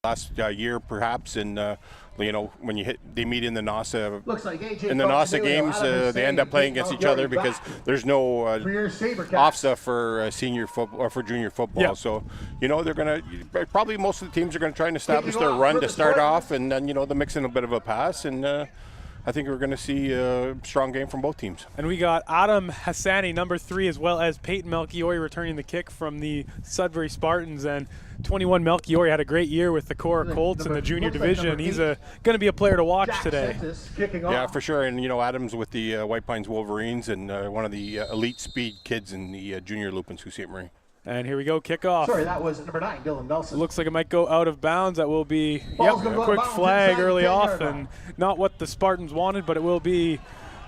last year, perhaps, and when they meet in the NASA games, they end up playing against each other because there's no OFSA for senior football or for junior football. Yeah. So they're gonna probably most of the teams are gonna try and establish their run to start off, and then they mix in a bit of a pass, and I think we're going to see a strong game from both teams. And we got Adam Hassani, number 3, as well as Peyton Melchiori returning the kick from the Sudbury Spartans. And 21 Melchiori had a great year with the Cora Colts in the junior division. He's going to be a player to watch today. Yeah, for sure. And Adam's with the White Pines Wolverines and one of the elite speed kids in the junior loop in Sault Ste. Marie. And here we go, kickoff. Sorry, that was number 9, Dylan Nelson. It looks like it might go out of bounds. That will be a quick flag early off, and not what the Spartans wanted, but it will be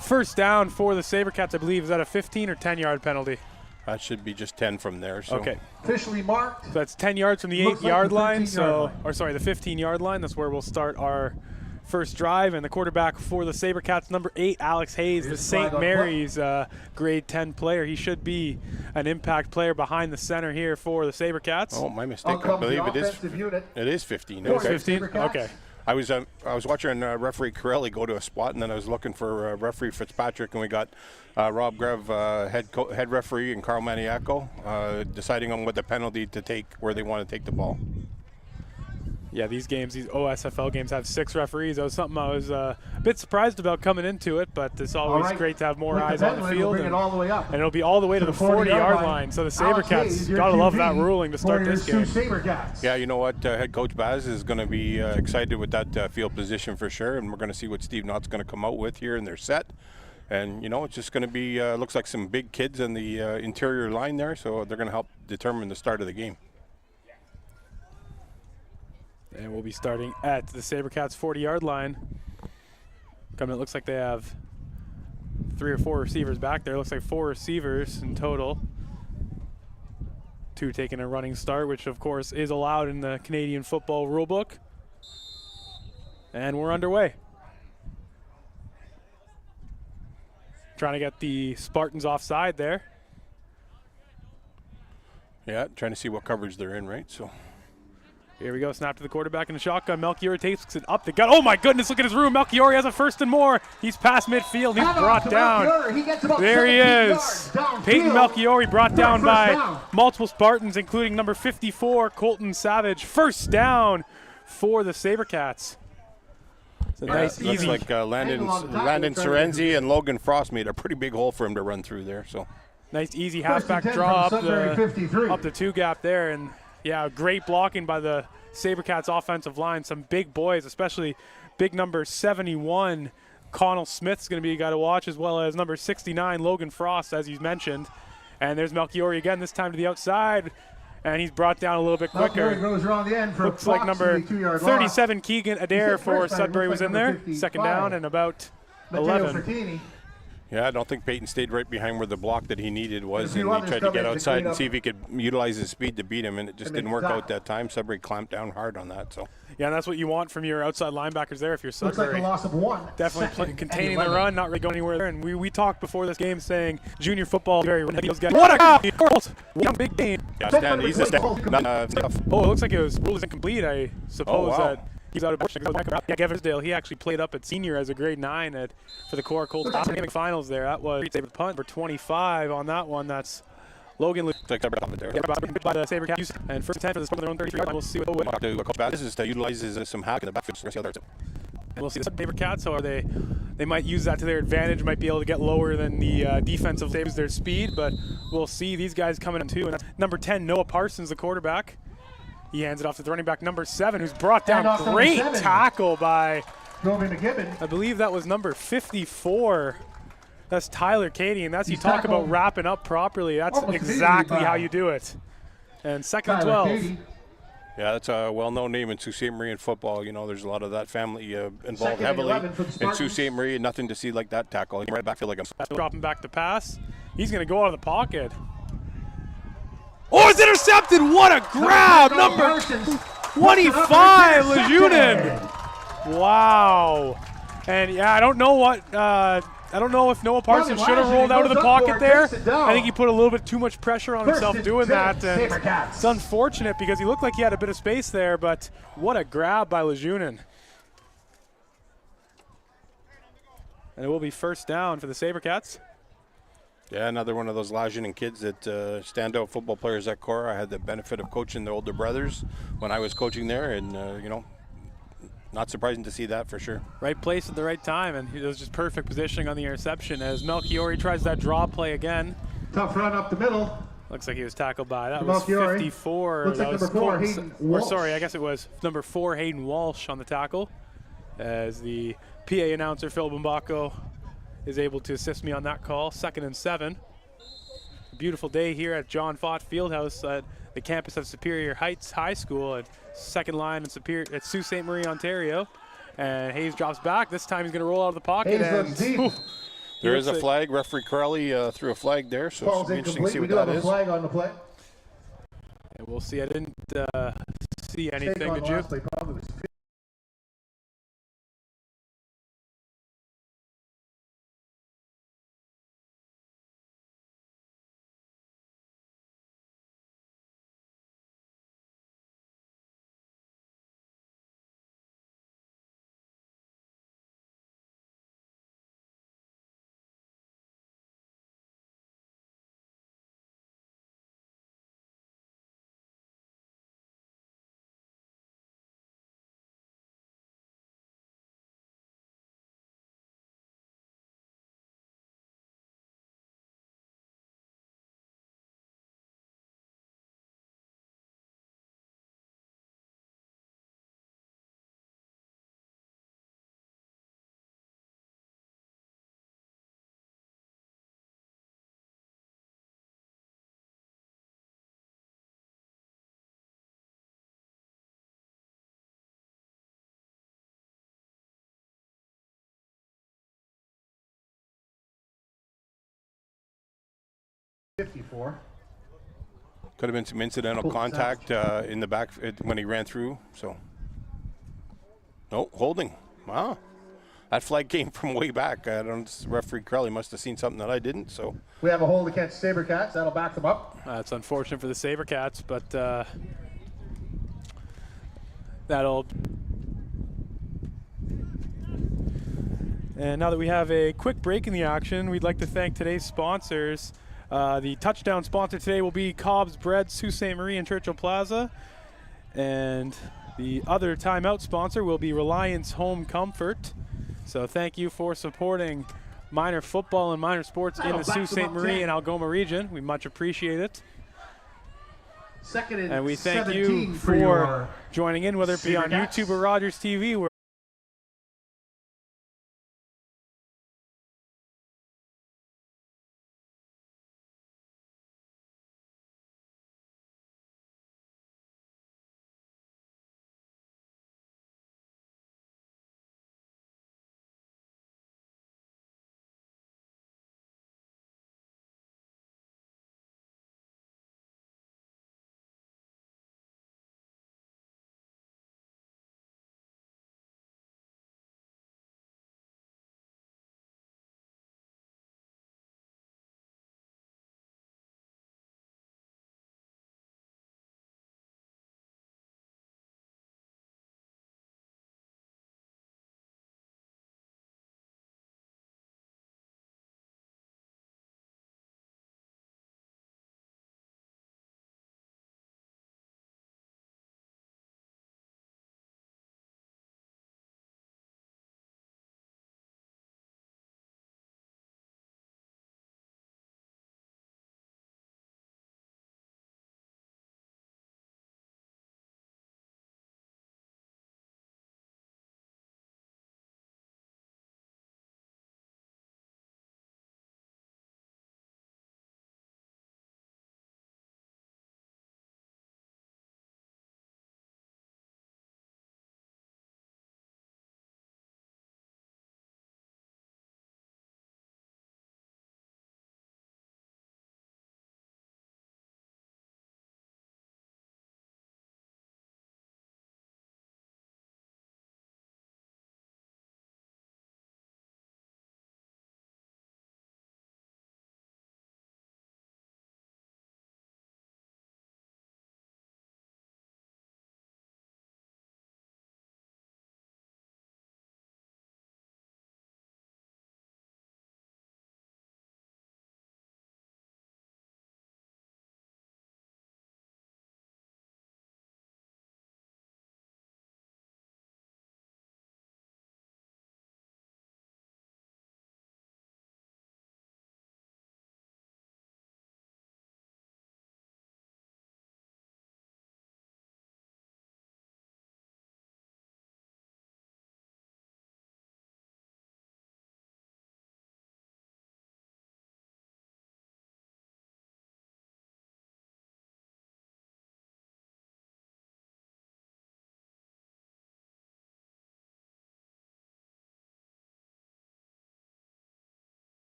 first down for the Sabercats. I believe, is that a 15 or 10-yard penalty? That should be just 10 from there. So. Okay. Officially marked. So that's 10 yards from the 8-yard line. The 15-yard line. That's where we'll start our first drive. And the quarterback for the Sabercats, number 8, Alex Hayes, the St. Mary's grade 10 player. He should be an impact player behind the center here for the Sabercats. Oh, my mistake. I believe it is 15. It is 15? Okay. I was watching referee Corelli go to a spot, and then I was looking for referee Fitzpatrick, and we got Rob Grev, head referee, and Carl Maniaco deciding on what the penalty to take, where they want to take the ball. Yeah, these OSFL games have 6 referees. That was something I was a bit surprised about coming into it, but it's always great to have more eyes on the field. And it'll be all the way to the 40-yard line. So the Sabercats got to love that ruling to start this game. Yeah, you know what? Head coach Baz is going to be excited with that field position for sure, and we're going to see what Steve Knott's going to come out with here in their set. And, it's just going to be, looks like some big kids in the interior line there, so they're going to help determine the start of the game. And we'll be starting at the Sabercats 40-yard line. It looks like they have 3 or 4 receivers back there. It looks like 4 receivers in total. 2 taking a running start, which of course is allowed in the Canadian football rulebook. And we're underway. Trying to get the Spartans offside there. Yeah, trying to see what coverage they're in, right? So. Here we go, snap to the quarterback in the shotgun. Melchiori takes it up the gut. Oh my goodness, look at his room. Melchiori has a first and more. He's past midfield, he's brought down. There he is. Peyton Melchiori brought down by multiple Spartans, including number 54, Colton Savage. First down for the Sabercats. It's a nice, easy. Looks like Landon Serenzi and Logan Frost made a pretty big hole for him to run through there. So nice, easy halfback draw up the 2 gap there. And yeah, great blocking by the Sabercats offensive line. Some big boys, especially big number 71, Connell Smith's going to be a guy to watch, as well as number 69, Logan Frost, as you mentioned. And there's Melchiori again, this time to the outside, and he's brought down a little bit quicker. Goes around the end for looks like number 37, Keegan Adair for Sudbury was in there. Second down and about 11. Yeah, I don't think Peyton stayed right behind where the block that he needed was, and he tried to get outside and see if he could utilize his speed to beat him, and it just didn't work out that time. Sudbury clamped down hard on that. So. Yeah, and that's what you want from your outside linebackers there if you're Sudbury. Looks like a loss of 1. Definitely containing the run, not really going anywhere there. And we talked before this game saying junior football very those guys. What a big game. Yeah, Stan, he's a oh, it looks like it was ruled incomplete, I suppose. That he's out of position. Yeah, Gevansdale, he actually played up at senior as a grade 9 for the Cora Colts finals there. That was the punt for 25 on that one. That's Logan Luke. By the Sabercats. And first 10 for the their own 33. We'll see what this is to utilize some hack in the backfield. And we'll see the Sabercats, so they might use that to their advantage, might be able to get lower than the defensive Sabres their speed, but we'll see these guys coming in too. And that's number 10, Noah Parsons, the quarterback. He hands it off to the running back, number 7, who's brought down. Great tackle by, I believe that was number 54. That's Tyler Cady, and that's you talk about wrapping up properly. That's exactly how you do it. And second and 12. Yeah, that's a well-known name in Sault Ste. Marie in football. There's a lot of that family involved heavily in Sault Ste. Marie. Nothing to see like that tackle. Right backfield like him. Dropping back to pass. He's going to go out of the pocket. Oh, it's intercepted! What a grab! Number 25, Lejunin. Wow. And yeah, I don't know what I don't know if Noah Parsons should have Elijah, rolled he out of goes the up pocket for it, there. takes it down. I think he put a little bit too much pressure on First himself and doing 10, that. And Sabercats. it's unfortunate because he looked like he had a bit of space there, but what a grab by Lejunin. And it will be first down for the Sabercats. Yeah, another one of those Lajinen kids that standout football players at Cora. I had the benefit of coaching the older brothers when I was coaching there, and you know, not surprising to see that for sure. Right place at the right time, and it was just perfect positioning on the interception as Melchiori tries that draw play again. Tough run up the middle. Looks like he was tackled by, that was Melchiori. 54. Looks That like was number 4, Colton, Hayden or Walsh. sorry, I guess it was number 4, Hayden Walsh on the tackle, as the PA announcer, Phil Bumbacco, is able to assist me on that call. 2nd and 7. A beautiful day here at John Fott Fieldhouse at the campus of Superior Heights High School at second line in Superior at Sault Ste. Marie, Ontario. And Hayes drops back. This time he's going to roll out of the pocket. Hayes And looks deep. ooh, There is a flag. Referee Crowley threw a flag there, so Ball's it's be interesting to incomplete. see We what do that have a is. flag on the play. And we'll see. I didn't see anything, On did the you? last play, probably was .54. Could have been some incidental Cool. contact in the back when he ran through. So, no holding. Wow, that flag came from way back. I don't. Referee Crowley must have seen something that I didn't. So, We have a hold against Sabercats. That'll back them up. It's unfortunate for the Sabercats, but that'll. And now that we have a quick break in the action, we'd like to thank today's sponsors. The touchdown sponsor today will be Cobb's Bread, Sault Ste. Marie, and Churchill Plaza. And the other timeout sponsor will be Reliance Home Comfort. So thank you for supporting minor football and minor sports in the Sault Ste. Marie and Algoma region. We much appreciate it. Second And we thank 17 you for for your joining in, whether it be on Sabercats. YouTube or Rogers TV.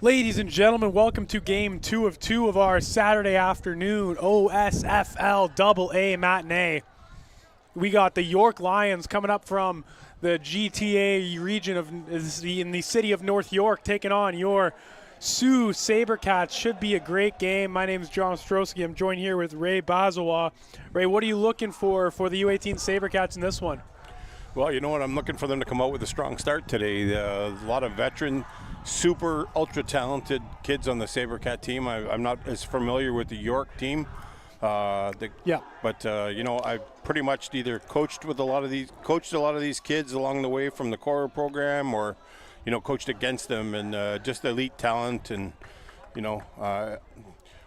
Ladies and gentlemen, welcome to game 2 of 2 of our Saturday afternoon OSFL AA matinee. We got the York Lions coming up from the GTA region in the city of North York, taking on your Sault Sabercats. Should be a great game. My name is John Ostrowski. I'm joined here with Ray Bazawa. Ray, what are you looking for the U18 Sabercats in this one? Well, you know what? I'm looking for them to come out with a strong start today. A lot of veteran, super ultra talented kids on the Sabercat team. I'm not as familiar with the York team. But you know, I pretty much either coached a lot of these kids along the way from the core program, or you know, coached against them, and just elite talent, and you know,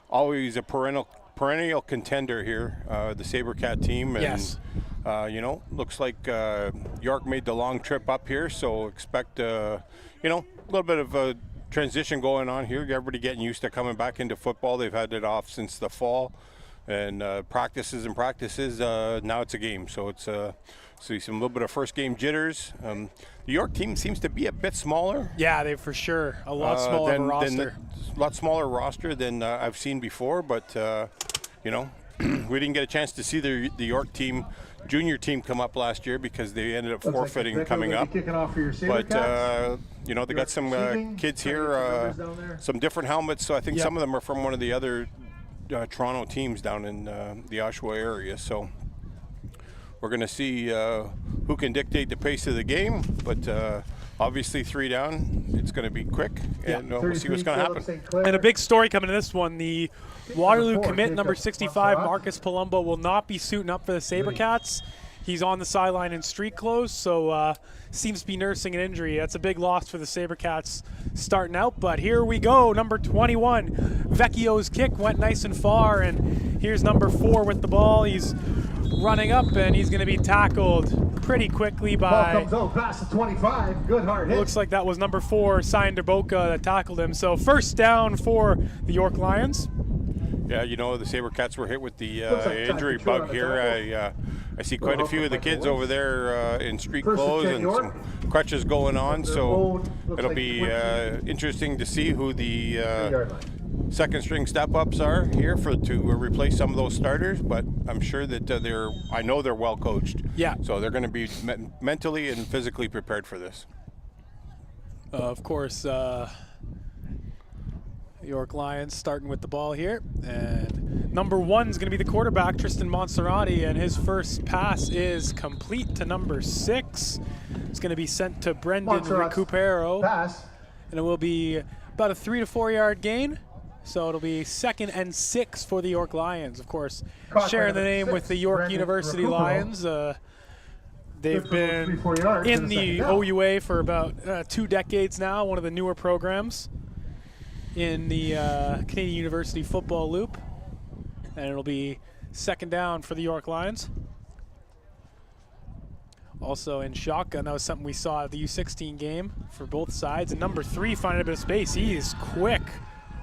always a perennial contender here, the Sabercat team. And, yes. You know, looks like York made the long trip up here, so expect you know, a little bit of a transition going on here. Everybody getting used to coming back into football. They've had it off since the fall, and practices. Now it's a game, so it's see some little bit of first game jitters. The York team seems to be a bit smaller. Yeah, they for sure a lot smaller roster. A lot smaller roster than I've seen before, but you know, we didn't get a chance to see the York team, junior team, come up last year because they ended up forfeiting coming up. But you know, they got some kids here, some different helmets. So I think some of them are from one of the other Toronto teams down in the Oshawa area. So we're going to see who can dictate the pace of the game. But obviously 3 down, it's going to be quick, and we'll see what's going to happen. And a big story coming to this one, the Waterloo commit number 65, Marcus Palumbo, will not be suiting up for the Sabercats. He's on the sideline in street clothes, so seems to be nursing an injury. That's a big loss for the Sabercats starting out, but here we go. Number 21, Vecchio's kick went nice and far, and here's number 4 with the ball. He's running up, and he's going to be tackled pretty quickly by... Ball comes out past the 25. Good hard hit. Looks like that was number 4, Sander Boca, that tackled him. So first down for the York Lions. Yeah, you know, the Sabercats were hit with the injury bug here. I see quite a few of the kids over there in street clothes and some crutches going on, so it'll be interesting to see who the second string step-ups are here to replace some of those starters, but I'm sure that I know they're well coached. Yeah. So they're going to be mentally and physically prepared for this. Of course, York Lions starting with the ball here, and number 1 is going to be the quarterback, Tristan Monserrati, and his first pass is complete to number 6. It's going to be sent to Brendan Recupero, and it will be about a 3 to 4 yard gain. So it'll be 2nd and 6 for the York Lions. Of course, sharing the name with the York University Lions. They've been in the OUA for about 2 decades now, one of the newer programs in the Canadian University football loop. And it'll be 2nd down for the York Lions. Also in shotgun, that was something we saw at the U16 game for both sides. And number 3 finding a bit of space. He is quick.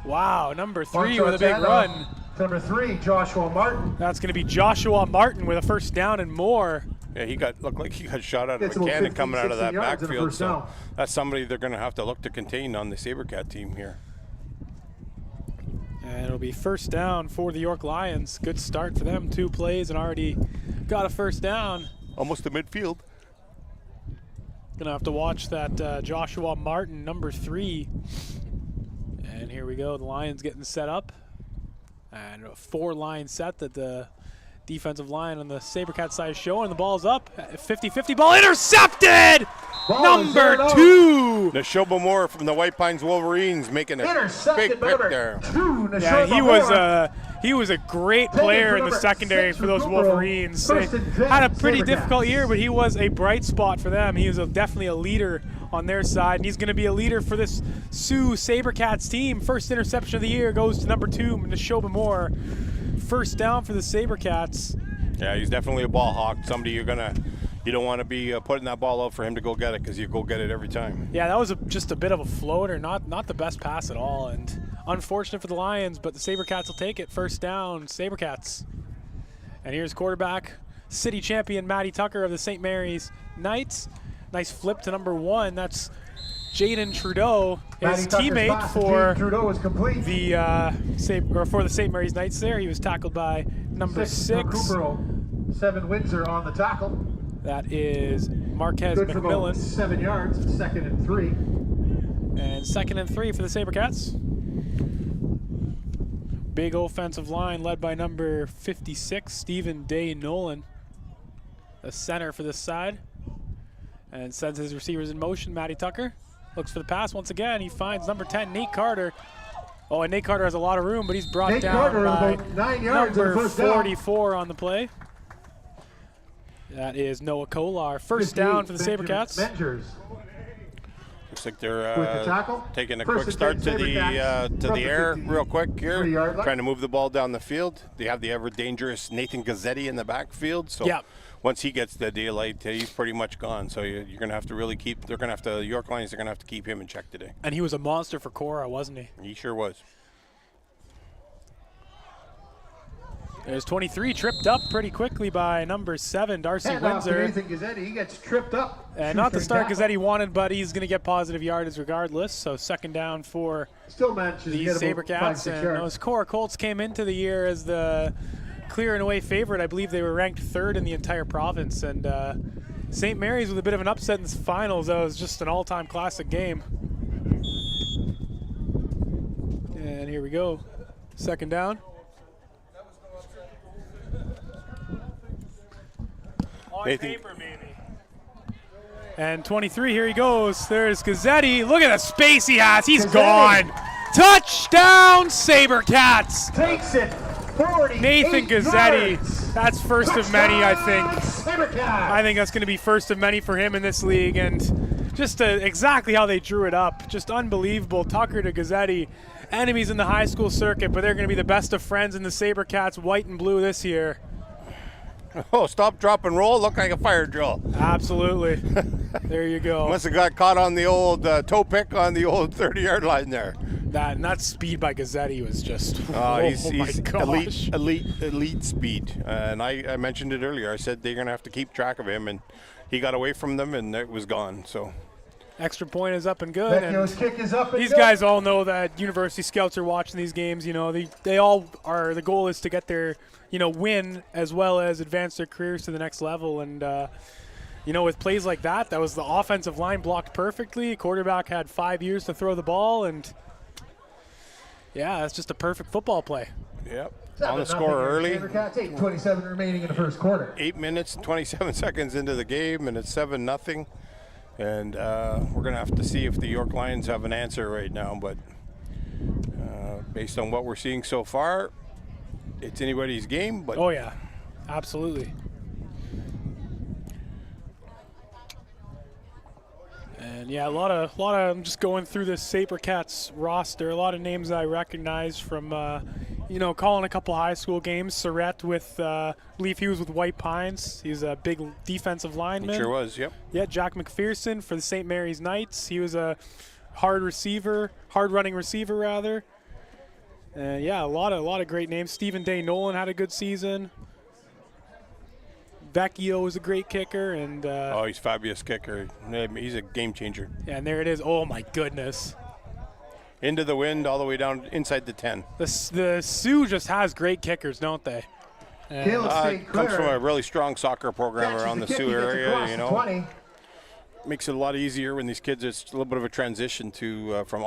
Wow, number 3 with a big run. Number 3, Joshua Martin. That's going to be Joshua Martin with a first down and more. Yeah, looked like he got shot out of a cannon coming out of that backfield. So that's somebody they're going to have to look to contain on the Sabercat team here. And it'll be first down for the York Lions. Good start for them. 2 plays and already got a first down. Almost to midfield. Gonna have to watch that Joshua Martin, number 3. And here we go, the Lions getting set up. And a 4-line set that the defensive line on the Sabercat side is showing. The ball's up, 50-50, ball intercepted! Number 2! Nashoba Moore from the White Pines Wolverines making a big rip there. Yeah, he was a great player in the secondary for those Wolverines. They had a pretty difficult year, but he was a bright spot for them. He was definitely a leader on their side, and he's going to be a leader for this Sault Sabercats team. First interception of the year goes to number 2, Nashoba Moore. First down for the Sabercats. Yeah, he's definitely a ball hawk. Somebody you don't want to be putting that ball out for him to go get it, because you go get it every time. Yeah, that was just a bit of a floater, not the best pass at all, and unfortunate for the Lions, but the Sabercats will take it. First down, Sabercats. And here's quarterback, city champion Matty Tucker of the St. Mary's Knights. Nice flip to number 1. That's Jaden Trudeau, his Matty Tucker's teammate pass to for Jaden Trudeau is complete. the St. Mary's Knights there. He was tackled by number 6. Recupero, 7 Windsor on the tackle. That is Marquez Good for about McMillan. 7 yards, 2nd and 3. And 2nd and 3 for the Sabercats. Big offensive line led by number 56, Stephen Day Nolan, the center for this side. And sends his receivers in motion. Matty Tucker looks for the pass once again. He finds number 10, Nate Carter. Oh, and Nate Carter has a lot of room, but he's brought Nate down Carter by about 9 yards and a number first down. 44 on the play. That is Noah Kolar. First down for the Sabercats. Mengers Looks like with they're the tackle. taking a First quick and start 10 to the Sabercats air from the real quick here, 3-yard line. trying to move the ball down the field. They have the ever dangerous Nathan Gazzetti in the backfield, so Yeah. once he gets the daylight, he's pretty much gone. So you're going to have to really keep. They're going to have to. York Lions are going to have to keep him in check today. And he was a monster for Cora, wasn't he? He sure was. There's 23 tripped up pretty quickly by number 7, Darcy Hand off to Windsor. Nathan Gazzetti. He gets tripped up. And not the start Shoestring Gazzetti wanted, but he's going to get positive yardage regardless. So 2nd down for tackle. Still manages to the get about 5, Sabercats. 6 And yards. those Cora Colts came into the year as the clear and away favorite. I believe they were ranked 3rd in the entire province. And St. Mary's with a bit of an upset in the finals. That was just an all-time classic game. And here we go. 2nd down. On Nathan- paper, maybe. And 23, here he goes. There's Gazzetti. Look at the space he has. He's Gazzetti. gone. Touchdown, Sabercats. Takes it 40. Nathan Gazzetti. Yards. That's first of many, I think. Sabercats. I think that's going to be first of many for him in this league. And just exactly how they drew it up. Just unbelievable. Tucker to Gazzetti. Enemies in the high school circuit, but they're going to be the best of friends in the Sabercats white and blue this year. Oh, stop, drop, and roll. Look like a fire drill. Absolutely. There you go. Must have got caught on the old toe pick on the old 30-yard line there. That speed by Gazzetti was just He's my gosh. elite speed. And I mentioned it earlier. I said they're going to have to keep track of him, and he got away from them, and it was gone. So Extra point is up and good. Vecchio's And kick is up and these good. guys all know that university scouts are watching these games. You know, they all are. The goal is to get their, win as well as advance their careers to the next level. And with plays like that, that was the offensive line blocked perfectly. Quarterback had 5 years to throw the ball, and yeah, that's just a perfect football play. Yep. 7-0 On the score early. Sabercats, 8:27 remaining in the first quarter. 8 minutes and 27 seconds into the game, and it's 7-0. And we're going to have to see if the York Lions have an answer right now. But based on what we're seeing so far, it's anybody's game. But Oh yeah, absolutely. And yeah, a lot of. I'm just going through this Sabercats roster. A lot of names I recognize from, calling a couple high school games. Surrett with, I believe he was with White Pines. He's a big defensive lineman. it sure was, yep. Yeah, Jack McPherson for the St. Mary's Knights. He was a hard running receiver rather. And yeah, a lot of great names. Stephen Day Nolan had a good season. Vecchio is a great kicker, and He's a fabulous kicker. He's a game changer. and there it is. Oh my goodness, Into the wind, all the way down inside the 10. the Sioux just has great kickers, don't they? And Caleb St. Comes from a Clair really strong soccer program catches around the kick, Sioux he gets area, across the 20. Makes it a lot easier when these kids, it's a little bit of a transition to from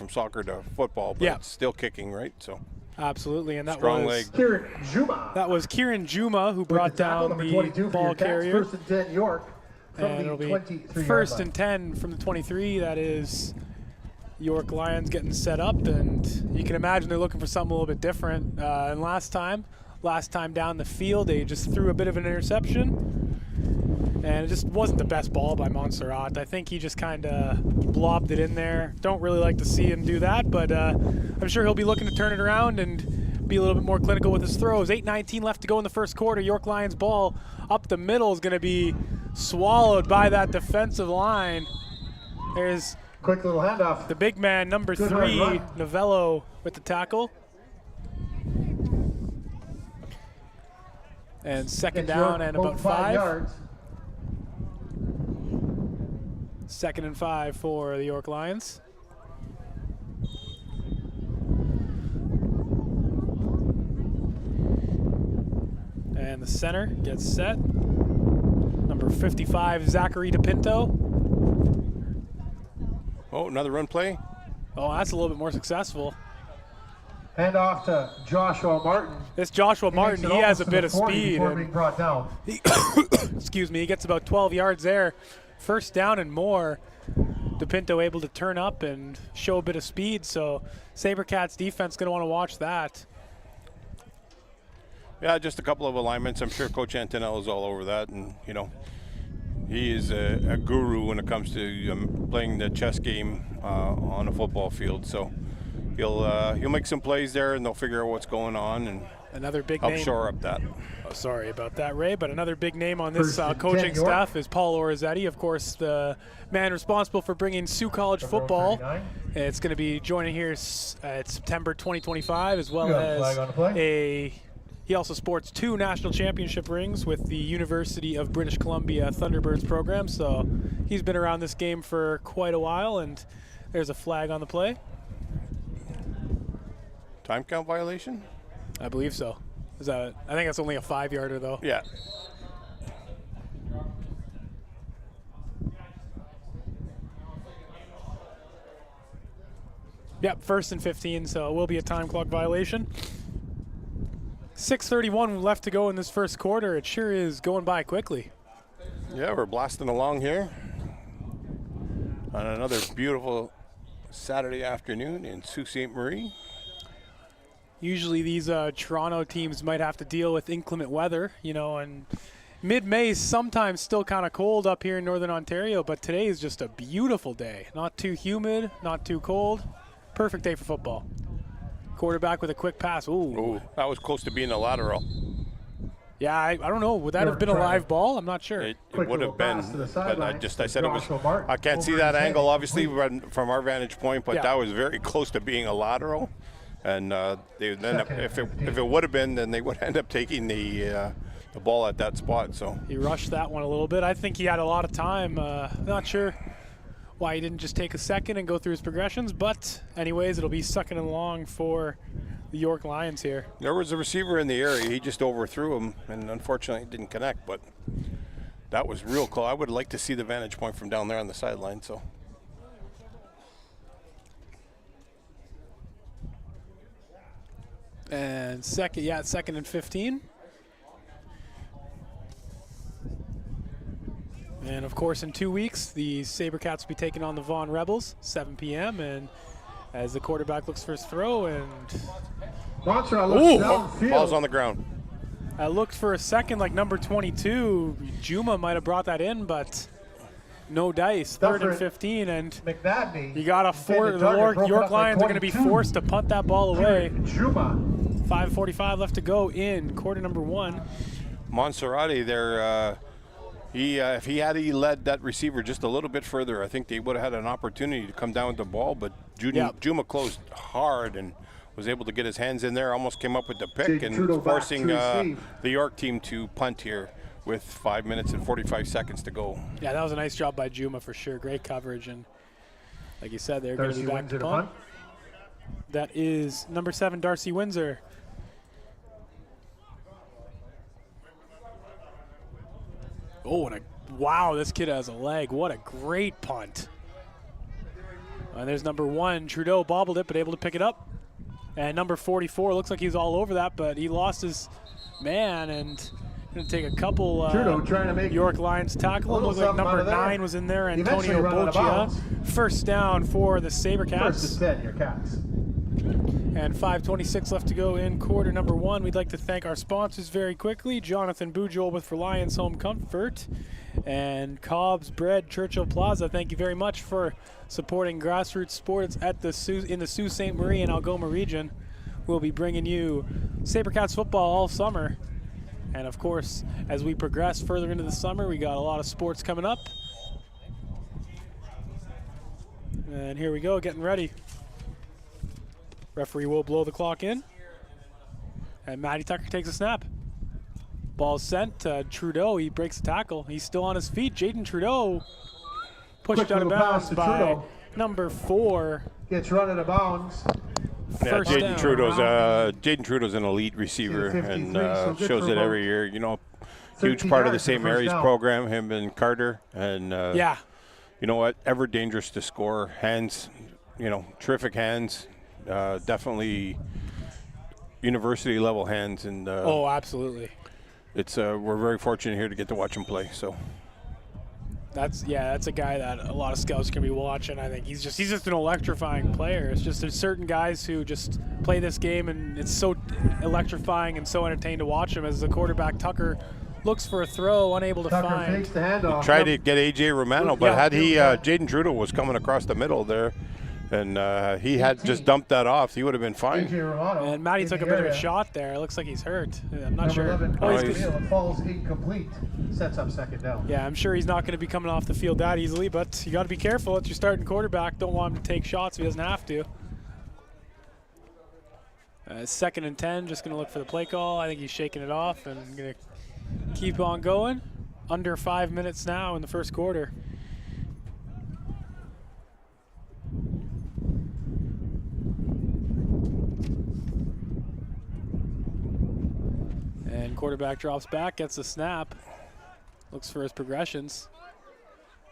soccer to football, but Yeah. it's still kicking, right? So absolutely, and that Strong was leg. Kieran Juma. that was Kieran Juma who with brought the tackle, down number the 22 for ball your Cats. carrier. First and 10 York from And it'll the be 23 first and 10 from the 23. That is York Lions getting set up, and you can imagine they're looking for something a little bit different. And last time down the field, they just threw a bit of an interception, and it just wasn't the best ball by Montserrat. I think he just kind of blobbed it in there. Don't really like to see him do that, but I'm sure he'll be looking to turn it around and be a little bit more clinical with his throws. 8:19 left to go in the first quarter. York Lions ball up the middle is going to be swallowed by that defensive line. There's Quick little handoff. the big man, number Good 3, run. Novello, with the tackle. And second Gets down York and about about 5 5. yards. 2nd and 5 for the York Lions. And the center gets set. Number 55, Zachary DePinto. Oh, another run play. Oh, that's a little bit more successful. Hand off to Joshua Martin. This Joshua Martin, he has a bit of speed. Before being brought down. Excuse me, he gets about 12 yards there. First down and more. DePinto able to turn up and show a bit of speed, so Sabercats defense going to want to watch that. Yeah, just a couple of alignments. I'm sure Coach Antonello is all over that, and you know, he is a guru when it comes to playing the chess game on a football field. So he'll make some plays there, and they'll figure out what's going on and another big help name. shore up that. Oh, sorry about that, Ray, but another big name on this coaching staff is Paul Orizetti, of course, the man responsible for bringing Sioux College football. It's going to be joining here at September 2025, as well as he also sports 2 national championship rings with the University of British Columbia Thunderbirds program, so he's been around this game for quite a while, and there's a flag on the play. Time count violation? I believe so. I think that's only a 5-yarder though. Yeah. Yep, 1st and 15, so it will be a time clock violation. 6:31 left to go in this first quarter. It sure is going by quickly. Yeah, we're blasting along here on another beautiful Saturday afternoon in Sault Ste. Marie. Usually these Toronto teams might have to deal with inclement weather, you know, and mid-May is sometimes still kind of cold up here in Northern Ontario, but today is just a beautiful day. Not too humid, not too cold. Perfect day for football. Quarterback with a quick pass. Ooh, that was close to being a lateral. Yeah, I don't know. Would that have been a live ball? I'm not sure. It would have been, but I said it was. I can't see that angle, obviously, from our vantage point, but that was very close to being a lateral. And if it would have been, then they would end up taking the ball at that spot. So he rushed that one a little bit. I think he had a lot of time. Not sure why he didn't just take a second and go through his progressions, but anyways, it'll be sucking along for the York Lions here. There was a receiver in the area. He just overthrew him, and unfortunately it didn't connect, but that was real close. I would like to see the vantage point from down there on the sideline. So. And second and 15. And of course, in 2 weeks, the Sabercats will be taking on the Vaughan Rebels, 7 p.m. And as the quarterback looks for his throw, and looks downfield. Ball's on the ground. I looked for a second like number 22. Juma might have brought that in, but no dice. 3rd and 15, and McNabney, you got the York Lions are going to be forced to punt that ball away. Juma. 5:45 left to go in quarter number 1. Monserrati there. If he had led that receiver just a little bit further, I think they would have had an opportunity to come down with the ball. But Juma closed hard and was able to get his hands in there. Almost came up with the pick and forcing the York team to punt here with 5 minutes and 45 seconds to go. Yeah, that was a nice job by Juma for sure. Great coverage, and like you said, they're going to be back to punt. That is number 7, Darcy Windsor. Oh, wow, this kid has a leg. What a great punt. And there's number 1, Trudeau bobbled it, but able to pick it up. And number 44, looks like he was all over that, but he lost his man, and going to take a couple York Lions tackle him. Looks like number 9 was in there, Antonio Boccia. First down for the Sabercats. 1st and 10, your Cats. And 5:26 left to go in quarter number 1. We'd like to thank our sponsors very quickly. Jonathan Bujold with Reliance Home Comfort and Cobb's Bread, Churchill Plaza. Thank you very much for supporting grassroots sports at in the Sault Ste. Marie and Algoma region. We'll be bringing you Sabercats football all summer. And of course, as we progress further into the summer, we got a lot of sports coming up. And here we go, getting ready. Referee will blow the clock in. And Matty Tucker takes a snap. Ball sent to Trudeau. He breaks the tackle. He's still on his feet. Jaden Trudeau pushed Quick out of little pass bounds to by Trudeau. number 4. Gets run out of bounds. Yeah, First down. Jaden Trudeau's an elite receiver, 53, and so good shows for it about every year. You know, huge 13 part of the yards for St. first Mary's down. program. Him and Carter, and Yeah. you know what? Ever dangerous to score. Hands, you know, terrific hands. Definitely university level hands, and Oh, absolutely. it's we're very fortunate here to get to watch him play. So That's a guy that a lot of scouts can be watching. I think he's just an electrifying player. It's just there's certain guys who just play this game and it's so electrifying and so entertaining to watch him. As the quarterback Tucker looks for a throw, unable to Tucker find. fakes the handoff. tried to get AJ Romano, but Yeah. had he Jaden Trudeau was coming across the middle there, and he had just dumped that off, he would have been fine. AJ Romano. And Matty in took the a bit of a area. shot there. It looks like he's hurt. I'm not Number sure. 11, Oh, he's Corey good. Neal, it falls incomplete. Sets up second down. Yeah, I'm sure he's not going to be coming off the field that easily, but you got to be careful. It's your starting quarterback. Don't want him to take shots if he doesn't have to. 2nd and 10, just going to look for the play call. I think he's shaking it off and going to keep on going. Under 5 minutes now in the first quarter. And quarterback drops back, gets the snap, looks for his progressions.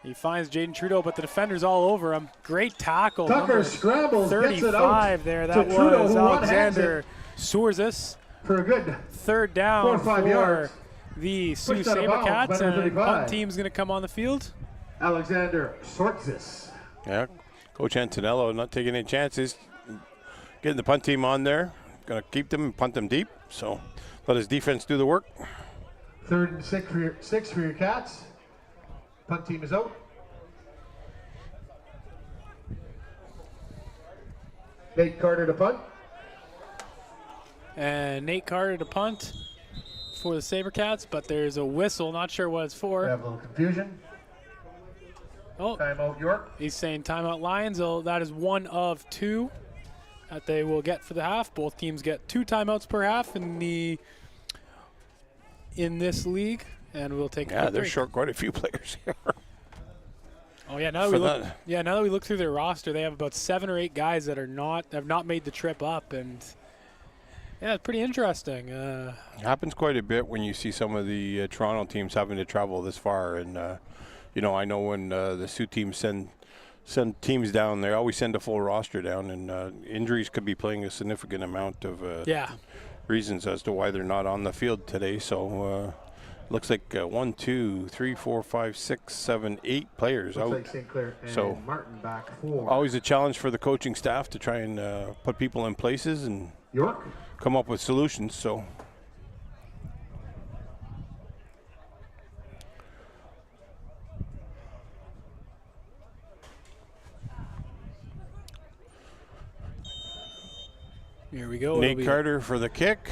He finds Jaden Trudeau, but the defender's all over him. Great tackle. Tucker number scrambles, gets it 35 out there. to That Trudeau, was who one-hands Alexander Surzis. For a good 3rd down 4 or 5 for yards. the Sault Pushed out of bounds, Sabercats, better and 35. punt team's going to come on the field. Alexander Sortzis. Yeah, Coach Antonello not taking any chances, getting the punt team on there, going to keep them and punt them deep. So let his defense do the work. 3rd and 6 for your Cats. Punt team is out. Nate Carter to punt. And Nate Carter to punt for the Sabercats, but there's a whistle. Not sure what it's We for. have a little confusion. Oh, Timeout York. he's saying timeout Lions. Oh, that is 1 of 2 that they will get for the half. Both teams get 2 timeouts per half in this league, and we'll take. Yeah, a they're break. short quite a few players here. Oh yeah, now that we look through their roster, they have about 7 or 8 guys that have not made the trip up, and yeah, it's pretty interesting. Happens quite a bit when you see some of the Toronto teams having to travel this far, and you know, I know when the Sioux teams send teams down, they always send a full roster down, and injuries could be playing a significant amount of reasons as to why they're not on the field today. So looks like 1, 2, 3, 4, 5, 6, 7, 8 players Looks out. like St. Clair and So, Martin back 4. Always a challenge for the coaching staff to try and put people in places and York. come up with solutions. So Here we go. Nate Carter for the kick.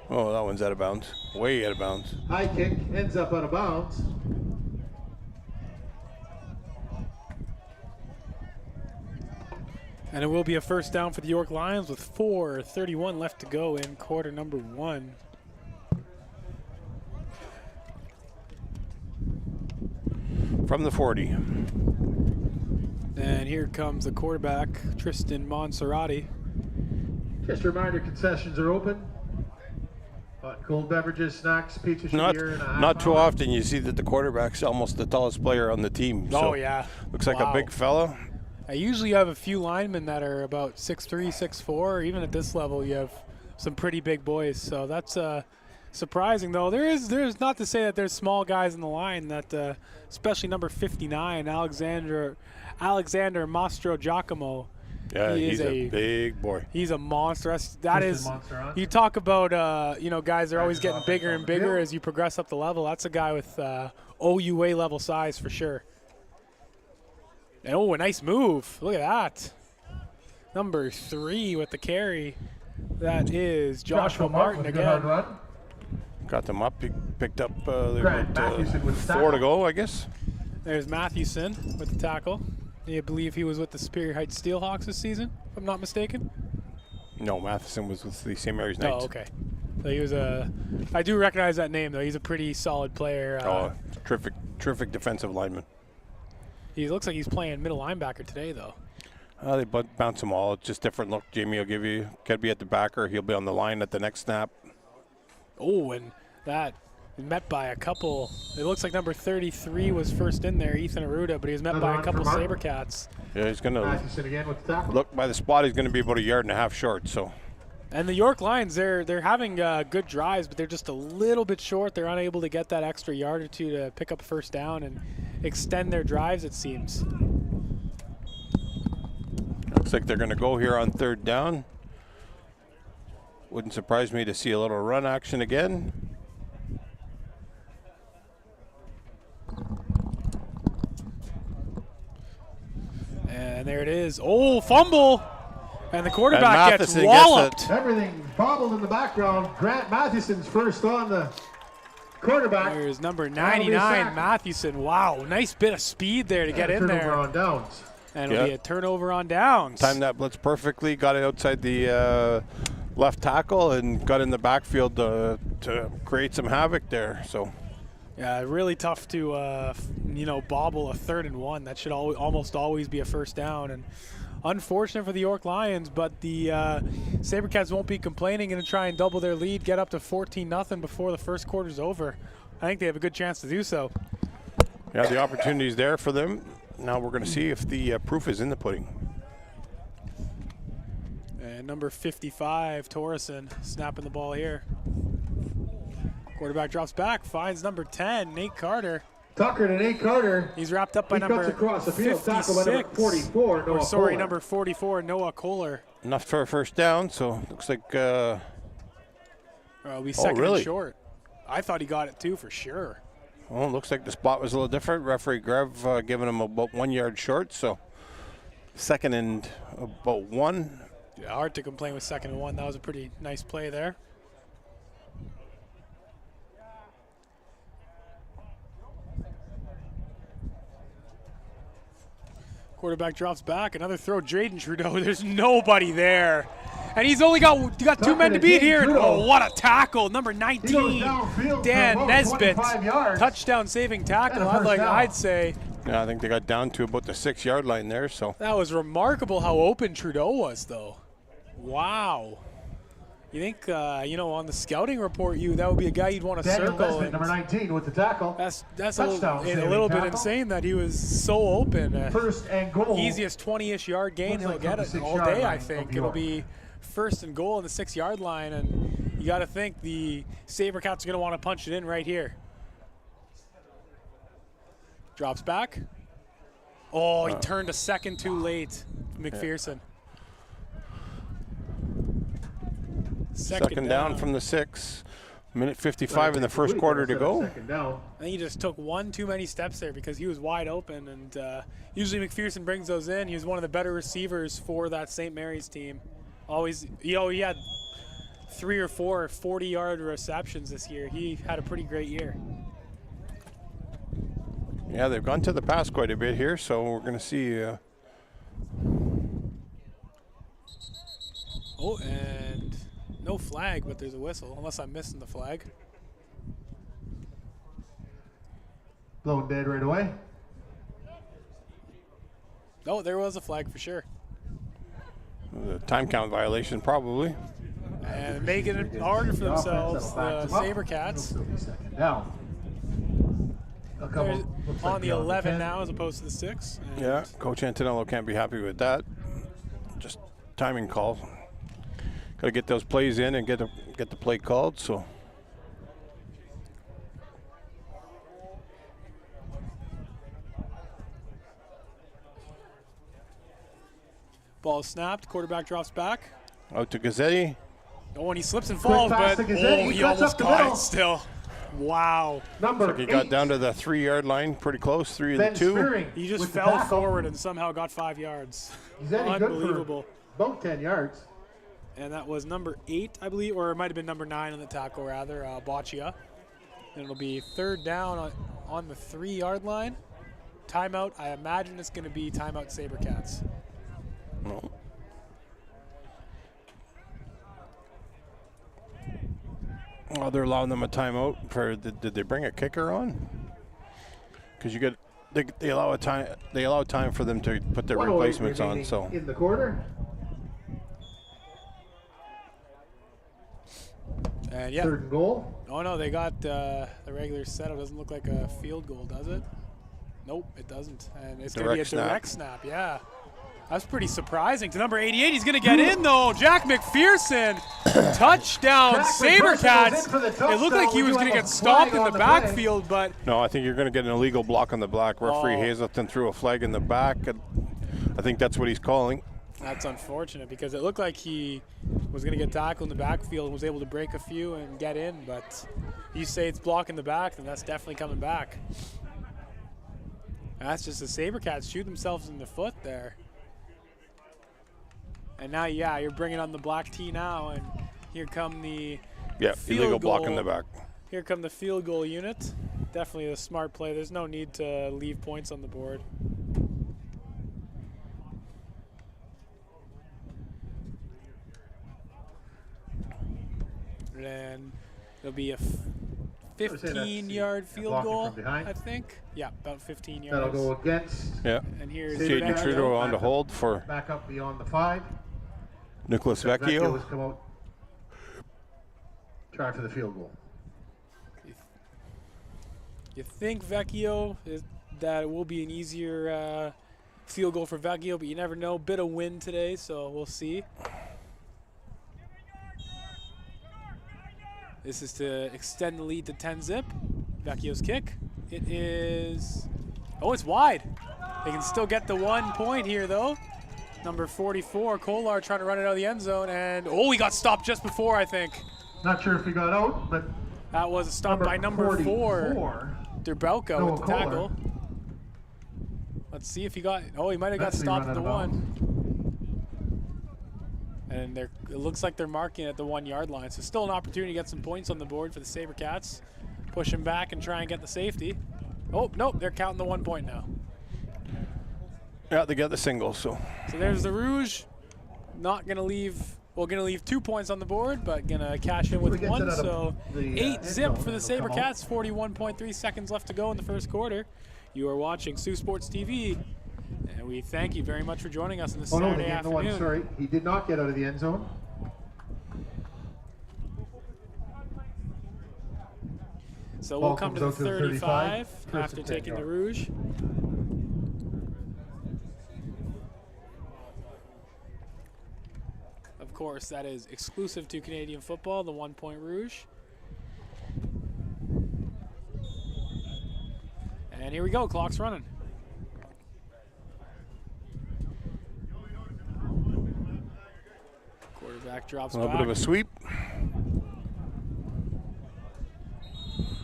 Oh, that one's out of bounds. Way out of bounds. High kick ends up out of bounds. And it will be a first down for the York Lions with 4:31 left to go in quarter number 1. From the 40. And here comes the quarterback, Tristan Monserrati. Just a reminder, concessions are open. Hot and cold beverages, snacks, pizza, Not beer, and a half not too hour. often you see that the quarterback's almost the tallest player on the team. Oh, So yeah. looks like a Wow. big fella. I usually have a few linemen that are about 6'3", 6'4". Even at this level, you have some pretty big boys. So that's surprising, though. There's not to say that there's small guys in the line. That especially number 59, Alexander Mastro Giacomo. Yeah, He he's is a big boy. He's a monster. That Tristan is. Monserrati. You talk about guys are always getting bigger and bigger field. as you progress up the level. That's a guy with OUA level size for sure. And a nice move. Look at that. Number 3 with the carry. That is Joshua Martin with a good hard again. run. Got them up. He picked up Grant Mathewson with the 4 to tackle. go, I guess. There's Mathewson with the tackle. I believe he was with the Superior Heights Steelhawks this season, if I'm not mistaken. No, Matheson was with the St. Mary's Knights. Oh, okay. So he was I do recognize that name though. He's a pretty solid player. Terrific defensive lineman. He looks like he's playing middle linebacker today though. They bounce them all. It's just different look. Jamie will give you. Could be at the backer. He'll be on the line at the next snap. Oh, and that met by a couple. It looks like number 33 was first in there, Ethan Arruda, but he was met by a couple Sabercats. Yeah, he's going to look by the spot. He's going to be about 1.5 yards short. So. And the York Lions, they're having good drives, but they're just a little bit short. They're unable to get that extra yard or two to pick up a first down and extend their drives, it seems. Looks like they're going to go here on 3rd down. Wouldn't surprise me to see a little run action again. And there it is. Oh, fumble! And the quarterback gets walloped. Everything bobbled in the background. Grant Matheson's first on the quarterback. There's number 99, Matheson. Wow, nice bit of speed there to get in there. Turnover on downs. And it'll be a turnover on downs. Timed that blitz perfectly. Got it outside the left tackle and got in the backfield to create some havoc there. So. Yeah, really tough to bobble a 3rd and 1. That should almost always be a first down. And unfortunate for the York Lions, but the Sabercats won't be complaining and try and double their lead, get up to 14-0 before the first quarter's over. I think they have a good chance to do so. Yeah, the opportunity's there for them. Now we're going to see if the proof is in the pudding. And number 55, Torreson, snapping the ball here. Quarterback drops back, finds number 10, Nate Carter. Tucker to Nate Carter. He's wrapped up by number 56. Number 44, Noah Kohler. Number 44, Noah Kohler. Enough for a first down, so looks like it'll be second really? and short. I thought he got it too for sure. Well, looks like the spot was a little different. Referee Grev giving him about 1 yard short, so 2nd and about 1. Yeah, hard to complain with 2nd and 1. That was a pretty nice play there. Quarterback drops back. Another throw, Drayden Trudeau. There's nobody there. And he's only got 2 men to beat here. And, oh, what a tackle. Number 19, Dan Nesbitt. Touchdown saving tackle, I'd say. Yeah, I think they got down to about the 6 yard line there. So that was remarkable how open Trudeau was, though. Wow. You think, on the scouting report, that would be a guy you'd want to circle. Nesbitt, number 19 with the tackle. That's a little bit insane that he was so open. First and goal. Easiest 20-ish yard gain he'll get it all day, I think. It'll be 1st and goal on the 6 yard line, and you got to think the Sabercats are going to want to punch it in right here. Drops back. Oh, he turned a second too late, McPherson. Second down from the 6. Minute 55 in the first quarter to go. I think he just took one too many steps there because he was wide open, and usually McPherson brings those in. He was one of the better receivers for that St. Mary's team. Always, he had 3 or 4 40-yard receptions this year. He had a pretty great year. Yeah, they've gone to the pass quite a bit here, so we're going to see. Oh, and no flag, but there's a whistle, unless I'm missing the flag. Blown dead right away. No, there was a flag for sure. The time count violation, probably. And making it harder for themselves, the Sabercats. Now, on the 11 now as opposed to the 6. Yeah, Coach Antonello can't be happy with that. Just timing call. Got to get those plays in and get the play called. So. Ball snapped. Quarterback drops back. Out to Gazzetti. Oh, and he slips and falls, but he almost got it still. Wow. He got down to the 3 yard line, pretty close, 3 and 2. He just fell forward and somehow got 5 yards. Unbelievable. About 10 yards. And that was number 8, I believe, or it might have been number 9 on the tackle, rather, Boccia. And it'll be 3rd down on the 3 yard line. Timeout. I imagine it's going to be timeout Sabercats. No. Oh, they're allowing them a timeout for. Did they bring a kicker on? Because you get they allow a time. They allow time for them to put their 1:08 replacements on. remaining So in the quarter. And yeah. Third and goal. Oh no, they got the regular setup. Doesn't look like a field goal, does it? Nope, it doesn't. And it's going to be a direct snap. Yeah. That's pretty surprising. To number 88, he's going to get in though. Jack McPherson, touchdown, Sabercats. It looked like he was going to get stopped in the backfield, but no, I think you're going to get an illegal block on the back. Referee Hazelton threw a flag in the back, and I think that's what he's calling. That's unfortunate because it looked like he was going to get tackled in the backfield and was able to break a few and get in, but you say it's blocking the back, then that's definitely coming back. That's just the Sabercats shoot themselves in the foot there. And now, yeah, you're bringing on the black tee now, and here come the illegal block in the back. Here come the field goal unit. Definitely a smart play. There's no need to leave points on the board. And it'll be a 15-yard field goal, I think. Yeah, about 15 yards. That'll go against. Yeah. And here's Jaden Trudeau on to hold for back up beyond the 5. Nicholas Vecchio. Has come out. Try for the field goal. You think Vecchio that it will be an easier field goal for Vecchio, but you never know. Bit of wind today, so we'll see. This is to extend the lead to 10-zip. Vecchio's kick. It is, oh, it's wide. They can still get the 1 point here, though. Number 44, Kolar trying to run it out of the end zone, and oh, he got stopped just before, I think. Not sure if he got out, but that was a stop by number 4. Derbelko with the tackle. Let's see if he got, oh, he might have got stopped at the 1. And it looks like they're marking at the 1 yard line. So still an opportunity to get some points on the board for the Sabercats. Push him back and try and get the safety. Oh, nope, they're counting the 1 point now. Yeah, they got the single, so there's the Rouge. Not going to leave, well, going to leave 2 points on the board, but going to cash in with 1. So 8-zip for the Sabercats, 41.3 seconds left to go in the first quarter. You are watching Saultsports TV. And we thank you very much for joining us on this Saturday afternoon. Sorry, he did not get out of the end zone. So we'll come to the 35 after taking the Rouge. Of course, that is exclusive to Canadian football, the 1 point Rouge. And here we go, clock's running. Quarterback drops back. A little bit of a sweep.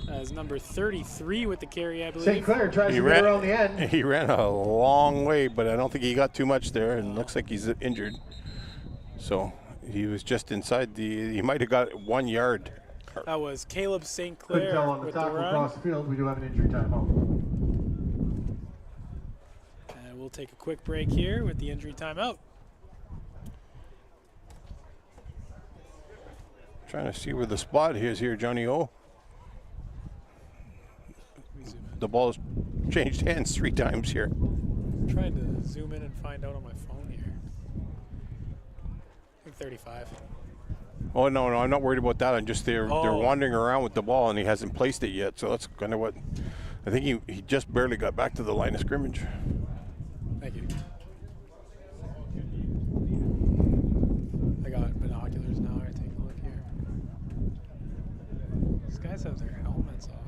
As number 33 with the carry, I believe. St. Clair tries to get around the end. He ran a long way, but I don't think he got too much there, and looks like he's injured. So he was just inside the, he might have got 1 yard. That was Caleb St. Clair on the with tackle the run. across the field. We do have an injury timeout. And we'll take a quick break here with the injury timeout. Trying to see where the spot is here, Johnny O. The ball's changed hands 3 times here. I'm trying to zoom in and find out on my phone here. I think 35. Oh, no, I'm not worried about that. I'm just they're wandering around with the ball, and he hasn't placed it yet. So that's kind of what I think he just barely got back to the line of scrimmage. Thank you. I got binoculars now. I take a look here. These guys have their helmets off.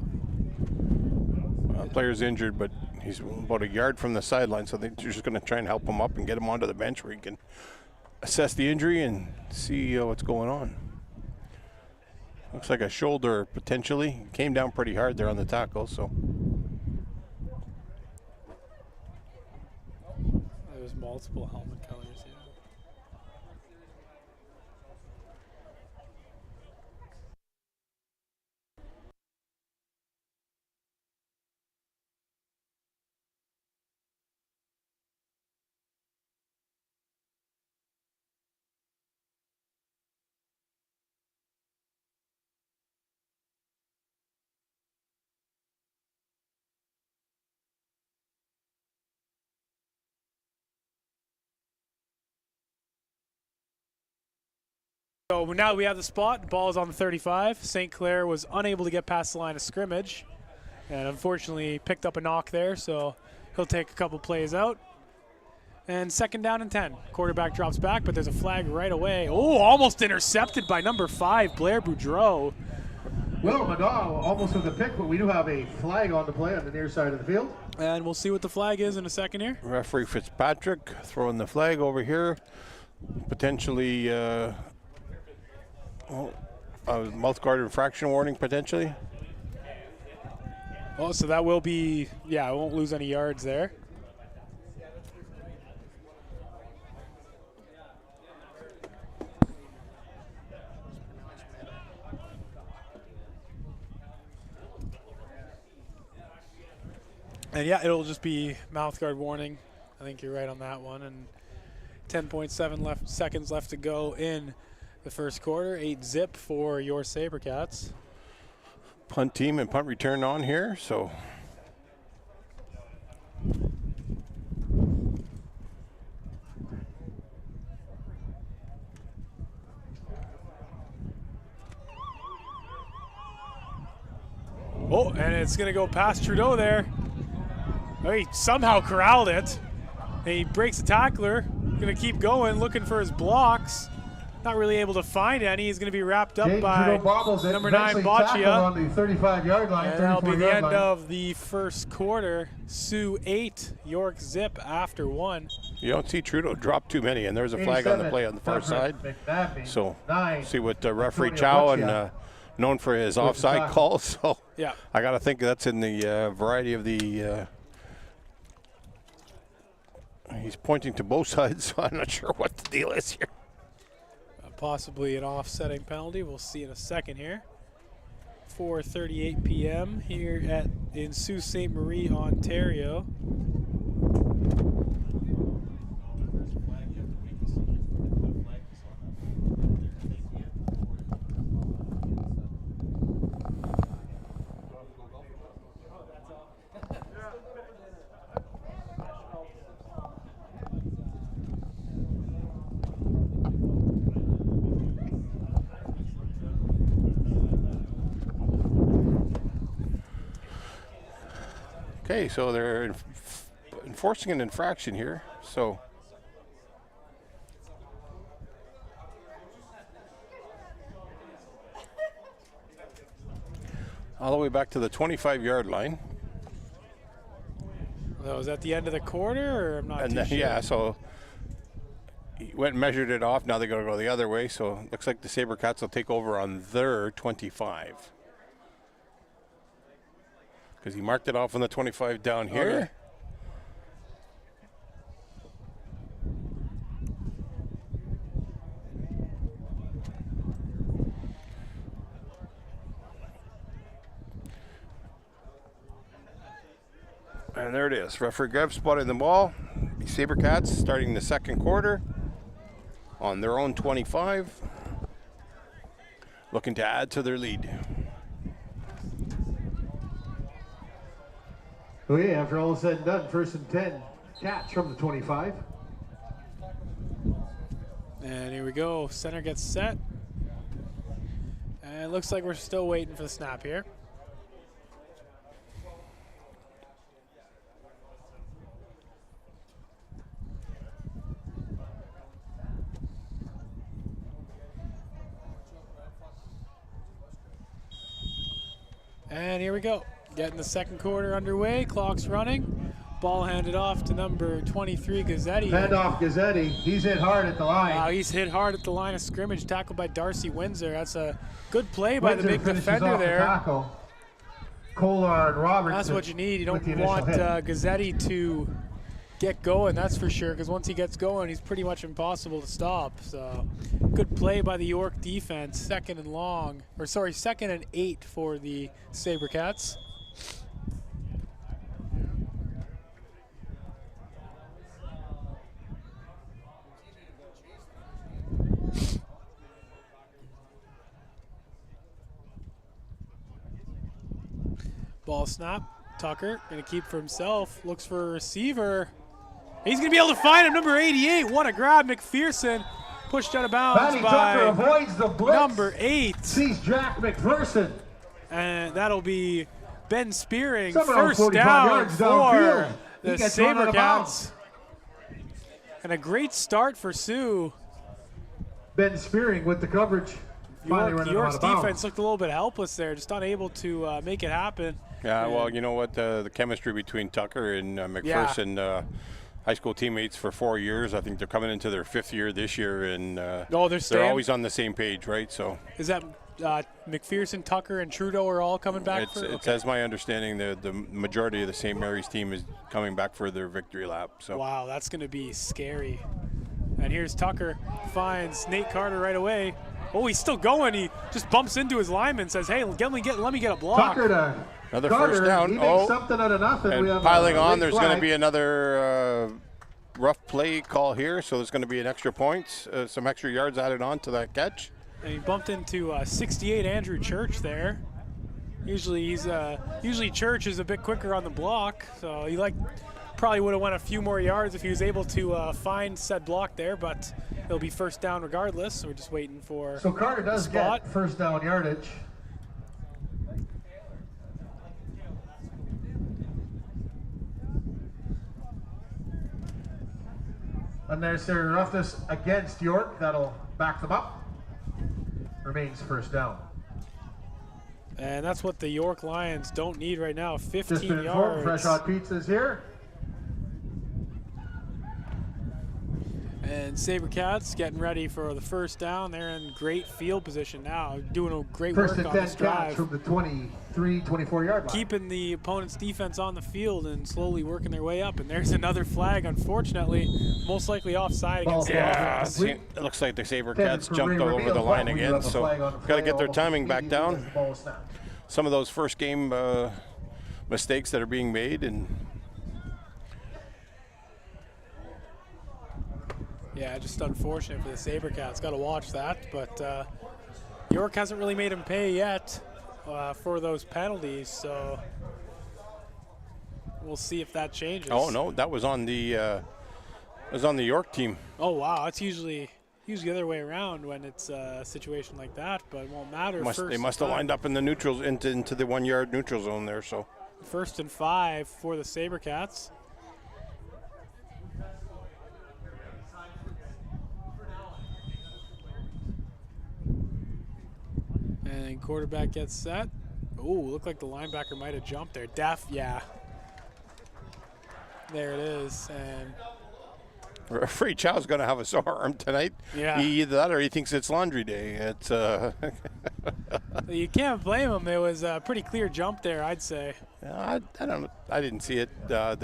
Player's injured, but he's about a yard from the sideline, so they're just going to try and help him up and get him onto the bench where he can assess the injury and see what's going on. Looks like a shoulder potentially. Came down pretty hard there on the tackle, so. There's multiple helmet colors, yeah. So now we have the spot. The ball is on the 35. St. Clair was unable to get past the line of scrimmage and unfortunately picked up a knock there, so he'll take a couple plays out. And 2nd down and 10. Quarterback drops back, but there's a flag right away. Oh, almost intercepted by number 5, Blair Boudreau. Will Madal almost with a pick, but we do have a flag on the play on the near side of the field. And we'll see what the flag is in a second here. Referee Fitzpatrick throwing the flag over here. Potentially a mouth guard infraction warning, potentially. Oh, so that will be, yeah, I won't lose any yards there. And yeah, it'll just be mouth guard warning. I think you're right on that one. And 10.7 seconds left to go in the first quarter. 8-zip for your Sabercats. Punt team and punt return on here, so. Oh, and it's going to go past Trudeau there. Oh, he somehow corralled it. And he breaks the tackler. Going to keep going, looking for his blocks. Not really able to find any. He's going to be wrapped up by number 9, Boccia. On the 35-yard line. And that'll be the end of the first quarter. Sioux 8, York zip after 1. You don't see Trudeau drop too many, and there's a flag on the play on the far side. So see what referee Chow, and known for his offside calls. So yeah, I got to think that's in the variety of the. He's pointing to both sides, so I'm not sure what the deal is here. Possibly an offsetting penalty. We'll see in a second here. 4:38 p.m. here in Sault Ste. Marie, Ontario. Okay, so they're enforcing an infraction here. So all the way back to the 25-yard line. Well, was that the end of the quarter, or I'm not too sure? Yeah, so he went and measured it off. Now they're going to go the other way. So it looks like the Sabercats will take over on their 25. Because he marked it off on the 25 down here. Okay. And there it is. Referee Grev spotting the ball. The Sabercats starting the second quarter on their own 25. Looking to add to their lead. Okay, after all is said and done, 1st and 10, Cats from the 25. And here we go. Center gets set. And it looks like we're still waiting for the snap here. And here we go. Getting the second quarter underway. Clock's running. Ball handed off to number 23, Gazzetti. Hand off Gazzetti. He's hit hard at the line. Wow, he's hit hard at the line of scrimmage. Tackled by Darcy Windsor. That's a good play by the big defender there. The Kolar and Robertson. That's what you need. You don't want Gazzetti to get going, that's for sure, because once he gets going, he's pretty much impossible to stop. So good play by the York defense. 2nd and long, or sorry, 2nd and 8 for the Sabercats. Ball snap. Tucker going to keep for himself. Looks for a receiver. He's going to be able to find him. Number 88. What a grab. McPherson pushed out of bounds Matty Tucker by avoids the blitz. number 8. Sees Jack McPherson. And that'll be Ben Spearing, Somewhere around first 45 down yards for downfield. He the gets run out of bounds. Sabercats. And a great start for Sioux. Ben Spearing with the coverage. York's defense looked a little bit helpless there, just unable to make it happen. Yeah, well, you know what? The chemistry between Tucker and McPherson, high school teammates for 4 years. I think they're coming into their 5th year this year, and they're always on the same page, right? So is that McPherson, Tucker, and Trudeau are all coming back? It's as my understanding, the majority of the St. Mary's team is coming back for their victory lap. So wow, that's going to be scary. And here's Tucker, finds Nate Carter right away. Oh, he's still going. He just bumps into his lineman, says, "Hey, let me get a block." Tucker to another Carter, first down. He makes something out of nothing. And we have piling on, there's flag. going to be another rough play call here, so there's going to be an extra points, some extra yards added on to that catch. And he bumped into 68 Andrew Church there. Usually Church is a bit quicker on the block, so he probably would have went a few more yards if he was able to find said block there, but it'll be first down regardless. So we're just waiting for So Carter does get first down yardage. Unnecessary roughness against York. That'll back them up. Remains first down. And that's what the York Lions don't need right now. 15 Just been yards. informed, Fresh Hot Pizza's here. And Sabercats getting ready for the first down. They're in great field position now, doing a great First work and on 10 this catch drive. from the 23, 24-yard line. Keeping the opponent's defense on the field and slowly working their way up. And there's another flag, unfortunately, most likely offside against the offense. It looks like the Sabercats jumped all over the line again, so got to get their timing back down. Some of those first game mistakes that are being made, and yeah, just unfortunate for the Sabercats. Got to watch that, but York hasn't really made him pay yet for those penalties, so we'll see if that changes. oh no, that was on the York team. Oh wow, it's usually the other way around when it's a situation like that, but it won't matter. They must have lined up in the neutrals into the 1 yard neutral zone there. So first and 5 for the Sabercats. And quarterback gets set. Oh, looked like the linebacker might have jumped there. Yeah. There it is. And Referee Chow's going to have a sore arm tonight. Yeah. Either that or he thinks it's laundry day. It's you can't blame him. It was a pretty clear jump there, I'd say. I don't. I didn't see it. I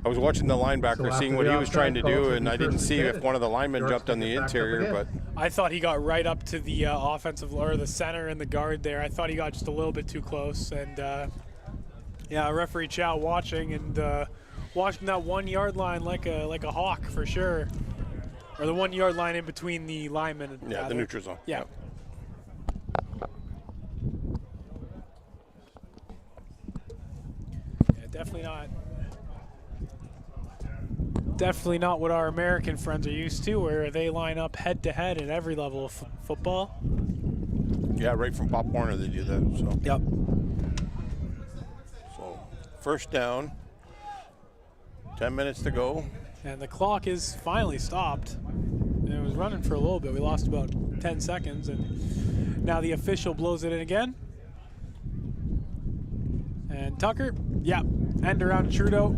was watching the linebacker, seeing what he was trying to do, and I didn't see if one of the linemen jumped on the interior. But I thought he got right up to the offensive or the center and the guard there. I thought he got just a little bit too close, and yeah, referee Chow watching and watching that 1 yard line like a hawk for sure, or the 1 yard line in between the linemen. And the neutral zone. Yeah. Yep. Definitely not what our American friends are used to, where they line up head to head in every level of football. Yeah, right from Pop Warner they do that. So. Yep. So first down. 10 minutes to go. And the clock is finally stopped. And it was running for a little bit. We lost about 10 seconds, and now the official blows it in again. And Tucker, yeah, end around Trudeau.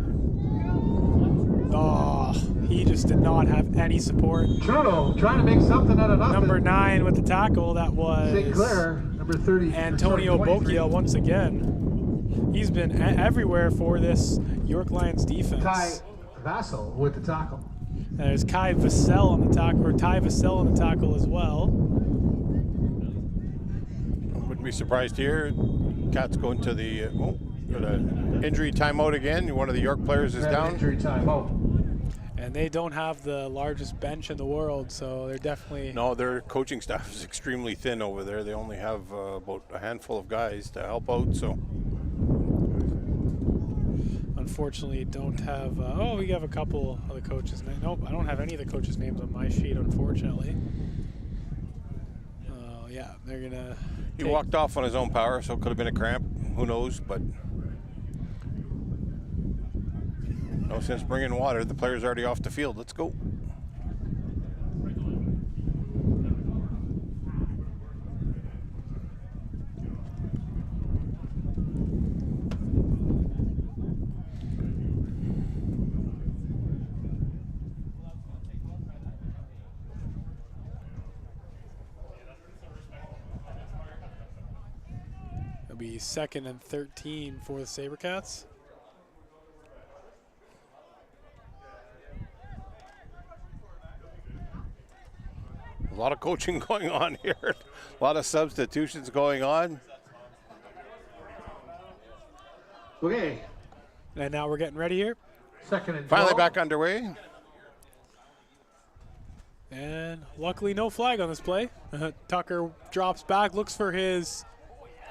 Oh, he just did not have any support. Trudeau trying to make something out of nothing. Number 9 with the tackle, that was St. Clair, number 30. Antonio Bokia once again. He's been everywhere for this York Lions defense. Ty Vassell with the tackle. And there's Kai Vassell on the tackle, or Ty Vassell on the tackle as well. Wouldn't be surprised here. Cats going to the injury timeout again. One of the York players is down. Injury timeout. And they don't have the largest bench in the world, so they're definitely... No, their coaching staff is extremely thin over there. They only have about a handful of guys to help out, so... unfortunately don't have, oh, we have a couple of the coaches' names. Nope, I don't have any of the coaches' names on my sheet, unfortunately. Oh, yeah, they're going to... He walked off on his own power, so it could have been a cramp. Who knows, but no sense bringing water. The player's already off the field. Let's go. Be 2nd and 13 for the Sabercats. A lot of coaching going on here. A lot of substitutions going on. Okay. And now we're getting ready here. 2nd and 12. Finally back underway. And luckily no flag on this play. Tucker drops back, looks for his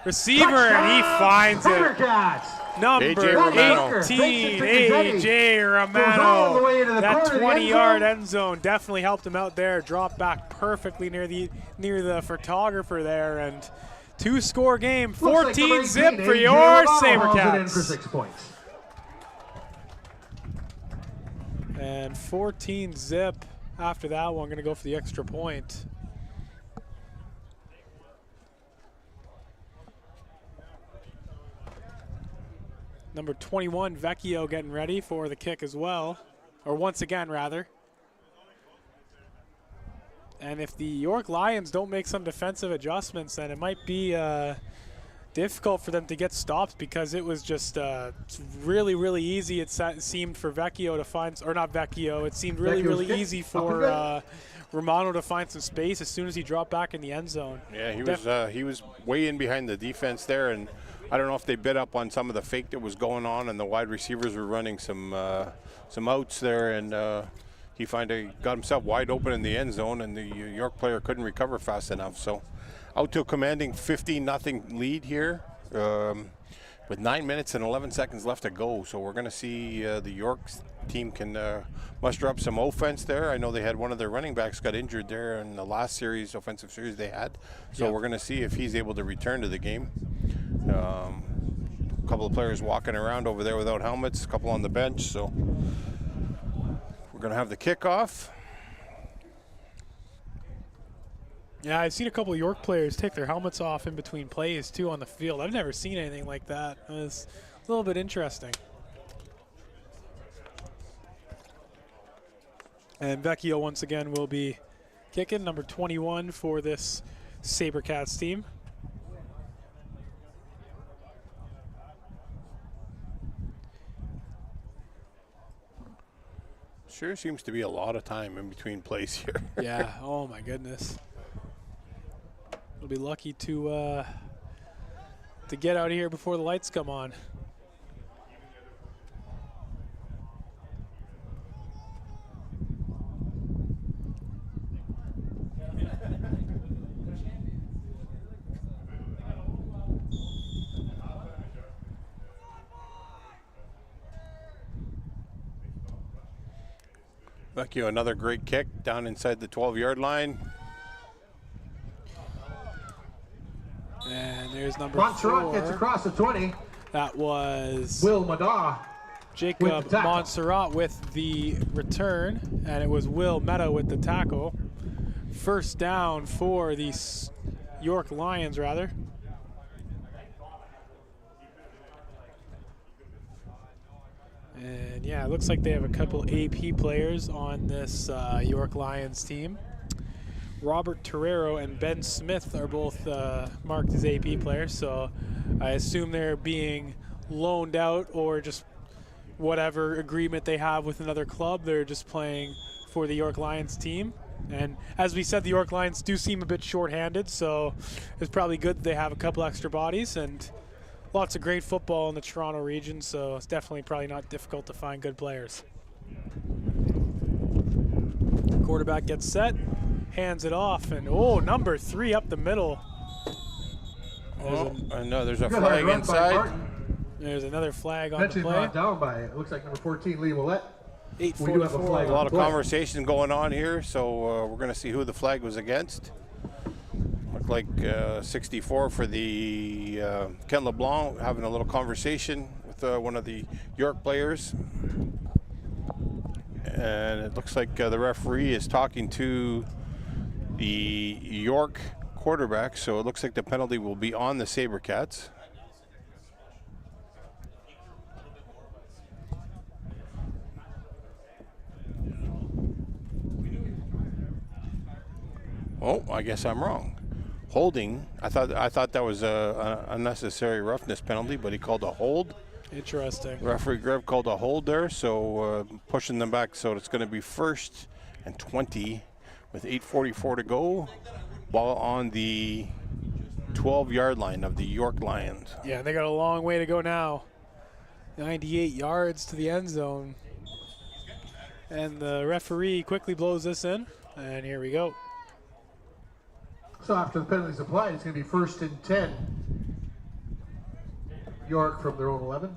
receiver, and he finds it. Sabercats. Number AJ Romano. 18, AJ Romano. That 20-yard end zone definitely helped him out there. Dropped back perfectly near the photographer there, and 2-score game, 14 zip for your Sabercats. For 6 points. And 14 zip after that one. Going to go for the extra point. Number 21, Vecchio, getting ready for the kick as well, or once again, rather. And if the York Lions don't make some defensive adjustments, then it might be difficult for them to get stops, because it was just really, really easy, it seemed, for Vecchio to find, or not Vecchio, it seemed really, really easy for Romano to find some space as soon as he dropped back in the end zone. Yeah, he was way in behind the defense there, and I don't know if they bit up on some of the fake that was going on, and the wide receivers were running some outs there, and he got himself wide open in the end zone, and the York player couldn't recover fast enough. So out to a commanding 15-0 lead here with 9 minutes and 11 seconds left to go. So we're going to see the York team can muster up some offense there. I know they had one of their running backs got injured there in the last offensive series they had. So we're going to see if he's able to return to the game. A couple of players walking around over there without helmets, a couple on the bench. So we're going to have the kickoff. Yeah, I've seen a couple of York players take their helmets off in between plays, too, on the field. I've never seen anything like that. It's a little bit interesting. And Vecchio, once again, will be kicking, number 21 for this Sabercats team. Sure seems to be a lot of time in between plays here. Yeah, oh my goodness. We'll be lucky to get out of here before the lights come on. Vecchio, another great kick down inside the 12-yard line. And there's number Montserrat 4. gets across the 20. That was Will Mada. Jacob Montserrat with the return, and it was Will Meta with the tackle. First down for the York Lions, rather. And yeah, it looks like they have a couple AP players on this York Lions team. Robert Torrero and Ben Smith are both marked as AP players, so I assume they're being loaned out or just whatever agreement they have with another club. They're just playing for the York Lions team. And as we said, the York Lions do seem a bit short-handed, so it's probably good they have a couple extra bodies, and lots of great football in the Toronto region, so it's definitely probably not difficult to find good players. Quarterback gets set, hands it off, and oh, number 3 up the middle. I know there's a flag inside. There's another flag on Eventually the play. brought down by, it looks like number 14, Lee Willette. We do have a 8:44. flag A lot on of play. conversation going on here, so we're going to see who the flag was against. Looked like 64 for the Ken LeBlanc having a little conversation with one of the York players. And it looks like the referee is talking to the York quarterback, so it looks like the penalty will be on the Sabercats. Oh, I guess I'm wrong. Holding. I thought that was a unnecessary roughness penalty, but he called a hold. Interesting. Referee Grev called a hold there, so pushing them back. So it's going to be 1st and 20 with 8:44 to go. Ball on the 12-yard line of the York Lions. Yeah, they got a long way to go now. 98 yards to the end zone. And the referee quickly blows this in, and here we go. So after the penalty's applied, it's going to be 1st and 10. York from their own 11.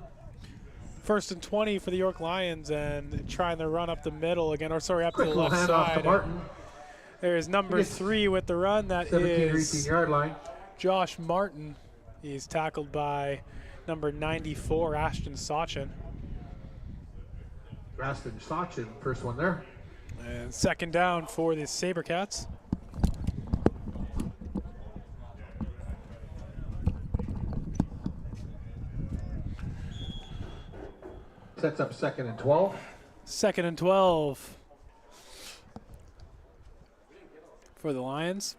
1st and 20 for the York Lions, and trying to run up the middle again, or sorry, up Quick to the little left handoff to side. Martin. There's number 3 with the run. That 17 or 18 is yard line. Josh Martin. He's tackled by number 94, Ashton Sachin. Raston Sachin, first one there. And 2nd down for the Sabercats. Sets up 2nd and 12. 2nd and 12 for the Lions.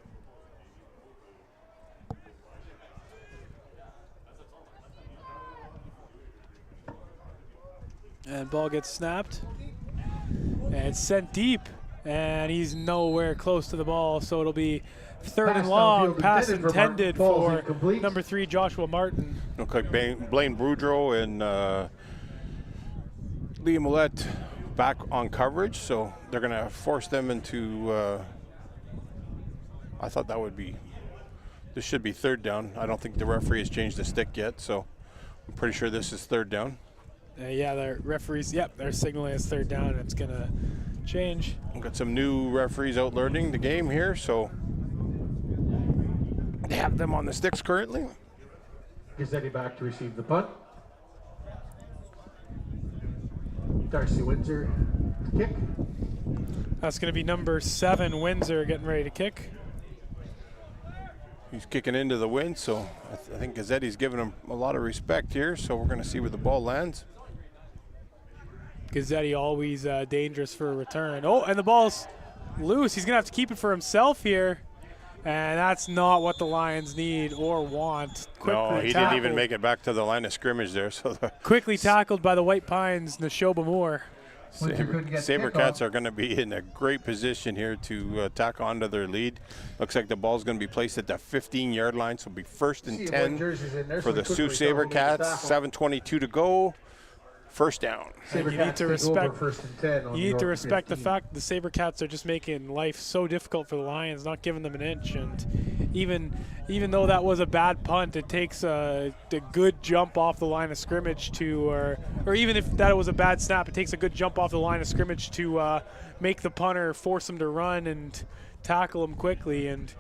And ball gets snapped. And it's sent deep. And he's nowhere close to the ball, so it'll be 3rd and Pass long. downfield Pass intended for intended Martin. Ball's for incomplete. number 3, Joshua Martin. Look like Blaine Boudreau and Liam Millette back on coverage, so they're going to force them into. I thought that would be. This should be 3rd down. I don't think the referee has changed the stick yet, so I'm pretty sure this is 3rd down. Yeah, the referees, yep, they're signaling it's 3rd down, and it's going to change. We've got some new referees out learning the game here, so they have them on the sticks currently. Gazzetti back to receive the punt. Darcy Windsor to kick. That's going to be number 7, Windsor, getting ready to kick. He's kicking into the wind, so I think Gazzetti's giving him a lot of respect here, so we're going to see where the ball lands. Gazzetti always dangerous for a return. Oh, and the ball's loose. He's going to have to keep it for himself here. And that's not what the Lions need or want. No, he didn't even make it back to the line of scrimmage there. So quickly tackled by the White Pines, Nashoba Moore. Sabercats are going to be in a great position here to tack onto their lead. Looks like the ball's going to be placed at the 15-yard line, so it'll be 1st and 10 for the Sault Sabercats. 7:22 to go. 1st down. You need to respect. You need to respect the fact the Sabercats are just making life so difficult for the Lions, not giving them an inch. And even though that was a bad punt, it takes a good jump off the line of scrimmage to, or even if that was a bad snap, it takes a good jump off the line of scrimmage to make the punter force him to run and tackle him quickly. And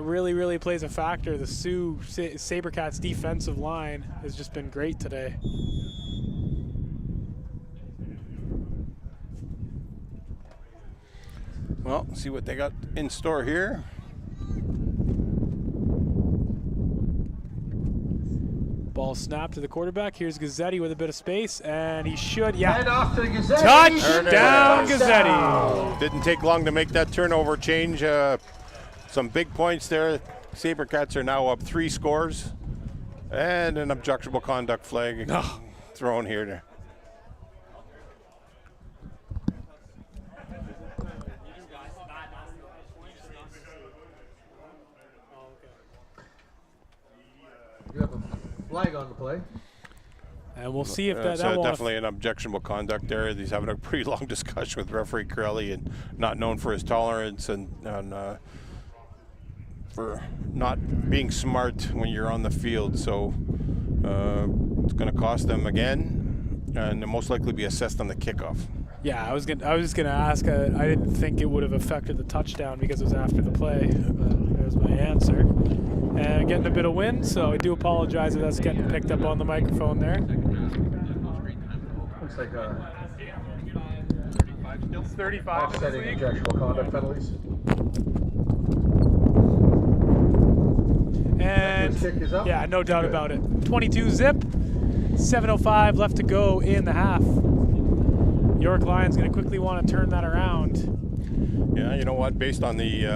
really, really plays a factor. The Sault Sabercats defensive line has just been great today. Well, see what they got in store here. Ball snapped to the quarterback. Here's Gazzetti with a bit of space, and he should, Hand off to Gazzetti. Touchdown, Gazzetti. Didn't take long to make that turnover change. Some big points there. Sabercats are now up 3 scores. And an objectionable conduct flag thrown here. You have a flag on the play. And we'll see if that definitely an objectionable conduct there. He's having a pretty long discussion with referee Corelli, and not known for his tolerance and for not being smart when you're on the field. So It's going to cost them again, and they'll most likely be assessed on the kickoff. Yeah, I was just gonna ask. I didn't think it would have affected the touchdown because it was after the play. But there's my answer. And getting a bit of wind, so I do apologize if that's getting picked up on the microphone there. Looks like 35 offsetting objectionable conduct penalties. And Kick is up. yeah, no doubt about it. 22 zip, 7:05 left to go in the half. York Lions going to quickly want to turn that around. Yeah, you know what? Based on the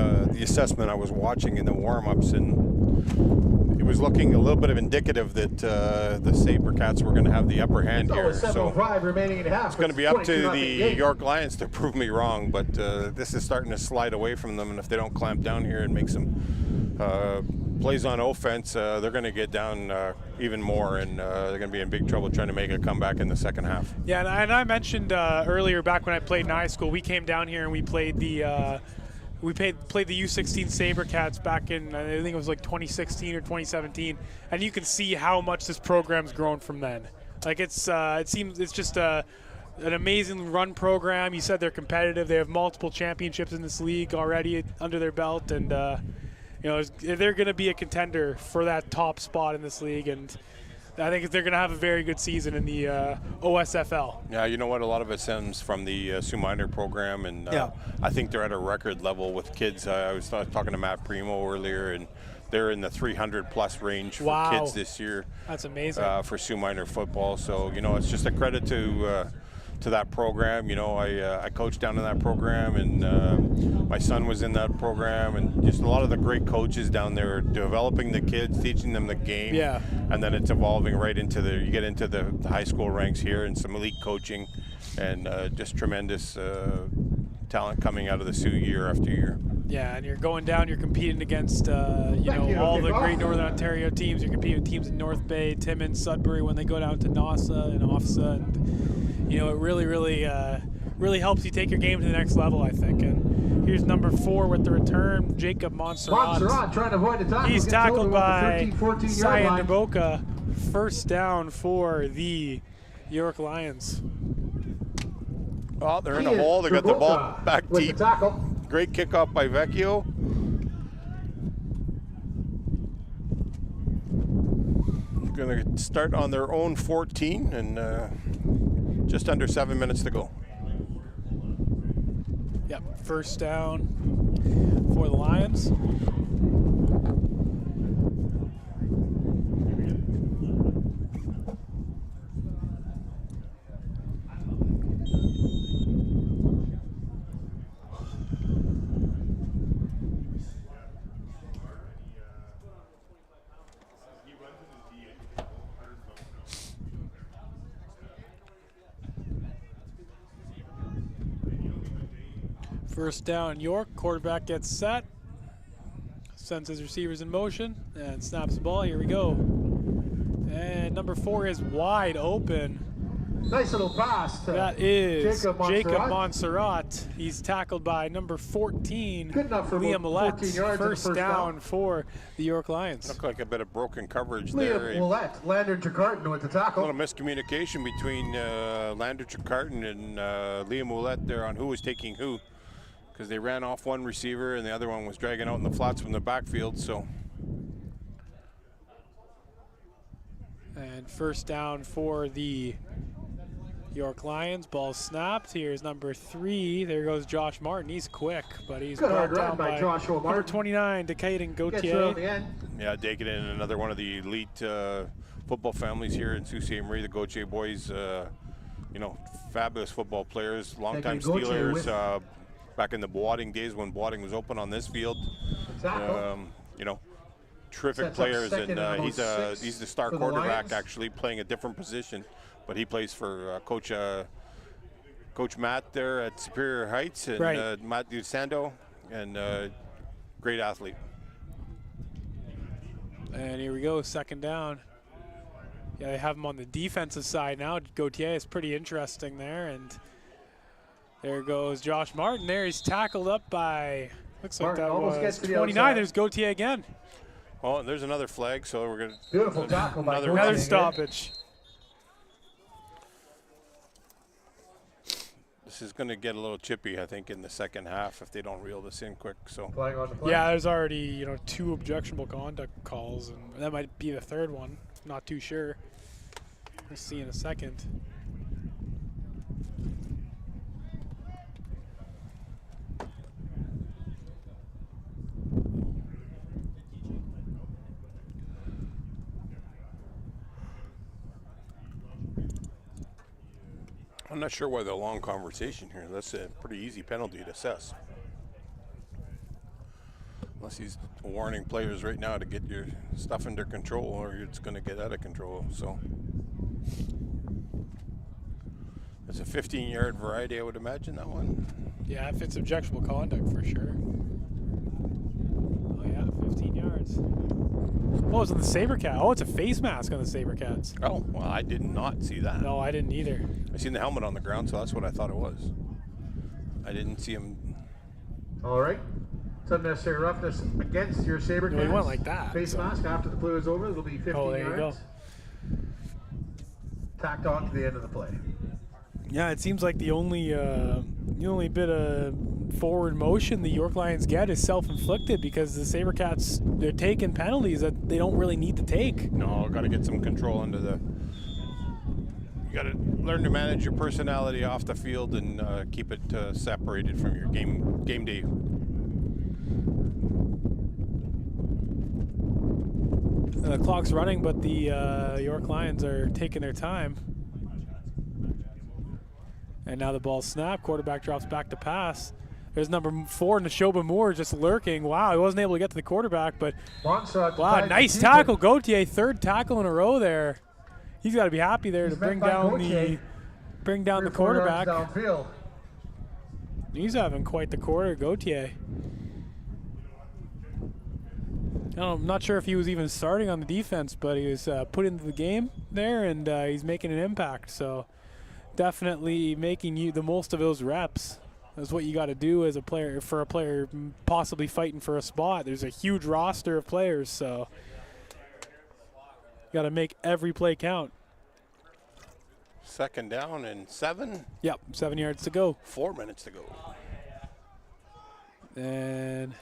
assessment I was watching in the warm-ups, and it was looking a little bit of indicative that the Sabercats were going to have the upper hand here. So remaining in half. it's going to be up to the York Lions to prove me wrong, but this is starting to slide away from them, and if they don't clamp down here and make some plays on offense, they're going to get down even more, and they're going to be in big trouble trying to make a comeback in the second half. Yeah, and I mentioned earlier back when I played in high school, we came down here and we played the played the U16 Sabercats back in, I think it was like 2016 or 2017, and you can see how much this program's grown from then. Like it seems it's just an amazing run program. You said they're competitive. They have multiple championships in this league already under their belt, and you know, they're going to be a contender for that top spot in this league, and I think they're going to have a very good season in the OSFL. Yeah, you know what? A lot of it stems from the Sioux Minor program, and I think they're at a record level with kids. I was talking to Matt Primo earlier, and they're in the 300-plus range for kids this year. That's amazing. For Sioux Minor football. So, you know, it's just a credit to that program. You know, I coached down in that program, and my son was in that program, and just a lot of the great coaches down there developing the kids, teaching them the game. Yeah. And then it's evolving right into you get into the high school ranks here, and some elite coaching, and just tremendous talent coming out of the Sioux year after year. Yeah, and you're going down, you're competing against, all the great Northern Ontario teams. You're competing with teams in North Bay, Timmins, Sudbury when they go down to NASA and OFSA, and, you know, it really helps you take your game to the next level, I think. And here's number 4 with the return, Jacob Montserrat. Montserrat trying to avoid the tackle. He's tackled by 13-14 Cyan Derboca. First down for the York Lions. Well, they're in a hole. They got the ball back deep. Great kickoff by Vecchio. Going to start on their own 14, and just under 7 minutes to go. Yep, first down for the Lions. First down, York. Quarterback gets set, sends his receivers in motion, and snaps the ball. Here we go. And number 4 is wide open. Nice little pass to that is Jacob Montserrat. He's tackled by number 14, Good enough for Liam Millett. 14 yards First down for the York Lions. Looked like a bit of broken coverage Liam there. Millett, Lander Jacarton with the tackle. A little miscommunication between Lander Jacarton and Liam Millett there on who was taking who, because they ran off one receiver and the other one was dragging out in the flats from the backfield. So, and first down for the York Lions. Ball snapped. Here's number 3. There goes Josh Martin. He's quick, but he's brought down by Joshua number 29, Decaden Gauthier. Yeah, taking in another one of the elite football families here in Sault Ste. Marie. The Gauthier boys, you know, fabulous football players, longtime Steelers. Back in the Boating days when Boating was open on this field, you know, terrific players, and he's the star quarterback actually playing a different position, but he plays for Coach Matt there at Superior Heights, and Matt DeSando, and great athlete. And here we go, second down. Yeah, they have him on the defensive side now. Gauthier is pretty interesting there, and there goes Josh Martin. There he's tackled up by, looks like that was 29. There's Gauthier again. Oh, and there's another flag, so we're going to beautiful tackle by another stoppage. this is going to get a little chippy, I think, in the second half if they don't reel this in quick. So Flag on the play. Yeah, there's already 2 objectionable conduct calls, and that might be the third one. Not too sure. We'll see in a second. I'm not sure why the long conversation here. That's a pretty easy penalty to assess. Unless he's warning players right now to get your stuff under control or it's going to get out of control. So it's a 15-yard variety, I would imagine, that one. Yeah, if it's objectionable conduct for sure. Oh yeah, 15 yards. Oh, it's on the Sabercat. Oh, it's a face mask on the Sabercats. Oh, well, I did not see that. No, I didn't either. I seen the helmet on the ground, so that's what I thought it was. I didn't see him. All right. It's unnecessary roughness against your Sabercats. No, he went like that, Face so. mask after the play is over. It'll be 15 Oh, there you yards. Tacked on to the end of the play. Yeah, it seems like the only bit of forward motion the York Lions get is self-inflicted because the Sabercats, they're taking penalties that they don't really need to take. No, got to get some control under the. You got to learn to manage your personality off the field and keep it separated from your game day. The clock's running, but the York Lions are taking their time. And now the ball snapped. Quarterback drops back to pass. There's number 4, Neshoba Moore, just lurking. Wow, he wasn't able to get to the quarterback, but wow, nice tackle, Gauthier. 3rd tackle in a row there. He's got to be happy there to bring down the quarterback. Downfield. He's having quite the quarter, Gauthier. I'm not sure if he was even starting on the defense, but he was put into the game there, and he's making an impact. So definitely making the most of those reps. That's what you got to do as a player, for a player possibly fighting for a spot. There's a huge roster of players, so you got to make every play count. 2nd down and 7. Yep, 7 yards to go. 4 minutes to go. And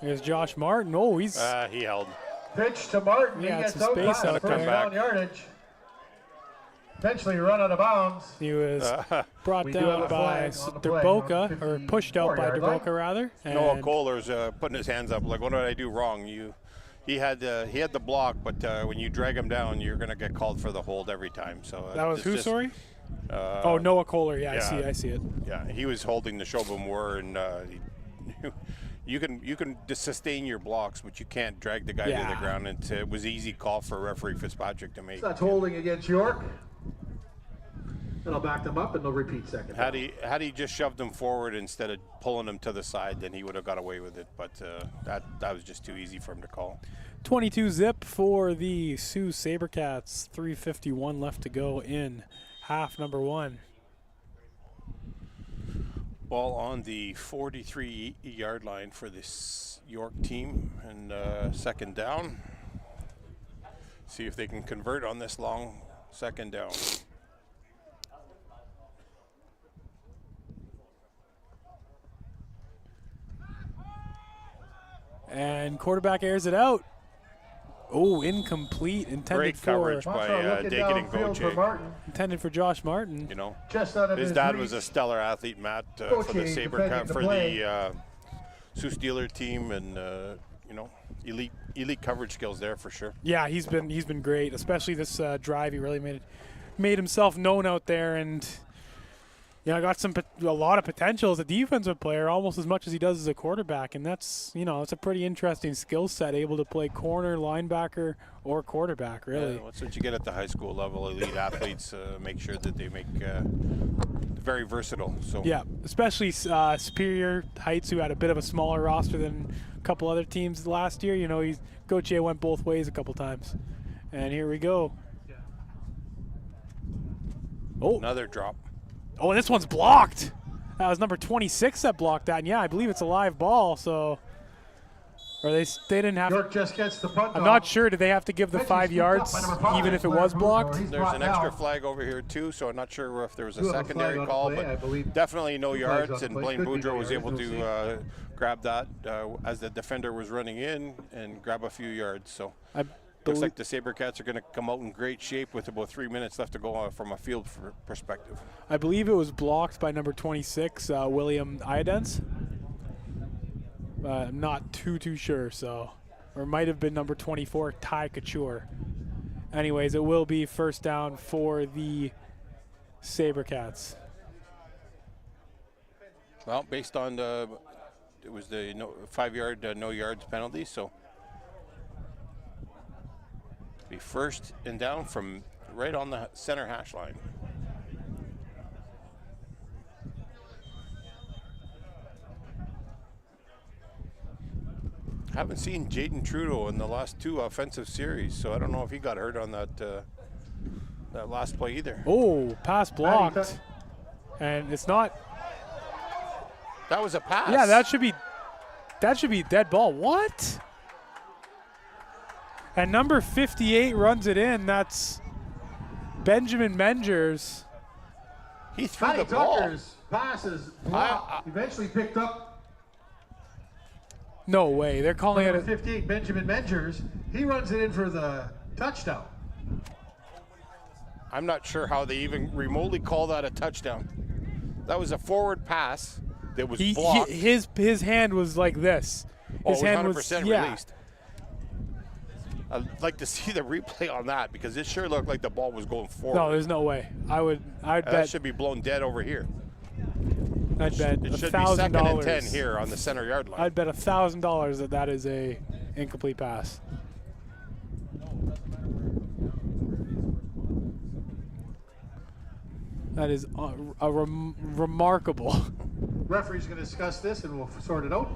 there's Josh Martin. Oh, he's He held. Pitch to Martin. Yeah, He it's gets some out space past out first there. down yardage. Potentially run out of bounds. he was brought We do have down a by flag on the play Derboka, on or pushed out by 54-yard line. Derboka rather. Noah And Kohler's putting his hands up like, what did I do wrong? He had the block, but when you drag him down, you're going to get called for the hold every time. So that was it's who, just, sorry? Oh, Noah Kohler. Yeah, yeah. I see it. Yeah, he was holding the Neshoba Moore, and you can sustain your blocks, but you can't drag the guy to the Yeah. ground. And it was easy call for referee Fitzpatrick to make. So that's holding against York. And I'll back them up, and they'll repeat second. Had he just shoved him forward instead of pulling him to the side, then he would have got away with it. But that was just too easy for him to call. 22 zip for the Sault Sabercats. 3:51 left to go in half number 1. Ball on the 43-yard line for this York team, and 2nd down. See if they can convert on this long 2nd down. And quarterback airs it out. Oh, incomplete. Intended Great coverage for by Dakin and Gauthier. intended for Josh Martin. You know, Just out of his his dad reach. was a stellar athlete, Matt, for the Gauthier Sabercat, defending the for play. the Sioux Steeler team, and elite coverage skills there for sure. Yeah, he's been great, especially this drive. He really made himself known out there, and got a lot of potential as a defensive player, almost as much as he does as a quarterback, and that's it's a pretty interesting skill set, able to play corner, linebacker, or quarterback. Really, Yeah, that's what you get at the high school level. Elite athletes make sure that they make very versatile. So yeah, especially Superior Heights, who had a bit of a smaller roster than a couple other teams last year. Gauthier went both ways a couple times, and here we go. Oh, another drop. Oh, and this one's blocked. That was number 26 that blocked that. And yeah, I believe it's a live ball. So Or they didn't have. York just gets the punt I'm off. not sure. Did they have to give the Mitchell's 5 picked up by yards number 5, even if it Blair was Boudreaux. blocked? He's There's brought an extra down. flag over here too, so I'm not sure if there was a Do have a secondary flag on call, the play, I but believe. definitely no 2 flags on yards, the and play. Blaine Could be no Boudreaux was yards, able we'll see. to grab that as the defender was running in and grab a few yards. So looks like the Sabercats are going to come out in great shape with about 3 minutes left to go from a field perspective. I believe it was blocked by number 26, William Iodens. I'm not too sure, so. Or it might have been number 24, Ty Couture. Anyways, it will be first down for the Sabercats. Well, based on it was the 5-yard no yards penalty, so be first and down from right on the center hash line. Haven't seen Jaden Trudeau in the last 2 offensive series, so I don't know if he got hurt on that that last play either. Oh, pass blocked. And it's not. That was a pass. Yeah, that should be dead ball. What? And number 58 runs it in. That's Benjamin Mengers. He threw Matty the ball. Tucker's pass is blocked. Eventually picked up No way. They're calling it number a 58, Benjamin Mengers. He runs it in for the touchdown. I'm not sure how they even remotely call that a touchdown. That was a forward pass that was blocked. His hand was like this. His hand was 100% released. I'd like to see the replay on that because it sure looked like the ball was going forward. No, there's no way. I'd That bet. should be blown dead over here. I'd bet It should be second and 10 $1,000 here on the center yard line. I'd bet $1,000 that is a incomplete pass. That is remarkable. Referee's going to discuss this and we'll sort it out.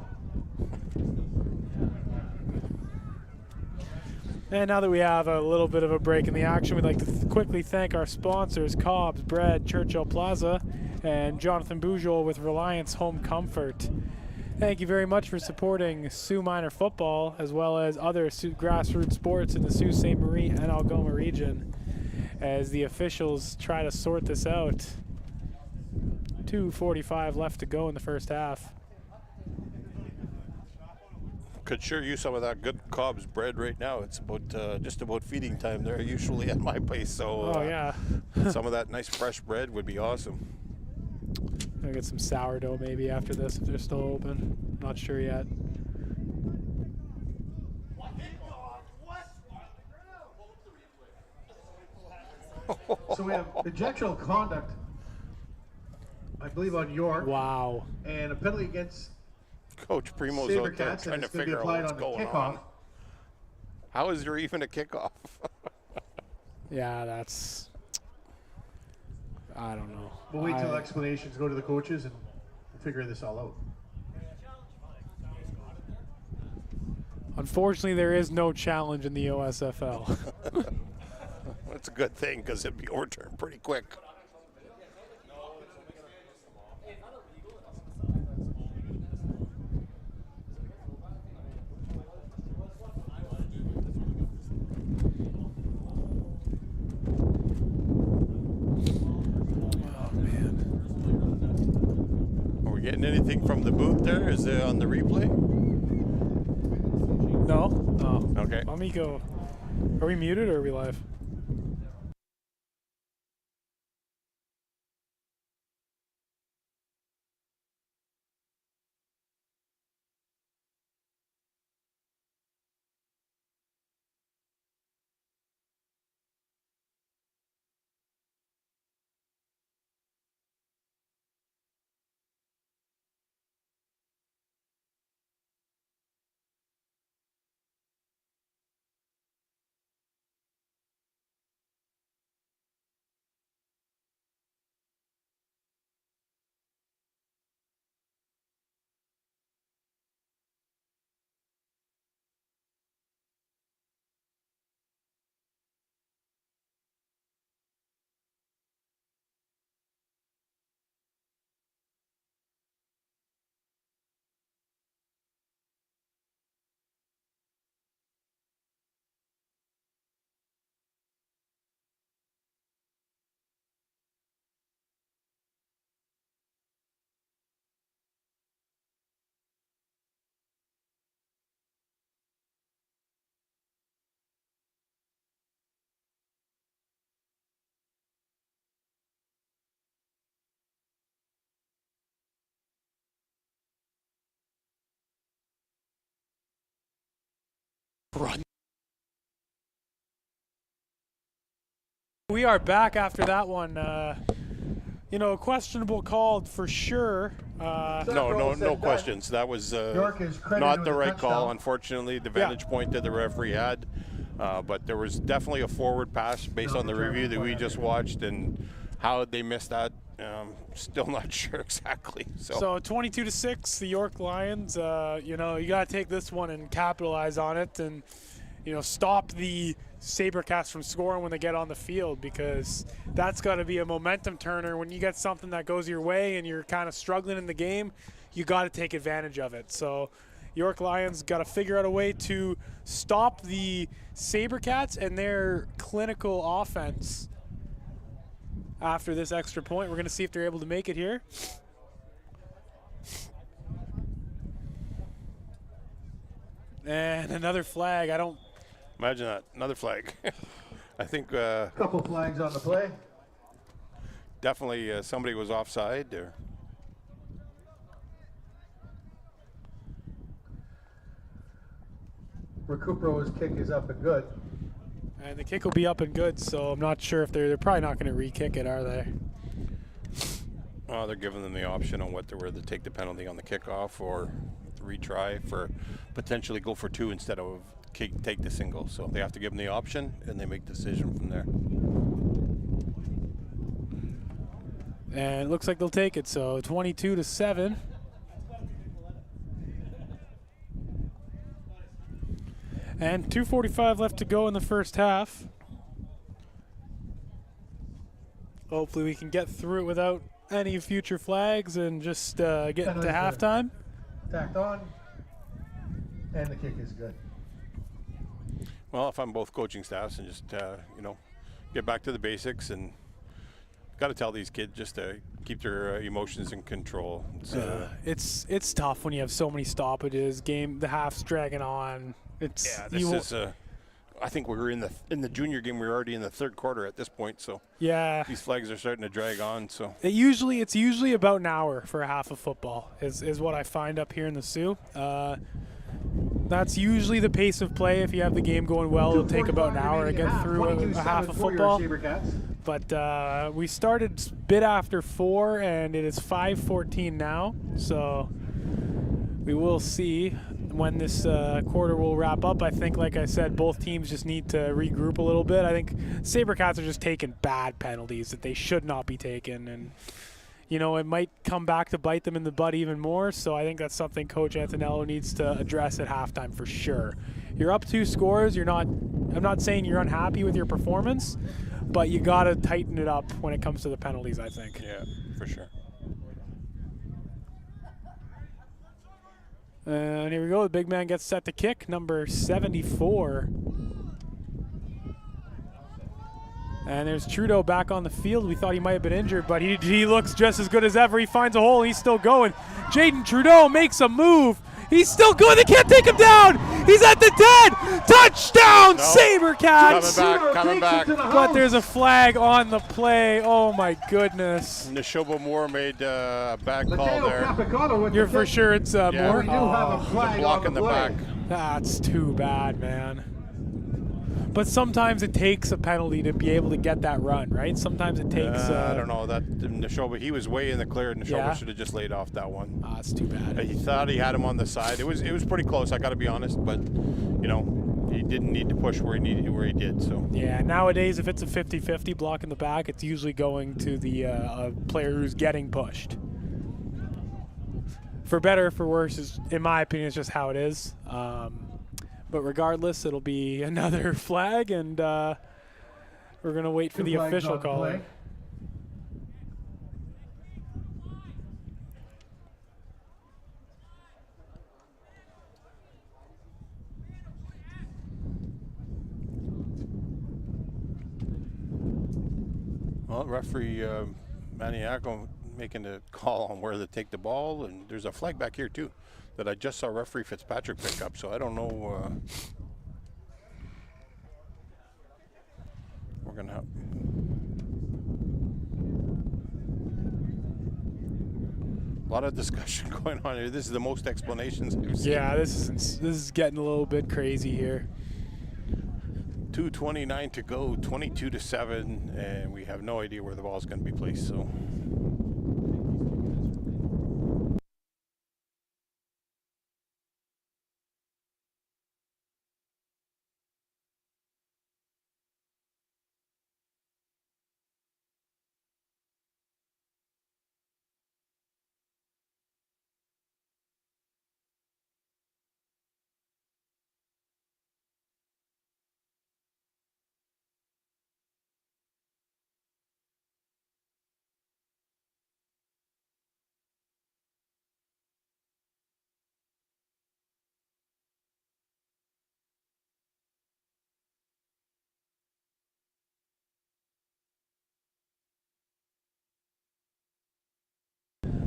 And now that we have a little bit of a break in the action, we'd like to quickly thank our sponsors, Cobb's Bread, Churchill Plaza, and Jonathan Boujol with Reliance Home Comfort. Thank you very much for supporting Sault Minor football, as well as other grassroots sports in the Sault Ste. Marie and Algoma region, as the officials try to sort this out. 2:45 left to go in the first half. Could sure use some of that good Cobb's bread right now. It's about just about feeding time there usually at my place. So yeah. some of that nice fresh bread would be awesome. I'll get some sourdough maybe after this if they're still open. Not sure yet. So we have conjectural conduct, I believe, on York. Wow. And a penalty against Coach Primo's out there Sabercats, trying and to it's going to be figure out applied what's on the going kickoff. on. How is there even a kickoff? Yeah, that's. I don't know. We'll wait till explanations go to the coaches and we'll figure this all out. Unfortunately, there is no challenge in the OSFL. That's a good thing because it'd be overturned pretty quick. Oh, man. Are we getting anything from the booth there? Is it on the replay? No? Oh. Okay. Let me go. Are we muted or are we live? run. We are back after that one. You know, questionable call for sure. No questions. That was not the right call. Unfortunately, the vantage point that the referee had. But there was definitely a forward pass based on the review that we just watched, and how they missed that, still not sure exactly. So 22-6, the York Lions. You know, you got to take this one and capitalize on it, and you know, stop the Sabercats from scoring when they get on the field, because that's got to be a momentum turner. When you get something that goes your way and you're kind of struggling in the game, you got to take advantage of it. So York Lions got to figure out a way to stop the Sabercats and their clinical offense after this extra point. We're going to see if they're able to make it here. And another flag. I don't imagine that. Another flag. I think couple flags on the play. Definitely somebody was offside there. Recupero's kick is up and good. And the kick will be up and good, so I'm not sure if they're probably not going to re-kick it, are they? Oh, they're giving them the option on whether to take the penalty on the kickoff or retry for potentially go for two instead of take the single. So they have to give them the option, and they make the decision from there. And it looks like they'll take it, so 22-7. And 2:45 left to go in the first half. Hopefully we can get through it without any future flags and just get to halftime. Tacked on, and the kick is good. Well, if I'm both coaching staffs, and just you know, get back to the basics, and got to tell these kids just to keep their emotions in control. It's tough when you have so many stoppages. The half's dragging on. I think we were in the junior game. We were already in the third quarter at this point. So yeah, these flags are starting to drag on. So it's usually about an hour for a half of football is what I find up here in the Sioux. That's usually the pace of play. If you have the game going well, it'll take about an hour to get through a half of football. But we started a bit after 4, and it is 5:14 now. So we will see when this quarter will wrap up. I think, like I said, both teams just need to regroup a little bit. I think Sabercats are just taking bad penalties that they should not be taking, and you know, it might come back to bite them in the butt even more. So I think that's something Coach Antonello needs to address at halftime for sure. You're up 2 scores. I'm not saying you're unhappy with your performance, but you got to tighten it up when it comes to the penalties, I think. Yeah, for sure. And here we go. The big man gets set to kick, number 74. And there's Trudeau back on the field. We thought he might have been injured, but he looks just as good as ever. He finds a hole, and he's still going. Jaden Trudeau makes a move. He's still going. They can't take him down. He's at the 10. Touchdown, nope. Sabercats. Coming back. But there's a flag on the play. Oh, my goodness. Neshoba Moore made a bad call there. You're for sure it's Moore? We do have a flag block in the play. back. That's too bad, man. But sometimes it takes a penalty to be able to get that run, right? Sometimes it takes. I don't know that Neshoba. He was way in the clear. Neshoba should have just laid off that one. That's too bad. He thought he had him on the side. It was pretty close. I got to be honest, but you know, he didn't need to push where he did. So yeah, nowadays if it's a 50-50 block in the back, it's usually going to the player who's getting pushed. For better or for worse, is in my opinion, it's just how it is. But regardless, it'll be another flag, and we're going to wait for the official call. Well, referee Maniaco making a call on where to take the ball, and there's a flag back here too that I just saw referee Fitzpatrick pick up, so I don't know. We're going to have a lot of discussion going on here. This is the most explanations we've seen. Yeah, this is getting a little bit crazy here. 2:29 to go, 22-7, and we have no idea where the ball is going to be placed. So.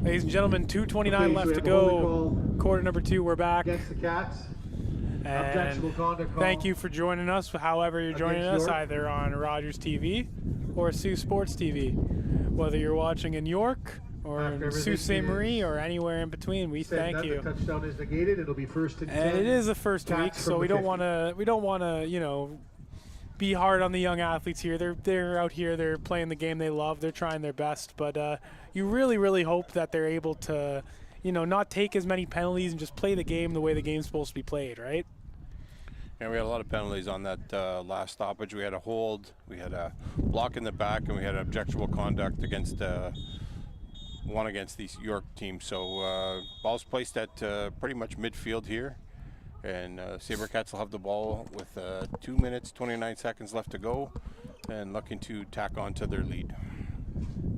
Ladies and gentlemen, 2:29 Okay, so left we to have a holding go. call Quarter number 2, we're back. against the Cats. Objectionable And conduct call thank you for joining us, however you're joining us, against York. either on Rogers TV or Sault Sports TV. Whether you're watching in York or After in everything Sault Ste. Marie is or anywhere in between, we said thank that, you. The touchdown is negated. It'll be first and 10. And it is the first Cats week, from so the we don't 50. want to, you know, be hard on the young athletes here. They're out here, they're playing the game they love, they're trying their best, but you really hope that they're able to, you know, not take as many penalties and just play the game the way the game's supposed to be played, right? Yeah, we had a lot of penalties on that last stoppage. We had a hold, we had a block in the back, and we had objectionable conduct against one against the York team. So ball's placed at pretty much midfield here, and Sabercats will have the ball with 2 minutes 29 seconds left to go, and looking to tack on to their lead.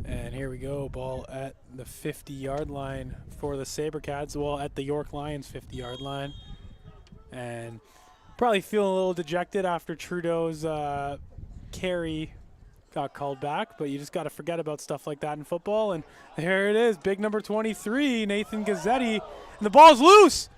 And here we go, ball at the 50-yard line for the Sabercats. Well, at the York Lions 50-yard line, and probably feeling a little dejected after Trudeau's carry got called back, but you just got to forget about stuff like that in football. And there it is, big number 23, Nathan Gazzetti, and the ball's loose.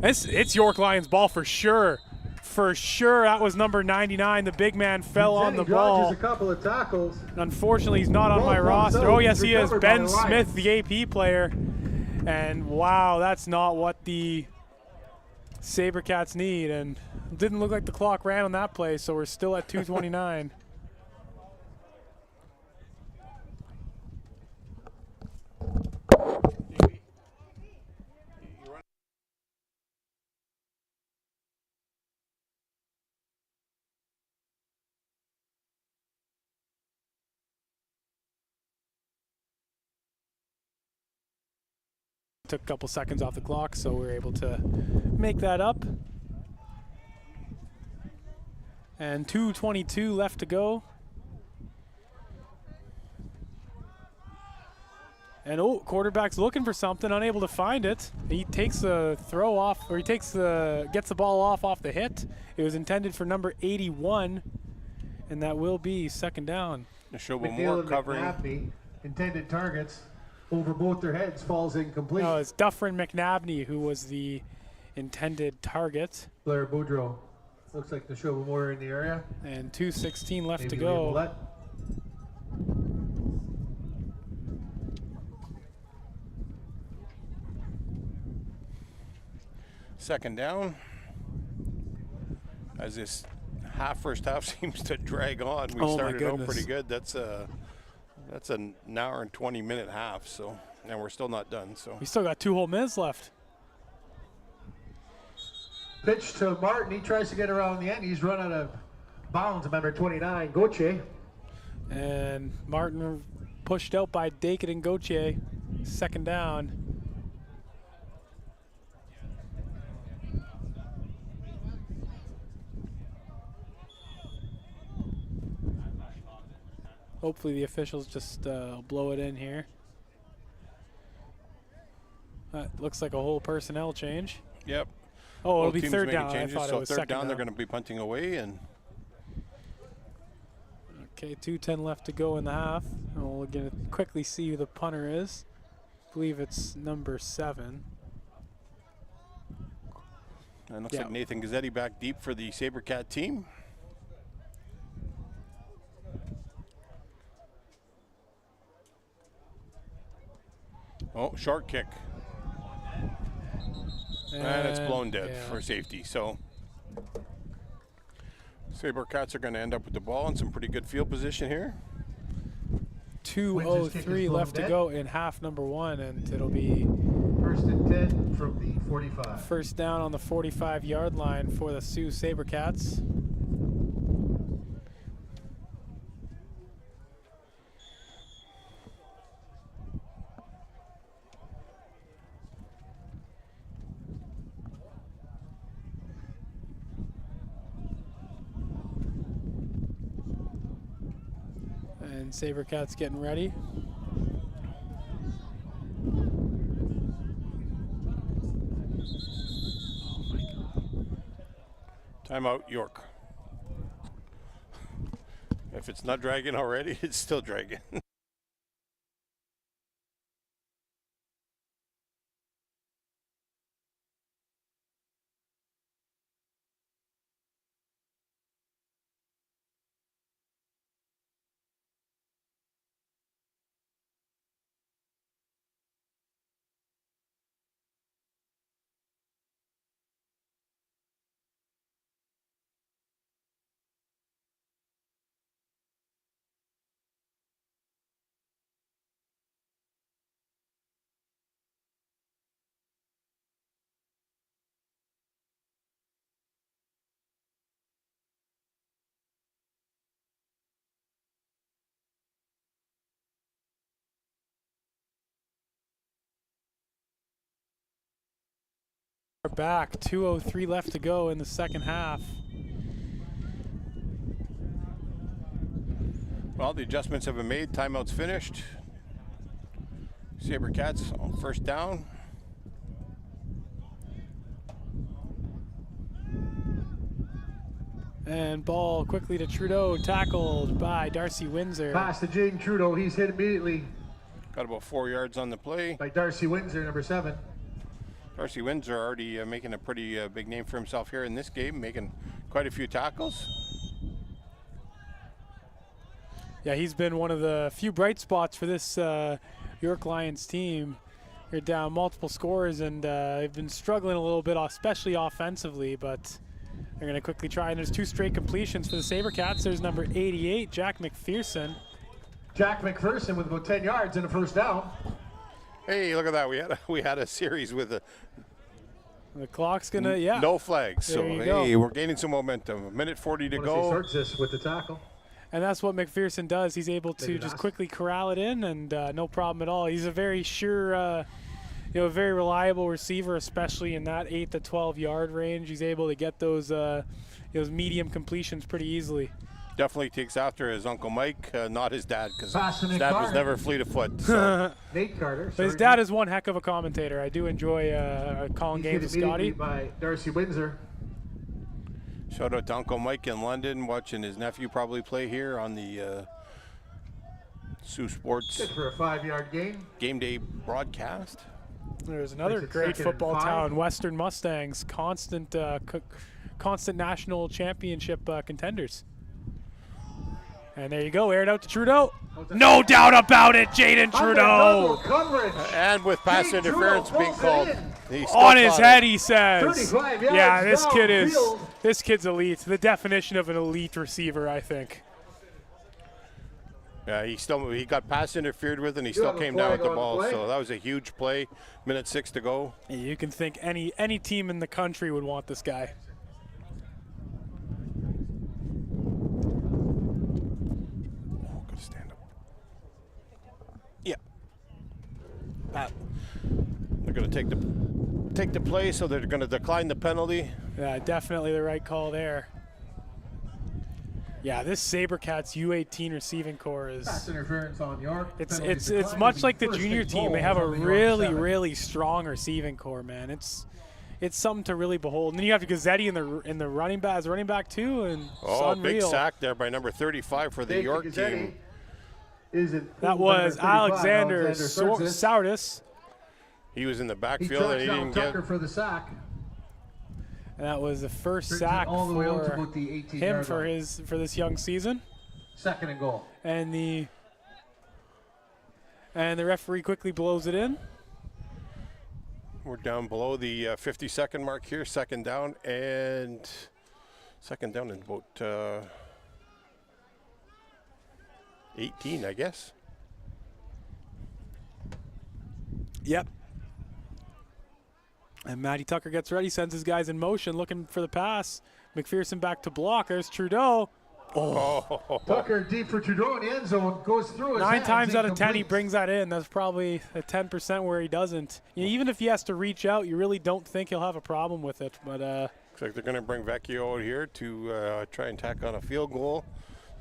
It's York Lions ball for sure. For sure, that was number 99. The big man fell on the ball. A couple of tackles. Unfortunately, he's not on my roster. Oh, yes, he is. Ben Smith, the AP player. And wow, that's not what the Sabercats need. And didn't look like the clock ran on that play, so we're still at 2:29. Took a couple seconds off the clock, so we were able to make that up. And 2:22 left to go. And quarterback's looking for something, unable to find it. He takes the throw off, or gets the ball off the hit. It was intended for number 81, and that will be second down. More covering. McNabney, intended targets over both their heads, falls incomplete. Oh, it's Dufferin McNabney who was the intended target. Blair Boudreau. Looks like the show more in the area. And 2:16 left Maybe to go. Ouellette. Second down. As this first half seems to drag on, we started out pretty good. That's an hour and 20-minute half. So, and we're still not done. So we still got 2 whole minutes left. Pitch to Martin. He tries to get around the end. He's run out of bounds. Number 29, Gauthier. And Martin pushed out by Dakin and Gauthier. Second down. Hopefully the officials just blow it in here. Looks like a whole personnel change. Yep. Oh, it'll be third down. Changes, I thought so it was third second down, they're going to be punting away. And okay, 2:10 left to go in the half. And we're going to quickly see who the punter is. I believe it's number 7. it looks like Nathan Gazzetti back deep for the Sabercat team. Oh, short kick. And it's blown dead for safety. So Sabercats are going to end up with the ball in some pretty good field position here. 2:03 left to go in half number 1, and it'll be First and 10 from the 45. first down on the 45-yard line for the Sault Sabercats. And Sabercats getting ready. Timeout, York. If it's not dragging already, it's still dragging. We're back, 2:03 left to go in the second half. Well, the adjustments have been made. Timeout's finished. Sabercats on first down. And ball quickly to Trudeau, tackled by Darcy Windsor. Pass to Jaden Trudeau. He's hit immediately Got about 4 yards on the play. by Darcy Windsor, number 7. Darcy Windsor already making a pretty big name for himself here in this game, making quite a few tackles. Yeah, he's been one of the few bright spots for this York Lions team. They're down multiple scores, and they've been struggling a little bit, especially offensively, but they're going to quickly try. And there's 2 straight completions for the Sabercats. There's number 88, Jack McPherson. Jack McPherson with about 10 yards and a first down. Hey, look at that. We had a series with The clock's going to, yeah. no flags. There So, you hey, go. we're gaining some momentum. A minute 40 to He go. starts this with the tackle. And that's what McPherson does. He's able to Maybe just not. quickly corral it in, and no problem at all. He's a very sure, very reliable receiver, especially in that 8 to 12 yard range. He's able to get those medium completions pretty easily. Definitely takes after his Uncle Mike, not his dad, because Pass to his Nick dad was Carter. never fleet of foot. So. Nate Carter. But his dad is one heck of a commentator. I do enjoy calling He's hit games with immediately Scotty. by Darcy Windsor. Shout out to Uncle Mike in London, watching his nephew probably play here on the Sault Sports Good for a 5-yard gain. game day broadcast. There's another Makes it great second and football 5. town, Western Mustangs, constant national championship contenders. And there you go, aired out to Trudeau. No doubt about it, Jaden Double Trudeau. coverage. And with pass Jaden interference Trudeau being pulls called. it in. He still On his caught head, it. he says. 35 yards Yeah, downfield. this kid's elite. The definition of an elite receiver, I think. Yeah, he got pass interfered with, and he You still have a came down with flag the on ball. play. So that was a huge play. Minute 6 to go. You can think any team in the country would want this guy. Oh, gotta stand up. Yeah. They're gonna take the play, so they're gonna decline the penalty. Yeah, definitely the right call there. Yeah, this Sabercats U18 receiving core is. Pass interference on York. It's Penalty declined. much like the First junior and team. goal They have a from the York really 7. really strong receiving core, man. It's something to really behold. And then you have Gazzetti in the running back as running back too, and it's Oh, big unreal. sack there by number 35 for the David York Gazzetti team. is in That pool was number 35, Alexander Sardzis. Sardis, He was in the He backfield and tracks he down didn't get. Tucker for the sack. and that was the first Brings it sack all the way out to for about the 18 him yard for line. this young season. Second and goal. And the referee quickly blows it in. We're down below the 50-second mark here, second down, and Second down and about 18, I guess. Yep. And Matty Tucker gets ready, sends his guys in motion, looking for the pass. McPherson back to block. There's Trudeau. Oh. Tucker deep for Trudeau in the end zone, goes through his 9 hands, times out of 10 he incomplete. brings that in. That's probably a 10% where he doesn't. You know, even if he has to reach out, you really don't think he'll have a problem with it. But Looks like they're going to bring Vecchio out here to try and tack on a field goal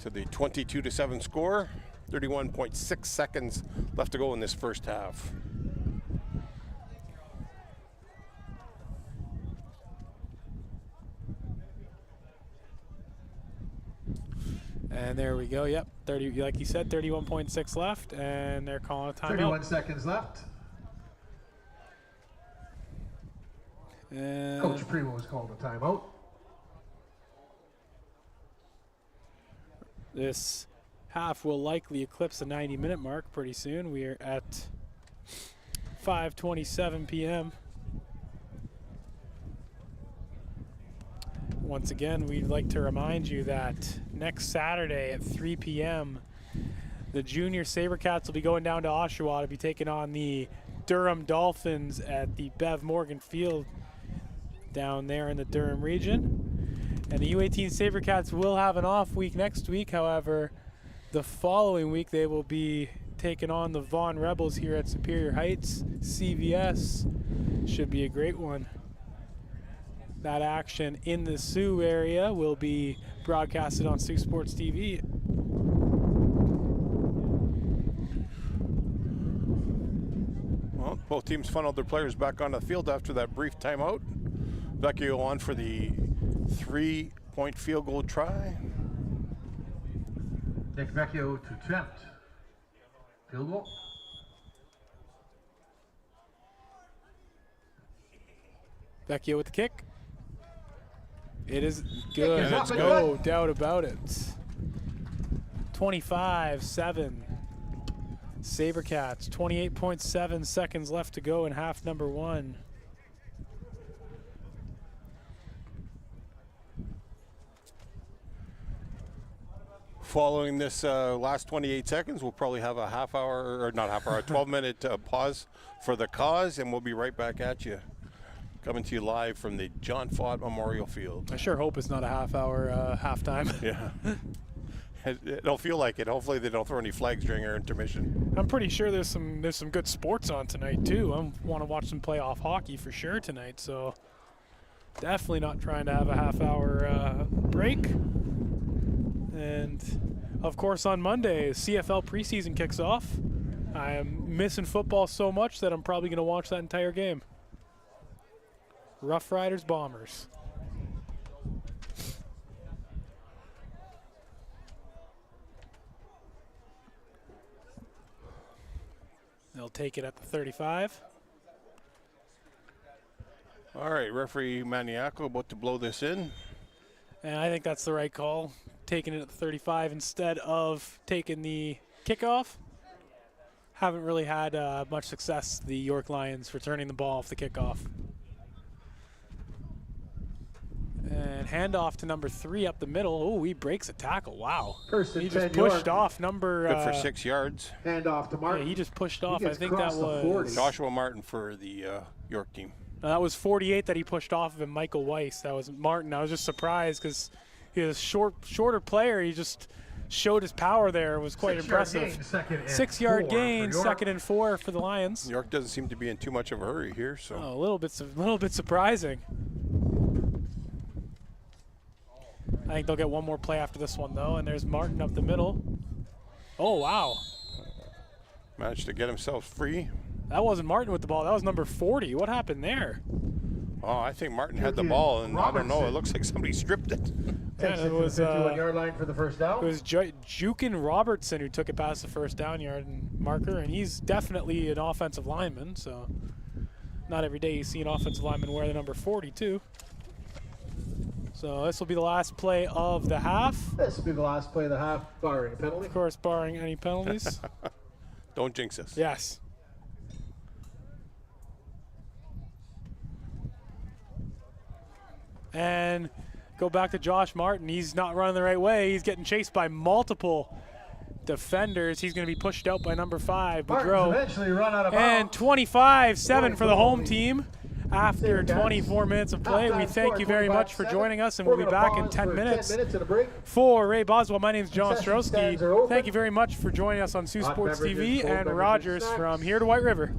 to the 22-7 score. 31.6 seconds left to go in this first half. and there we go. Yep, 30, like you said, 31.6 left, and they're calling a timeout. 31 seconds left. And Coach Primo has called a timeout. this half will likely eclipse the 90-minute mark pretty soon. We are at 5:27 p.m. Once again, we'd like to remind you that next Saturday at 3 p.m., the Junior Sabercats will be going down to Oshawa to be taking on the Durham Dolphins at the Bev Morgan Field down there in the Durham region. And the U18 Sabercats will have an off week next week. However, the following week they will be taking on the Vaughan Rebels here at Superior Heights. CVS should be a great one. That action in the Sioux area will be broadcasted on Saultsports TV. Well, both teams funneled their players back onto the field after that brief timeout. Vecchio on for the 3-point field goal try. Nick Vecchio to attempt field goal. Vecchio with the kick. It is good. is up and No good. doubt about it. 25-7. Sabercats. 28.7 seconds left to go in half number one. Following this last 28 seconds, we'll probably have a half hour, or not half hour, a 12-minute pause for the cause, and we'll be right back at you. Coming to you live from the John Fott Memorial Field. I sure hope it's not a half-hour halftime. Yeah. It'll feel like it. Hopefully they don't throw any flags during our intermission. I'm pretty sure there's some good sports on tonight too. I want to watch some playoff hockey for sure tonight. So definitely not trying to have a half-hour break. And of course on Monday, CFL preseason kicks off. I am missing football so much that I'm probably going to watch that entire game. Rough Riders Bombers. They'll take it at the 35. All right, referee Maniaco about to blow this in. And I think that's the right call, taking it at the 35 instead of taking the kickoff. Haven't really had much success, the York Lions, returning the ball off the kickoff. And handoff to number 3 up the middle. Oh, he breaks a tackle. Wow. First and He 10 just pushed York. off number. Good for 6 yards. Hand off to Martin. Yeah, he just pushed off. I gets think that across the 40. was. Joshua Martin for the York team. That was 48 that he pushed off of him. Michael Weiss. That was Martin. I was just surprised because he was a shorter player. He just showed his power there. It was quite 6 impressive. Yard gain, second and 6 yard 4 gain, for York. 2nd and 4 for the Lions. York doesn't seem to be in too much of a hurry here, so. Oh, a little bit surprising. I think they'll get one more play after this one though, and there's Martin up the middle. Oh wow, Managed to get himself free. that wasn't Martin with the ball. That was number 40. What happened there? Oh, I think Martin had the ball, and I don't know. It Robertson. looks like somebody stripped it. Yeah, Takes it it to was, the 51-yard line for the first down. It was Jukin Robertson who took it past the first down yard and marker, and he's definitely an offensive lineman. So not every day you see an offensive lineman wear the number 42. So this will be the last play of the half. This will be the last play of the half, barring a penalty. Of course, barring any penalties. Don't jinx us. Yes. And Go back to Josh Martin. He's not running the right way. He's getting chased by multiple defenders. He's going to be pushed out by number 5, Boudreau. Eventually run out of And bounds. 25-7 for the home team. After 24 minutes of play, we thank you very much for joining us, and we'll be back in 10 minutes. For Ray Boswell, my name is John Ostrowski. Thank you very much for joining us on Sault Sports TV, and Rogers from here to White River.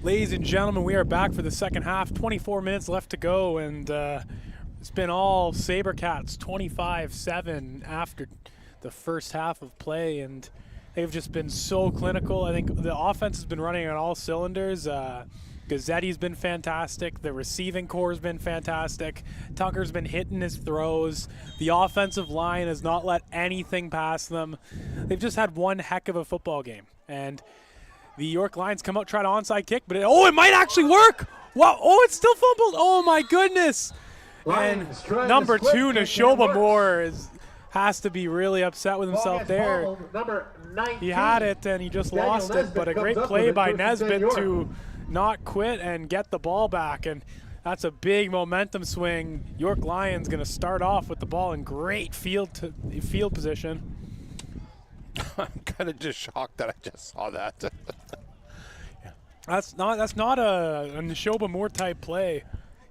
Ladies and gentlemen, we are back for the second half. 24 minutes left to go, and it's been all Sabercats 25-7 after the first half of play, and they've just been so clinical. I think the offense has been running on all cylinders. Gazzetti's been fantastic. The receiving core has been fantastic. Tucker's been hitting his throws. The offensive line has not let anything pass them. They've just had one heck of a football game, and the York Lions come out, try to onside kick, but it might actually work. Wow! Oh, it's still fumbled. Oh my goodness! And number 2, Nashoba Moore, has to be really upset with himself there. He had it and he just lost it, but a great play by Nesbitt to not quit and get the ball back, and that's a big momentum swing. York Lions going to start off with the ball in great field position. I'm kind of just shocked that I just saw that. Yeah. That's not a Nashoba Moore type play.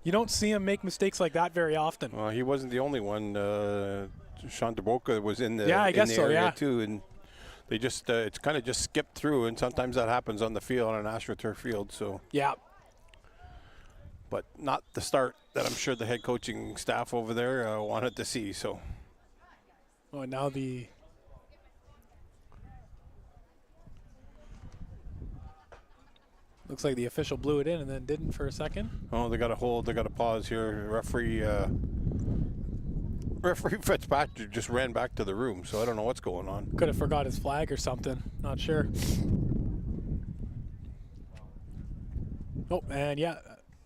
You don't see him make mistakes like that very often. Well, he wasn't the only one. Sean DeBoca was in the area too, and they just it's kind of just skipped through, and sometimes that happens on the field, on an AstroTurf field. So yeah, but not the start that I'm sure the head coaching staff over there wanted to see. So now the looks like the official blew it in and then didn't for a second. Oh, they got to hold. They got to pause here. Referee Fitzpatrick just ran back to the room, so I don't know what's going on. Could have forgot his flag or something. Not sure. Oh, and yeah,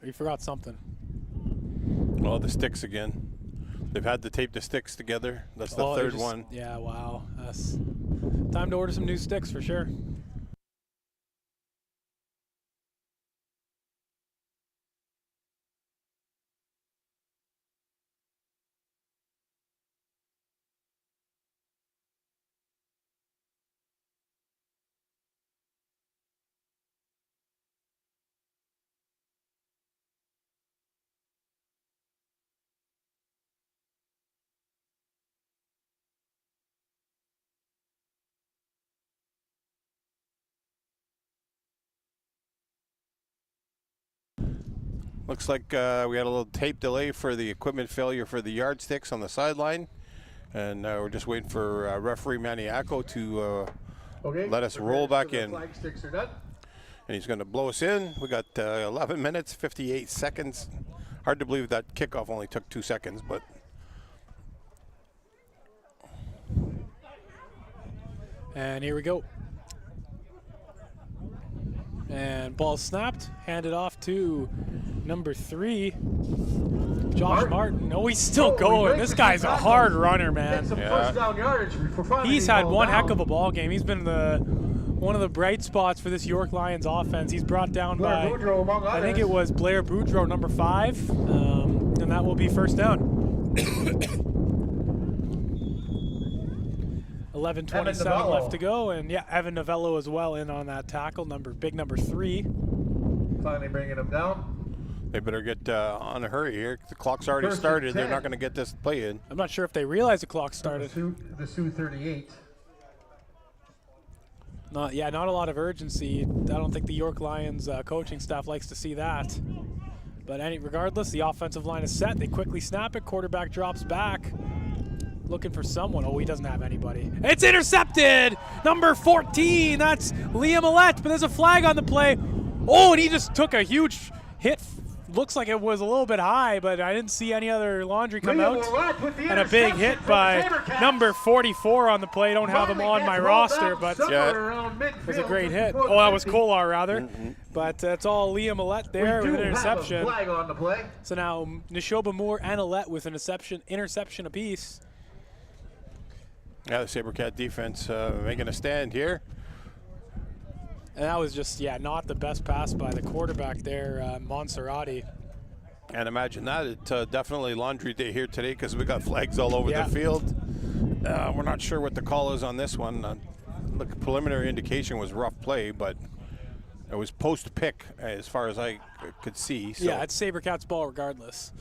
he forgot something. Well, the sticks again. They've had to tape the sticks together. That's the third one. Yeah, wow. That's time to order some new sticks for sure. Looks like we had a little tape delay for the equipment failure for the yardsticks on the sideline. And we're just waiting for referee Maniaco to let us roll back in. And he's going to blow us in. We got 11 minutes, 58 seconds. Hard to believe that kickoff only took 2 seconds, but. And here we go. And ball snapped, handed off to number 3, Josh Martin. Oh, he's still going. This guy's a hard runner, man. He's had one heck of a ball game. He's been one of the bright spots for this York Lions offense. He's brought down by, I think it was Blair Boudreau, number 5, and that will be first down. 11:27 left to go, and yeah, Evan Novello as well in on that tackle, number 3. Finally bringing him down. They better get on a hurry here. The clock's already started. They're not going to get this play in. I'm not sure if they realize the clock started. The Sioux 38. Not a lot of urgency. I don't think the York Lions coaching staff likes to see that. But regardless, the offensive line is set. They quickly snap it. Quarterback drops back, looking for someone. Oh, he doesn't have anybody. It's intercepted! Number 14, that's Liam Millette, but there's a flag on the play. Oh, and he just took a huge hit. Looks like it was a little bit high, but I didn't see any other laundry come out. And a big hit by number 44 on the play. Don't have him on my roster, but yeah, it was a great hit. Oh, that was Kolar, rather. But it's all Liam Millette there with an interception. Flag on the play. So now Nashoba Moore and Millette with an interception apiece. Yeah, the Sabercat defense making a stand here. And that was just, not the best pass by the quarterback there, Monserrati. And imagine that. It's definitely laundry day here today because we got flags all over the field. We're not sure what the call is on this one. The preliminary indication was rough play, but it was post-pick as far as I could see. So. Yeah, it's Sabercats ball regardless.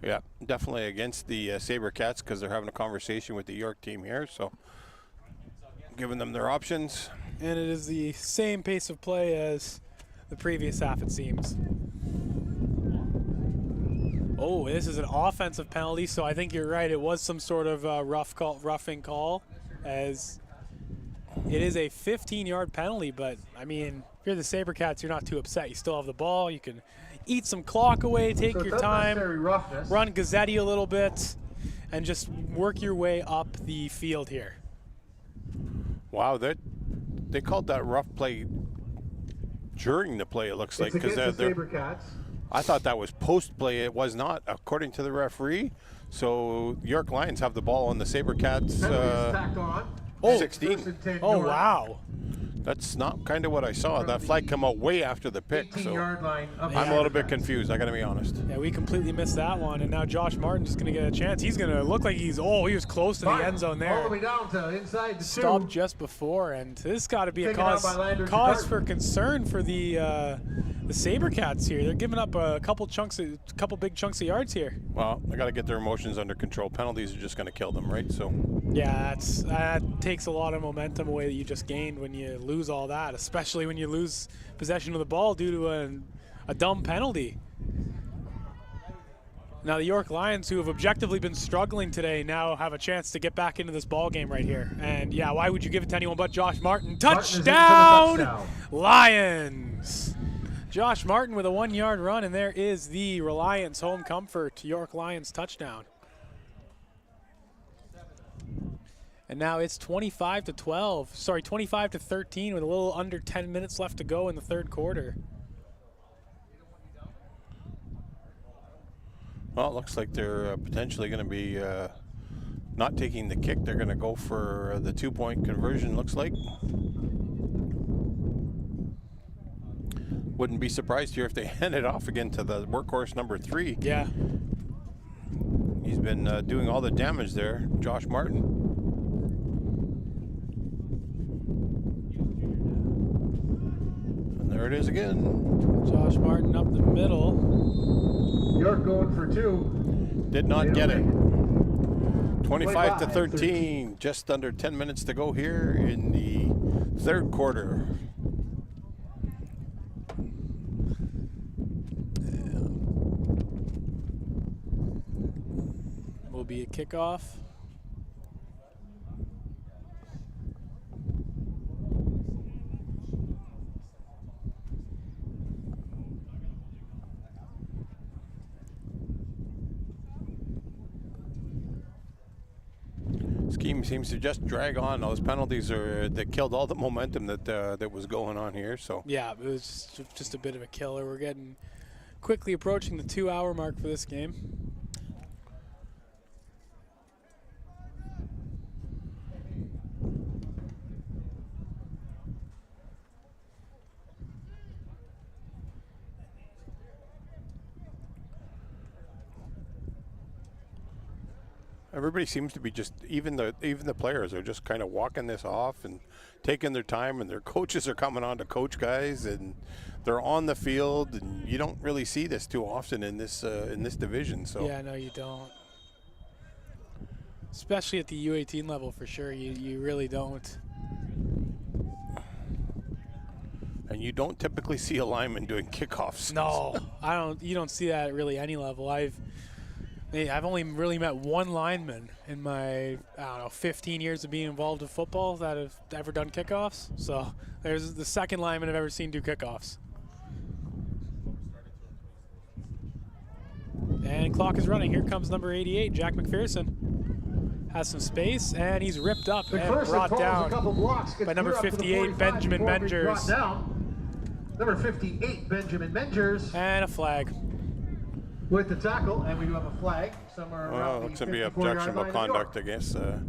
Yeah, definitely against the Sabercats because they're having a conversation with the York team here. So giving them their options. And it is the same pace of play as the previous half, it seems. Oh, this is an offensive penalty, so I think you're right. It was some sort of roughing call, as it is a 15-yard penalty. But, I mean, if you're the Sabercats, you're not too upset. You still have the ball. You can eat some clock away, take your time, run Gazzetti a little bit, and just work your way up the field here. Wow, they called that rough play during the play, it looks like. Because the Sabercats. I thought that was post play. It was not, according to the referee. So York Lions have the ball on the Sabercats 16. Oh, wow. That's not kind of what I saw. That flag come out way after the pick. So line I'm a little bit confused, I got to be honest. Yeah, we completely missed that one. And now Josh Martin's just going to get a chance. He's going to look like he was close to the end zone there. All the way down to inside the Stopped just before. And this has got to be a cause for concern for the Sabercats here. They're giving up a couple big chunks of yards here. Well, they got to get their emotions under control. Penalties are just going to kill them, right? So yeah, that takes a lot of momentum away that you just gained when you lose all that, especially when you lose possession of the ball due to a dumb penalty. Now the York Lions, who have objectively been struggling today, now have a chance to get back into this ball game right here. And yeah, why would you give it to anyone but Josh Martin? Touchdown, Lions! Josh Martin with a 1-yard run, and there is the Reliance home comfort York Lions touchdown. And now it's 25 to 13 with a little under 10 minutes left to go in the third quarter. well, it looks like they're potentially going to be not taking the kick. They're going to go for the 2-point conversion, looks like. Wouldn't be surprised here if they hand it off again to the workhorse number 3. Yeah. He's been doing all the damage there, Josh Martin. And there it is again. Josh Martin up the middle. York going for 2. Did not get it. 25 to 13. Just under 10 minutes to go here in the third quarter. Will be a kickoff. Scheme seems to just drag on. Those penalties that killed all the momentum that was going on here. So yeah, it was just a bit of a killer. We're getting quickly approaching the 2-hour mark for this game. everybody seems to be just, even the players are just kind of walking this off and taking their time, and their coaches are coming on to coach guys, and they're on the field, and you don't really see this too often in this division. So yeah, no, you don't. Especially at the U18 level, for sure, you really don't. And you don't typically see a lineman doing kickoffs. No, I don't. You don't see that at really any level. I've only really met one lineman in my, I don't know, 15 years of being involved in football that have ever done kickoffs. So there's the second lineman I've ever seen do kickoffs. And clock is running. Here comes number 88, Jack McPherson. Has some space, and he's ripped up and brought down by number 58, Benjamin Mengers. Number 58, Benjamin Mengers. And a flag. With the tackle, and we do have a flag somewhere around the looks to be objectionable conduct against. I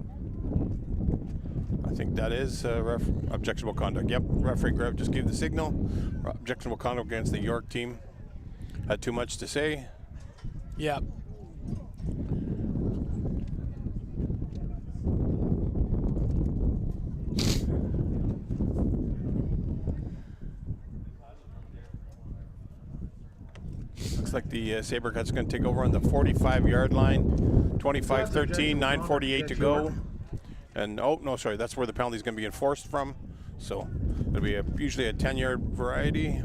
think that is objectionable conduct. Yep, referee Grev just gave the signal. Objectionable conduct against the York team. Had too much to say. Yep. Looks like the Sabercats going to take over on the 45-yard line. 25-13, 9:48 to go. And, oh, no, sorry, that's where the penalty is going to be enforced from. So it'll be usually a 10-yard variety.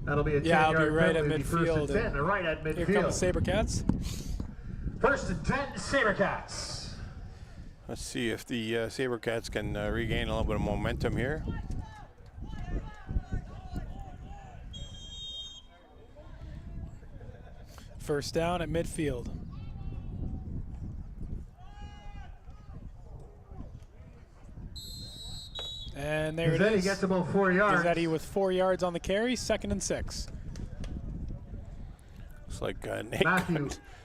That'll be a 10-yard Yeah, I'll be right at penalty, midfield. First and 10, right at midfield. Here come the Sabercats. First and 10, Sabercats. Let's see if the Sabercats can regain a little bit of momentum here. First down at midfield. And there it is. He gets about 4 yards. Gazzetti with 4 yards on the carry, 2nd and 6. Looks like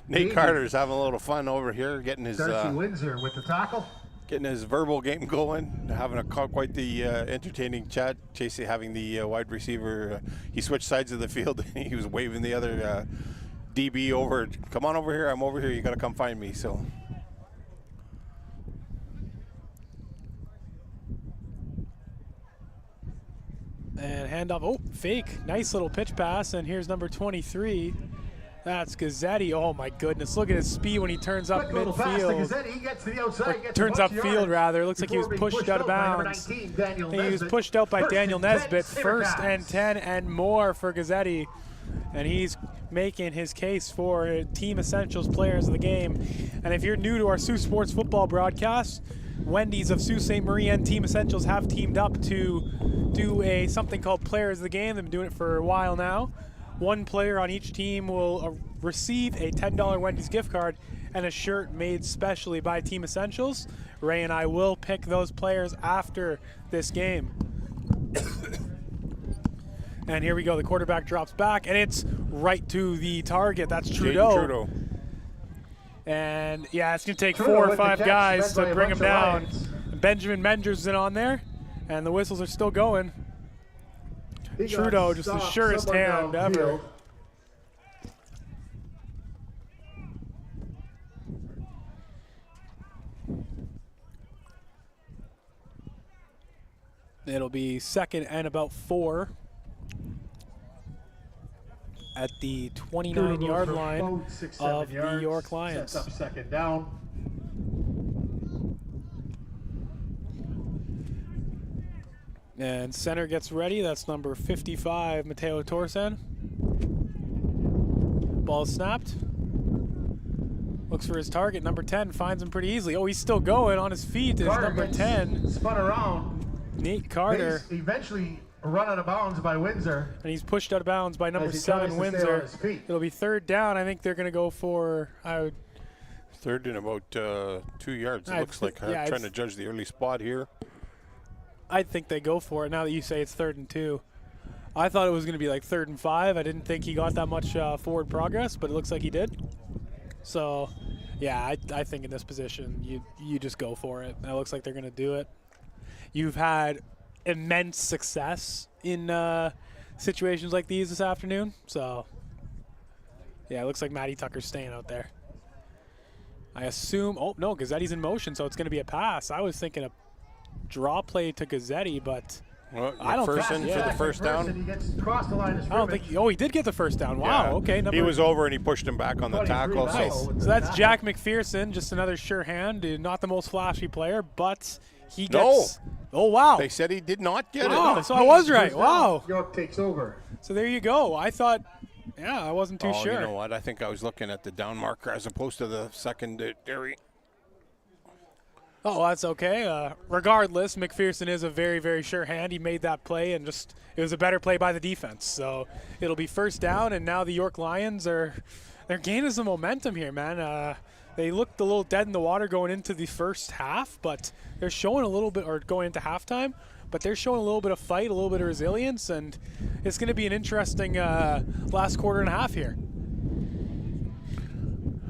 Nate Carter's having a little fun over here, getting his Darcy Windsor with the tackle. Getting his verbal game going, having quite the entertaining chat. Chasey having the wide receiver, he switched sides of the field. He was waving the other DB over. Come on over here, I'm over here, you gotta come find me. So. And handoff, oh, fake. Nice little pitch pass, and here's number 23. That's Gazzetti. Oh my goodness, look at his speed when he turns up midfield. He gets to the outside, or turns upfield rather. Looks like he was pushed out of bounds. He was pushed out by Daniel Nesbitt. First and 10 and more for Gazzetti. And he's making his case for Team Essentials players of the game. And if you're new to our Sault Sports football broadcast, Wendy's of Sault Ste. Marie and Team Essentials have teamed up to do something called Players of the Game. They've been doing it for a while now. One player on each team will receive a $10 Wendy's gift card and a shirt made specially by Team Essentials. Ray and I will pick those players after this game. And here we go. The quarterback drops back, and it's right to the target. That's Trudeau. And yeah, it's going to take Trudeau 4 or 5 guys to bring him down. Lions. Benjamin Menders in on there, and the whistles are still going. Trudeau, just the surest hand ever. It'll be 2nd and about 4 at the 29-yard line of the York Lions. Sets up 2nd down. And center gets ready. That's number 55, Mateo Torsen. Ball snapped. Looks for his target. Number 10 finds him pretty easily. Oh, he's still going on his feet. Is number 10. Spun around. Nate Carter. He's eventually run out of bounds by Windsor. And he's pushed out of bounds by number 7, Windsor. It'll be 3rd down. I think they're going to go for 3rd and about 2 yards. It looks like. I'm trying to judge the early spot here. I think they go for it now that you say it's 3rd and 2. I thought it was going to be like 3rd and 5. I didn't think he got that much forward progress, but it looks like he did. So, yeah, I think in this position, you just go for it. It looks like they're going to do it. You've had immense success in situations like these this afternoon. So, yeah, it looks like Matty Tucker's staying out there. I assume, oh, no, Gazzetti's in motion, so it's going to be a pass. I was thinking a draw play to Gazzetti, but well, I don't think for the first down. He gets across the line. I don't think. Oh, he did get the first down. Wow. Yeah. Okay. He was over and he pushed him back on the tackle. Nice. So that's Jack McPherson, just another sure hand. Not the most flashy player, but he gets. No. Oh wow. They said he did not get it. it. So I was right. Wow. York takes over. So there you go. I thought. Yeah, I wasn't too sure. You know what? I think I was looking at the down marker as opposed to the secondary. Oh, that's okay. Regardless, McPherson is a very, very sure hand. He made that play, and just it was a better play by the defense. So it'll be 1st down, and now the York Lions they're gaining some momentum here, man. They looked a little dead in the water going into the first half, but they're showing a little bit, or going into halftime, but they're showing a little bit of fight, a little bit of resilience, and it's going to be an interesting last quarter and a half here.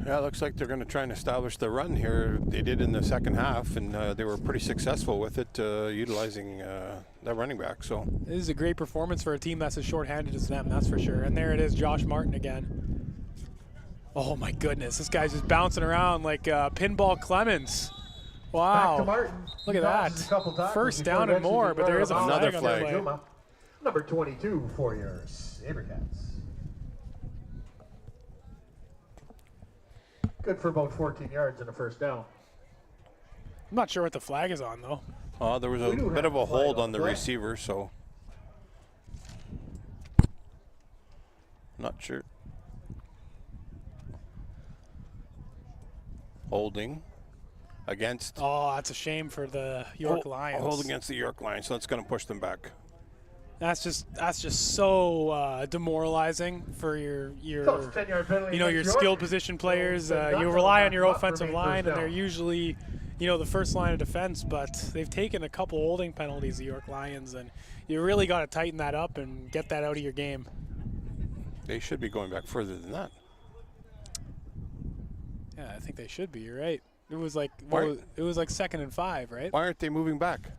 Yeah, it looks like they're going to try and establish the run here. They did in the second half, and they were pretty successful with it, utilizing that running back. So this is a great performance for a team that's as short-handed as them, that's for sure. And there it is, Josh Martin again. Oh my goodness, this guy's just bouncing around like Pinball Clemens. Wow, Back to Martin. Look at that. 1st down and more, but there is a another flag. flag. On the play. Number 22 for your Sabercats. Good for about 14 yards and a first down. I'm not sure what the flag is on, though. There was a bit of a hold on the receiver, so not sure. Holding against. Oh, that's a shame for the York Lions. Hold against the York Lions, so that's going to push them back. That's just so demoralizing for your your skilled position players. You rely on your offensive line, and they're usually, the first line of defense. But they've taken a couple holding penalties, the York Lions, and you really got to tighten that up and get that out of your game. They should be going back further than that. Yeah, I think they should be. You're right. It was like 2nd and 5, right? Why aren't they moving back?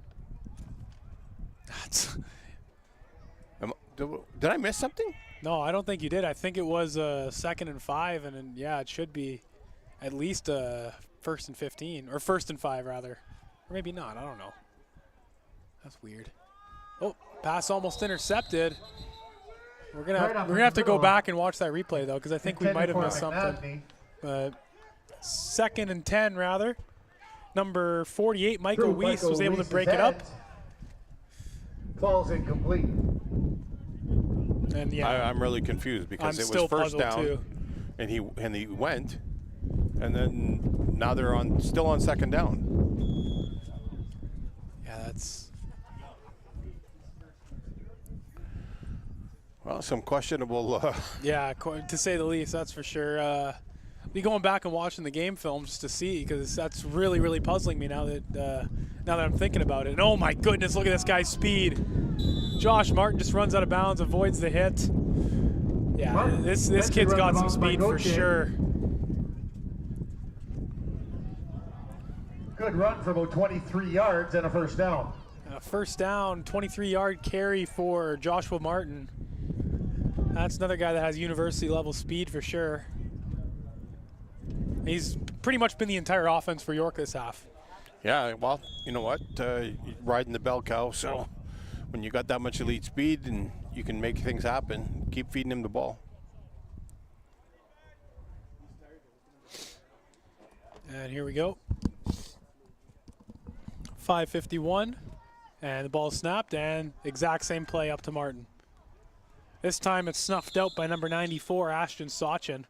Did I miss something? No, I don't think you did. I think it was 2nd and 5, and then, yeah, it should be at least 1st and 15, or 1st and 5 rather, or maybe not. I don't know. That's weird. Oh, pass almost intercepted. We're gonna have to go back and watch that replay though, because I think we might have missed something. But 2nd and 10 rather. Number 48, Michael Weiss, was able to break it up. Falls incomplete. And yeah, I'm really confused because it was first down, too. and he went, and then now they're still on 2nd down. Yeah, that's. Well, some questionable. Yeah, to say the least, that's for sure. Be going back and watching the game film just to see, because that's really puzzling me now that I'm thinking about it. And oh my goodness, look at this guy's speed. Josh Martin just runs out of bounds, avoids the hit. Yeah, this kid's got some speed for sure. Good run for about 23 yards and a first down. First down, 23-yard carry for Joshua Martin. That's another guy that has university level speed for sure. He's pretty much been the entire offense for York this half. Yeah, well, you know what? Riding the bell cow, so when you got that much elite speed and you can make things happen, keep feeding him the ball. And here we go. 5:51, and the ball snapped, and exact same play up to Martin. This time it's snuffed out by number 94, Ashton Sachin,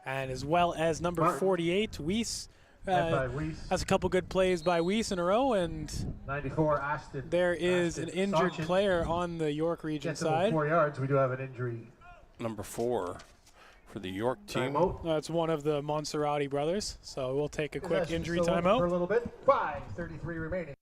and as well as number 48, Weiss. That's a couple good plays by Weiss in a row, and 94, Ashton. There is an injured player on the York region side. 4 yards. We do have an injury. Number 4 for the York team. That's one of the Monserrati brothers, so we'll take a quick injury timeout. For a little bit. 5:33 remaining.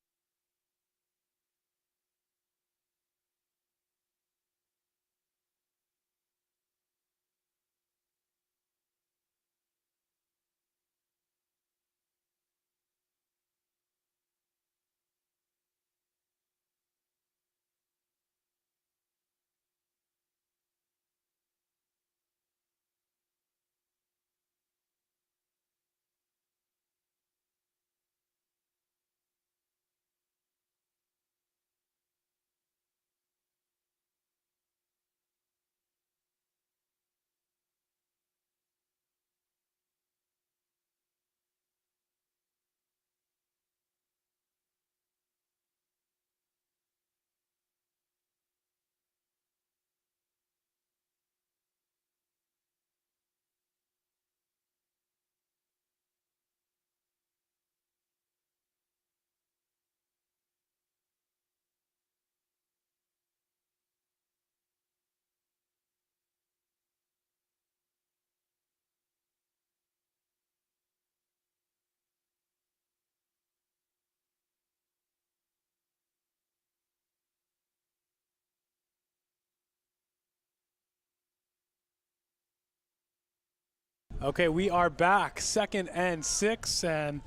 Okay, we are back. 2nd and 6, and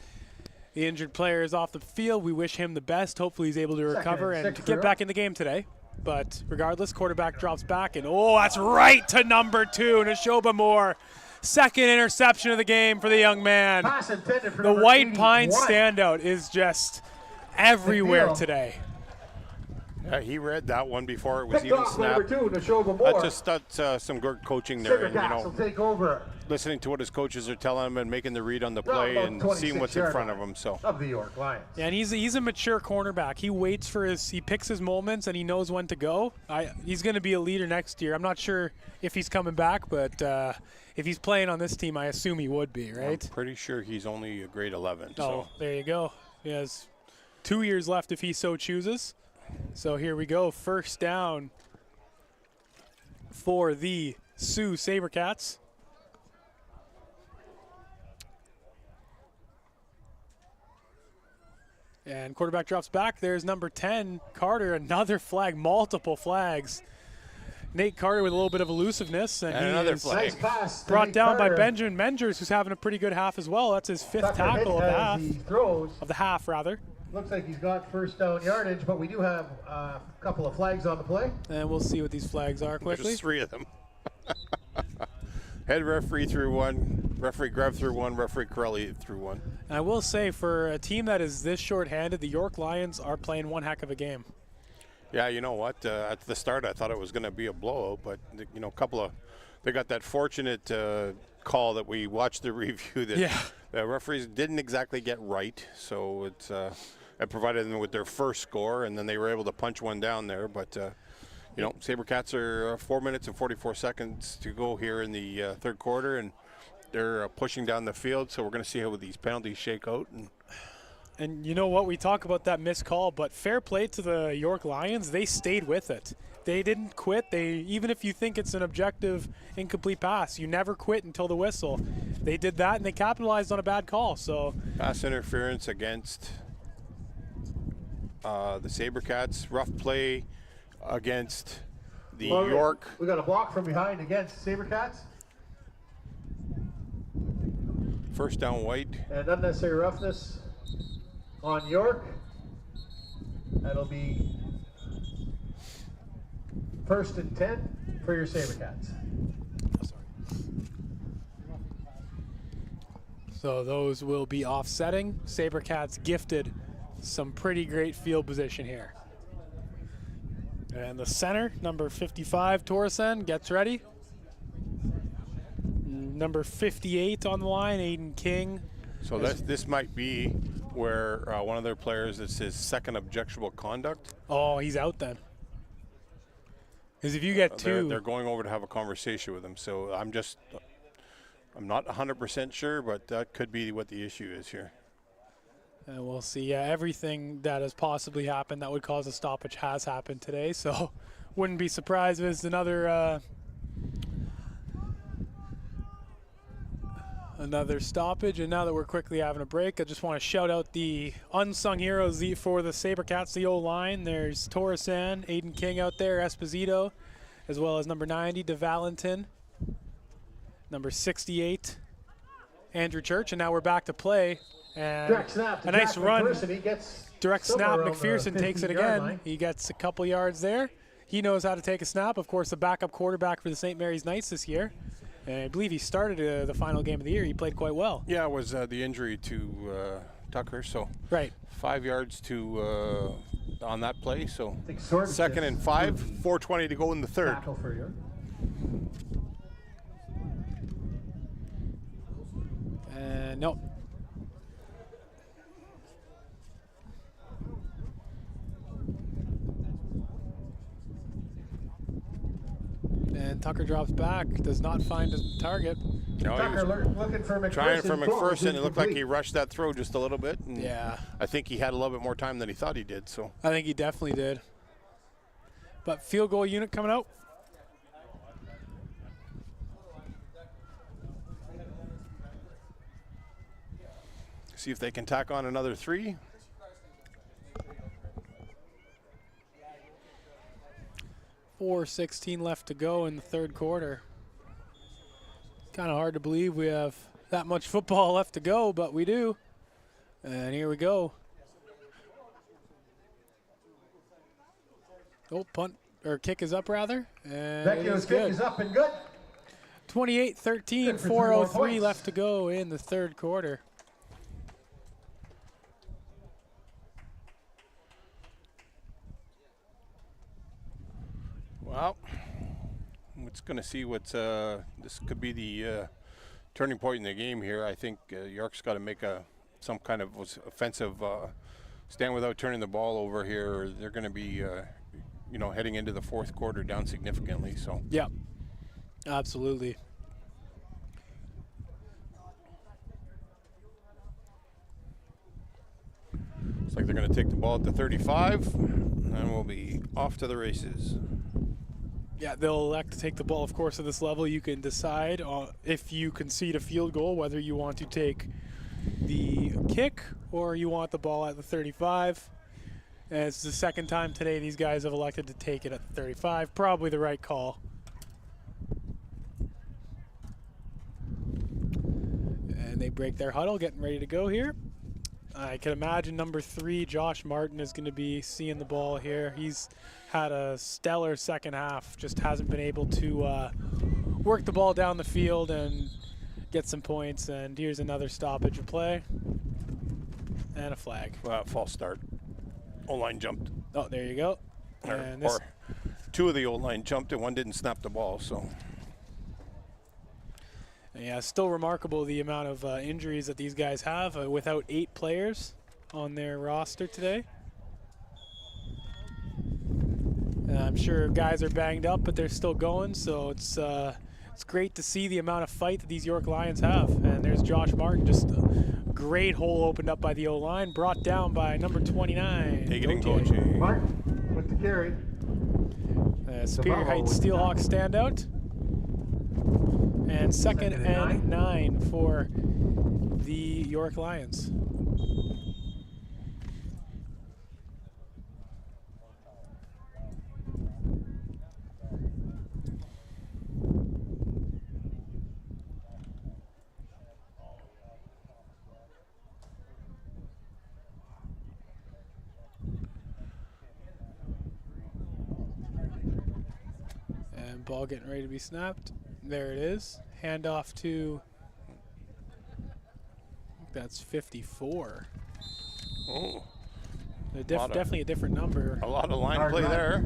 the injured player is off the field. We wish him the best. Hopefully he's able to recover and to get back in the game today. But regardless, quarterback drops back, and oh, that's right to number 2, Nashoba Moore. 2nd interception of the game for the young man. The White Pine standout is just everywhere today. Yeah, he read that one before it was Picked even off number snapped. 2 to show the more. That's some good coaching there, and Sabercats will take over. listening to what his coaches are telling him and making the read on the play and seeing what's in front of him. So of the York Lions. Yeah, and he's a mature cornerback. He waits for he picks his moments and he knows when to go. He's going to be a leader next year. I'm not sure if he's coming back, but if he's playing on this team, I assume he would be, right? I'm pretty sure he's only a grade 11. Oh, there you go. He has 2 years left if he so chooses. So here we go. First down for the Sault Sabercats. And quarterback drops back. There's number 10, Carter. Another flag, multiple flags. Nate Carter with a little bit of elusiveness. And another is flag. Nice pass brought Nate down by Carter. Benjamin Mengers, who's having a pretty good half as well. That's his 5th Tucker tackle of hit the as half. he throws. Of the half, rather. Looks like he's got first down yardage, but we do have a couple of flags on the play. And we'll see what these flags are quickly. There's 3 of them. Head referee threw one, referee Grev threw one, referee Corelli threw one. And I will say, for a team that is this short-handed, the York Lions are playing one heck of a game. Yeah, you know what? At the start, I thought it was going to be a blowout, but you know, they got that fortunate call that we watched the review that the referees didn't exactly get right. So it provided them with their first score, and then they were able to punch one down there. But you know, Sabercats are 4 minutes and 44 seconds to go here in the third quarter, and they're pushing down the field. So we're going to see how these penalties shake out. And you know what? We talk about that missed call, but fair play to the York Lions. They stayed with it. They didn't quit. Even if you think it's an objective incomplete pass, you never quit until the whistle. They did that, and they capitalized on a bad call. So pass interference against the Sabercats. Rough play against the York. We got a block from behind against Sabercats. First down, White. And unnecessary roughness on York. That'll be 1st and 10 for your Sabercats. So those will be offsetting. Sabercats gifted some pretty great field position here. And the center, number 55, Torresen, gets ready. Number 58 on the line, Aiden King. So this might be where one of their players, it's his second objectionable conduct. Oh, he's out then. Because if you get 2. They're going over to have a conversation with him. So I'm not 100% sure, but that could be what the issue is here. And we'll see. Yeah, everything that has possibly happened that would cause a stoppage has happened today. So wouldn't be surprised if it's another stoppage. And now that we're quickly having a break, I just want to shout out the unsung heroes for the Sabercats, the O-line. There's Torresen, Aiden King out there, Esposito, as well as number 90, DeValentin, number 68, Andrew Church. And now we're back to play. And Direct snap a nice run. Direct snap. somewhere McPherson takes it again. line. He gets a couple yards there. He knows how to take a snap. Of course, the backup quarterback for the St. Mary's Knights this year. And I believe he started the final game of the year. He played quite well. Yeah, it was the injury to Tucker. So Right. 5 yards to on that play. So I think Sword 2nd and 5, 4:20 to go in the third. tackle for you. And no. And Tucker drops back, does not find his target. No, he Tucker was looking for McPherson. trying for McPherson. It looked like he incomplete. rushed that throw just a little bit. And Yeah. I think he had a little bit more time than he thought he did. So I think he definitely did. But field goal unit coming out. see if they can tack on another 3. .416 left to go in the third quarter. Kind of hard to believe we have that much football left to go, but we do. And here we go. Oh, punt or kick is up rather. And it Vecchio's is kick good. is up and good. 28-13, Good for 3 more 4:03 points. left to go in the third quarter. it's going to see what's this could be the turning point in the game here. I think York's got to make some kind of offensive stand without turning the ball over here, or they're going to be heading into the fourth quarter down significantly. So yeah, absolutely. looks like they're going to take the ball at the 35, and we'll be off to the races. Yeah, they'll elect to take the ball. Of course, at this level, you can decide if you concede a field goal, whether you want to take the kick or you want the ball at the 35. And it's the second time today these guys have elected to take it at the 35. Probably the right call. And they break their huddle, getting ready to go here. I can imagine number 3, Josh Martin, is going to be seeing the ball here. He's had a stellar second half, just hasn't been able to work the ball down the field and get some points. And here's another stoppage of play and a flag. False start. O-line jumped. Oh, there you go. And this, or 2 of the O-line jumped and 1 didn't snap the ball. So yeah, still remarkable the amount of injuries that these guys have without 8 players on their roster today. I'm sure guys are banged up, but they're still going, so it's great to see the amount of fight that these York Lions have. And there's Josh Martin, just a great hole opened up by the O-line, brought down by number 29. take it and go, Jay. Martin with the carry. Superior Heights Steelhawks standout. And second and 9 for the York Lions. And ball getting ready to be snapped. There it is. Handoff to, I think that's 54. Oh, Definitely a different number. a lot of line play there.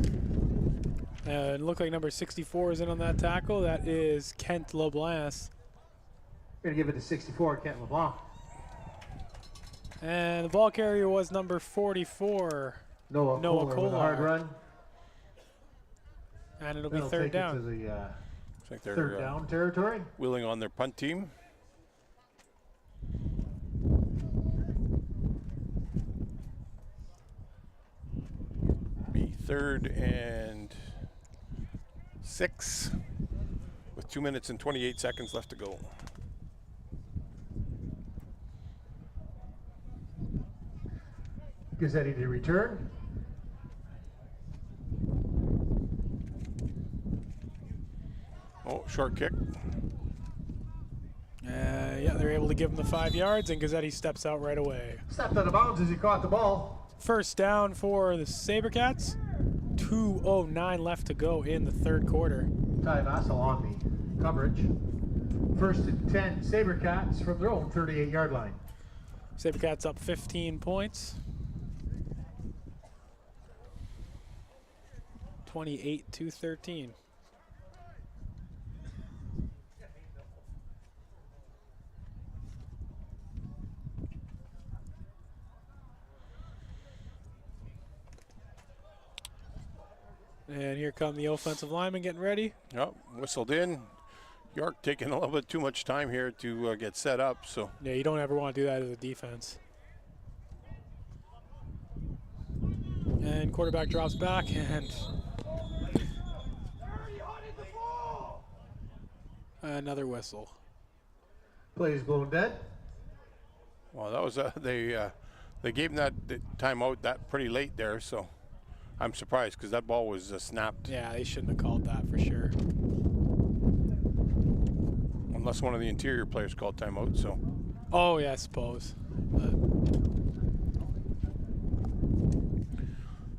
It looked like number 64 is in on that tackle. That is Kent LeBlanc. Gonna give it to 64, Kent LeBlanc. And the ball carrier was number 44, Noah Kohler with a hard run. and it'll be That'll third take down. it to the Looks like they're third down territory. wheeling on their punt team. Be 3rd and 6 with 2 minutes and 28 seconds left to go. Gazzetti to return. Oh, short kick. Yeah, they're able to give him the 5 yards, and Gazzetti steps out right away. Stepped out of bounds as he caught the ball. First down for the Sabercats. 2:09 left to go in the third quarter. Ty Vassal on the coverage. 1st and 10, Sabercats from their own 38-yard line. Sabercats up 15 points. 28-13. And here come the offensive linemen getting ready. Yep, whistled in. York taking a little bit too much time here to get set up. So Yeah, you don't ever want to do that as a defense. And quarterback drops back, and another whistle. Play is blown dead. well, that was they gave him that timeout that pretty late there. So I'm surprised because that ball was snapped. Yeah, they shouldn't have called that for sure. Unless one of the interior players called timeout. So Oh, yeah, I suppose. But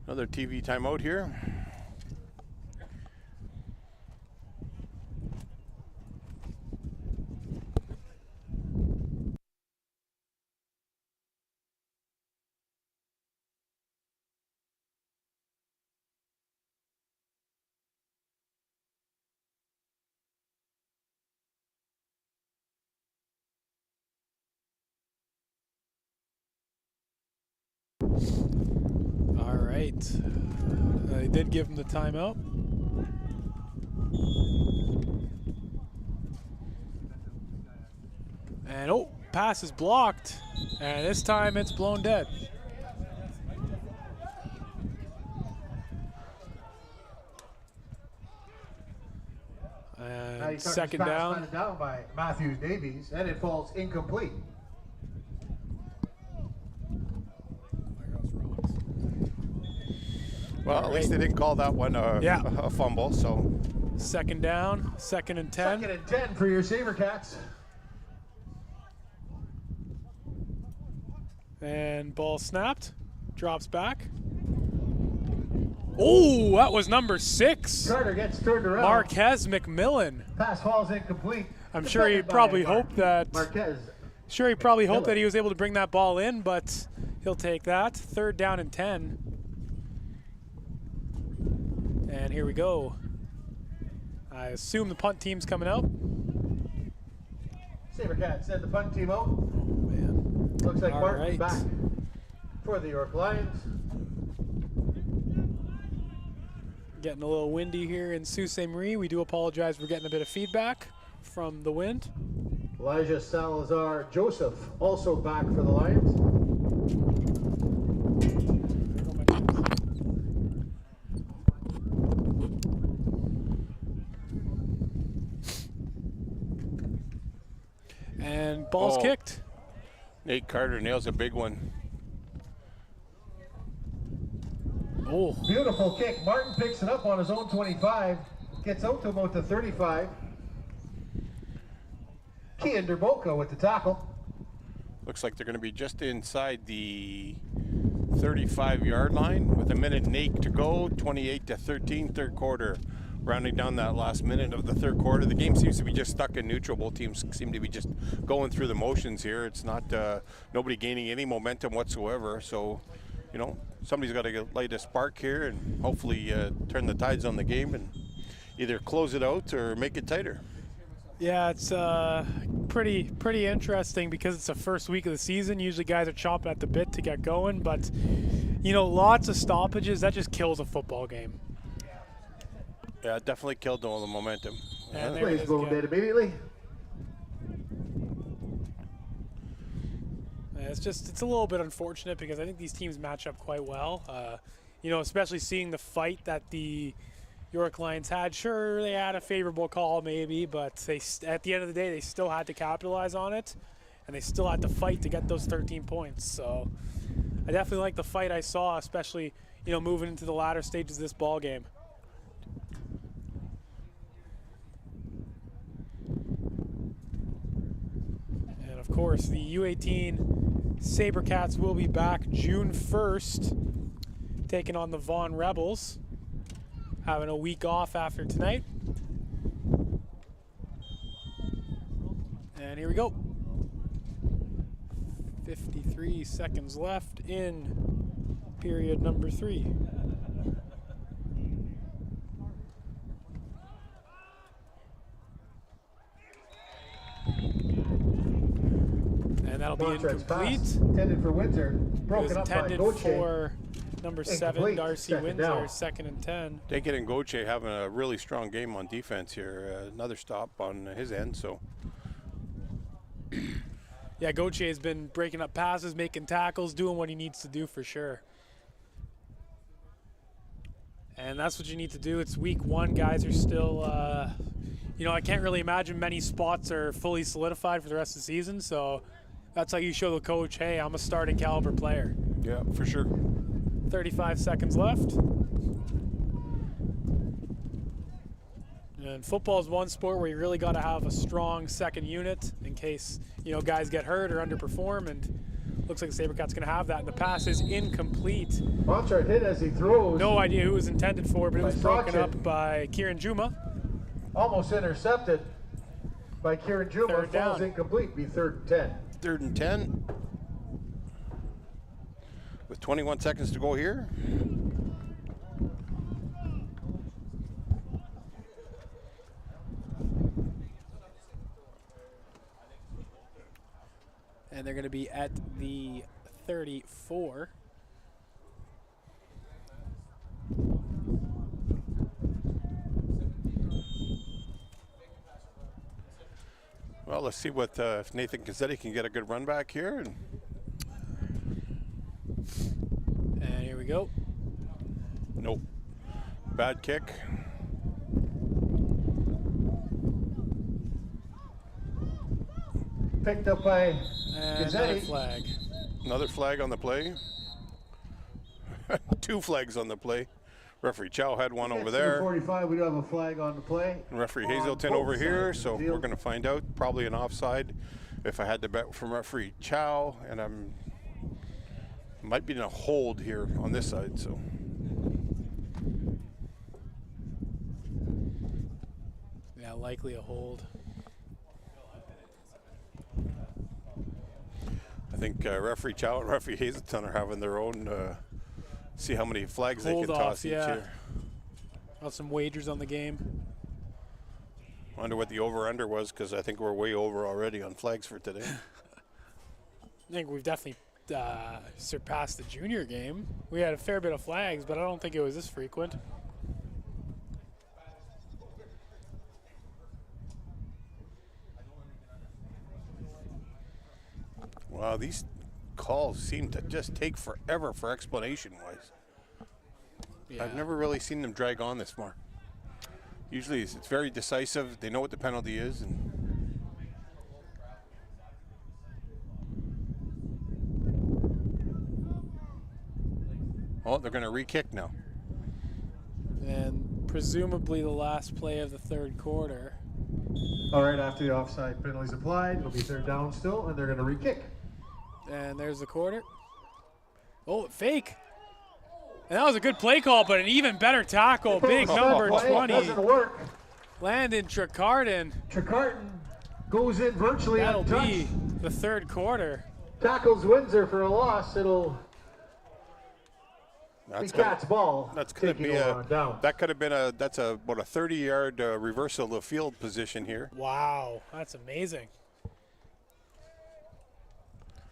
another TV timeout here. They did give him the timeout. And oh, pass is blocked. And this time it's blown dead. And second down. Down by Matthews Davies, and it falls incomplete. Well, at least they didn't call that one a fumble. So second down, 2nd and 10. 2nd and 10 for your Sabercats. And ball snapped, drops back. Oh, that was number 6. Carter gets turned around. Marquez McMillan. Pass falls incomplete. I'm sure he probably hoped that. Marquez. Sure, he probably hoped that he was able to bring that ball in, but he'll take that. 3rd down and 10. And here we go. I assume the punt team's coming out. Sabercats send the punt team out. Oh, man. Looks like All Martin's right. back for the York Lions. Getting a little windy here in Sault Ste. Marie. We do apologize for getting a bit of feedback from the wind. Elijah Salazar Joseph also back for the Lions. And ball's kicked. Nate Carter nails a big one. Oh, Beautiful kick. Martin picks it up on his own 25. Gets out to about the 35. Kian Derboka with the tackle. Looks like they're going to be just inside the 35-yard line with 1:08 to go. 28-13, third quarter. Rounding down that last minute of the third quarter. The game seems to be just stuck in neutral. Both teams seem to be just going through the motions here. It's not nobody gaining any momentum whatsoever. So, you know, somebody's got to light a spark here and hopefully turn the tides on the game and either close it out or make it tighter. yeah, it's pretty interesting because it's the first week of the season. Usually guys are chomping at the bit to get going, but, you know, lots of stoppages, that just kills a football game. Yeah, it definitely killed all the momentum. And there it Plays is blown again. dead immediately. It's a little bit unfortunate because I think these teams match up quite well. You know, especially seeing the fight that the York Lions had. Sure, they had a favorable call maybe, but at the end of the day, they still had to capitalize on it, and they still had to fight to get those 13 points. So I definitely like the fight I saw, especially, you know, moving into the latter stages of this ball game. And of course, the U18 Sabercats will be back June 1st, taking on the Vaughan Rebels, having a week off after tonight. And here we go. 53 seconds left in period number 3. And that'll be Montrez incomplete. pass intended for Windsor. It was Broken up by intended Gauthier. for number 7, Incomplete. Darcy Second Windsor, down. 2nd and 10. Dakin and Gauthier having a really strong game on defense here. Another stop on his end. So Yeah, Gauthier has been breaking up passes, making tackles, doing what he needs to do for sure. And that's what you need to do. It's week 1. Guys are still, you know, I can't really imagine many spots are fully solidified for the rest of the season. So that's how you show the coach, hey, I'm a starting caliber player. yeah, for sure. 35 seconds left. And football is one sport where you really got to have a strong second unit in case, you know, guys get hurt or underperform, and looks like the Sabercats going to have that. And the pass is incomplete. Montrez hit as he throws. No idea who it was intended for, but it was By broken Sachin. up by Kieran Juma. Almost intercepted by Kieran Juma. Third Falls down. incomplete. Be 3rd and 10. 3rd and 10. With 21 seconds to go here. And they're going to be at the 34. Well, let's see what if Nathan Gazzetti can get a good run back here. And here we go. Nope. Bad kick. Picked up by And another Gazzetti. flag. Another flag on the play. 2 flags on the play. Referee Chow had one over there. 45, we do have a flag on the play. And referee On Hazelton both over here, sides of so the field. we're going to find out. Probably an offside if I had to bet from referee Chow, and I'm might be in a hold here on this side. So Yeah, likely a hold. I think referee Chow and referee Hazelton are having their own. See how many flags they Hold can off, toss each yeah. here. Got some wagers on the game. Wonder what the over/under was, because I think we're way over already on flags for today. I think we've definitely surpassed the junior game. We had a fair bit of flags, but I don't think it was this frequent. Wow, these calls seem to just take forever for explanation-wise. Yeah. I've never really seen them drag on this far. Usually it's very decisive. They know what the penalty is. And oh, they're going to re-kick now. And presumably the last play of the third quarter. All right, after the offside penalties applied, it'll be third down still, and they're going to re-kick. And there's the quarter. Oh, fake. And that was a good play call, but an even better tackle. Big number Play 20. doesn't work. Landon Trecarton. Trecarton goes in virtually That'll untouched. be the third quarter. Tackles Windsor for a loss. It'll be Cat's ball. That's going to be taking down. that could have been about a 30-yard reversal of field position here. Wow, that's amazing.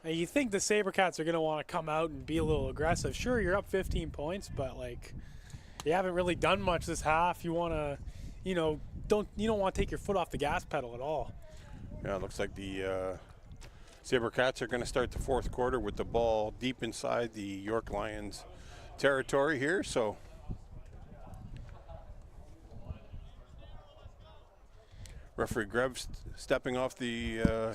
Now, you think the Sabercats are going to want to come out and be a little aggressive. Sure, you're up 15 points, but like you haven't really done much this half. You want to, you don't want to take your foot off the gas pedal at all. Yeah, it looks like the Sabercats are going to start the fourth quarter with the ball deep inside the York Lions territory here. So referee Grebs stepping off the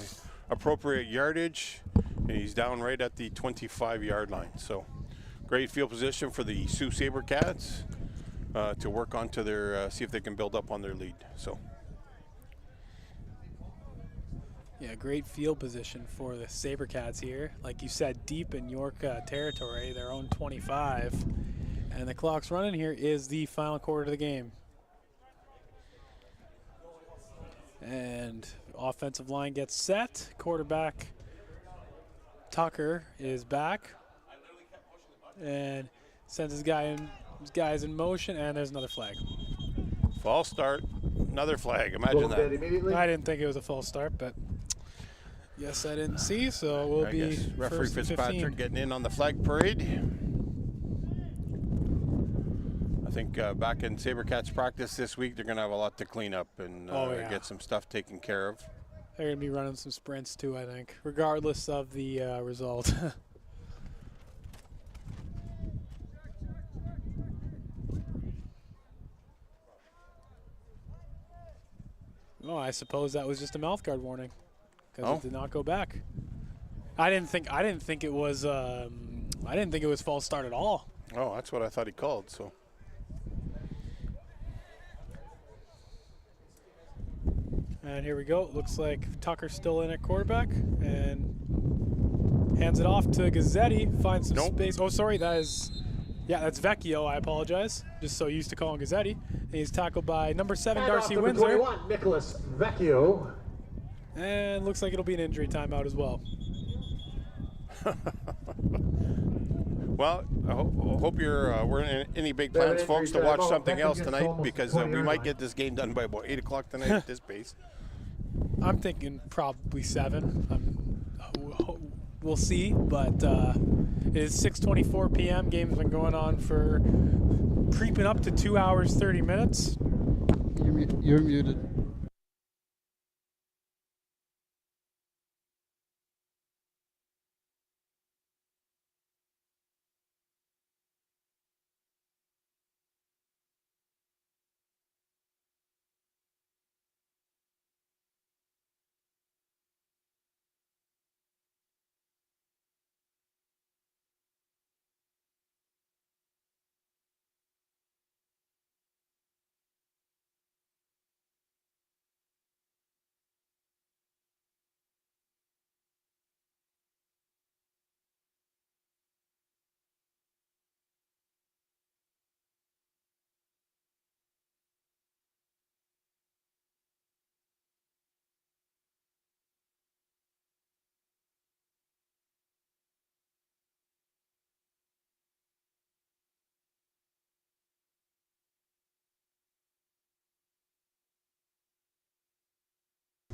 appropriate yardage, and he's down right at the 25-yard line. So great field position for the Sault Sabercats to work onto their see if they can build up on their lead. So Yeah, great field position for the Sabercats here. Like you said, deep in York territory, their own 25. And the clock's running. Here is the final quarter of the game. And offensive line gets set. Quarterback Tucker is back. And sends his guys in motion, and there's another flag. false start, another flag. Imagine Goes dead that. immediately. I didn't think it was a false start, but yes, I didn't see, so we'll I be guess referee first and Fitzpatrick 15. getting in on the flag parade. I think back in Sabercats practice this week, they're going to have a lot to clean up and get some stuff taken care of. They're going to be running some sprints too, I think, regardless of the result. Oh, I suppose that was just a mouth guard warning because it did not go back. I didn't think it was false start at all. Oh, that's what I thought he called. So And here we go. Looks like Tucker's still in at quarterback and hands it off to Gazzetti. Finds some space. Oh, sorry, that's Vecchio. I apologize. Just so used to calling Gazzetti. And he's tackled by number 7, Darcy Windsor. 21, Nicholas Vecchio. And looks like it'll be an injury timeout as well. Well, I hope we're in any big plans, folks, to watch something else tonight, because we might get this game done by about 8 o'clock tonight at this pace. I'm thinking probably 7. We'll see, but it is 6:24 p.m. Game's been going on for creeping up to 2 hours, 30 minutes. You're muted.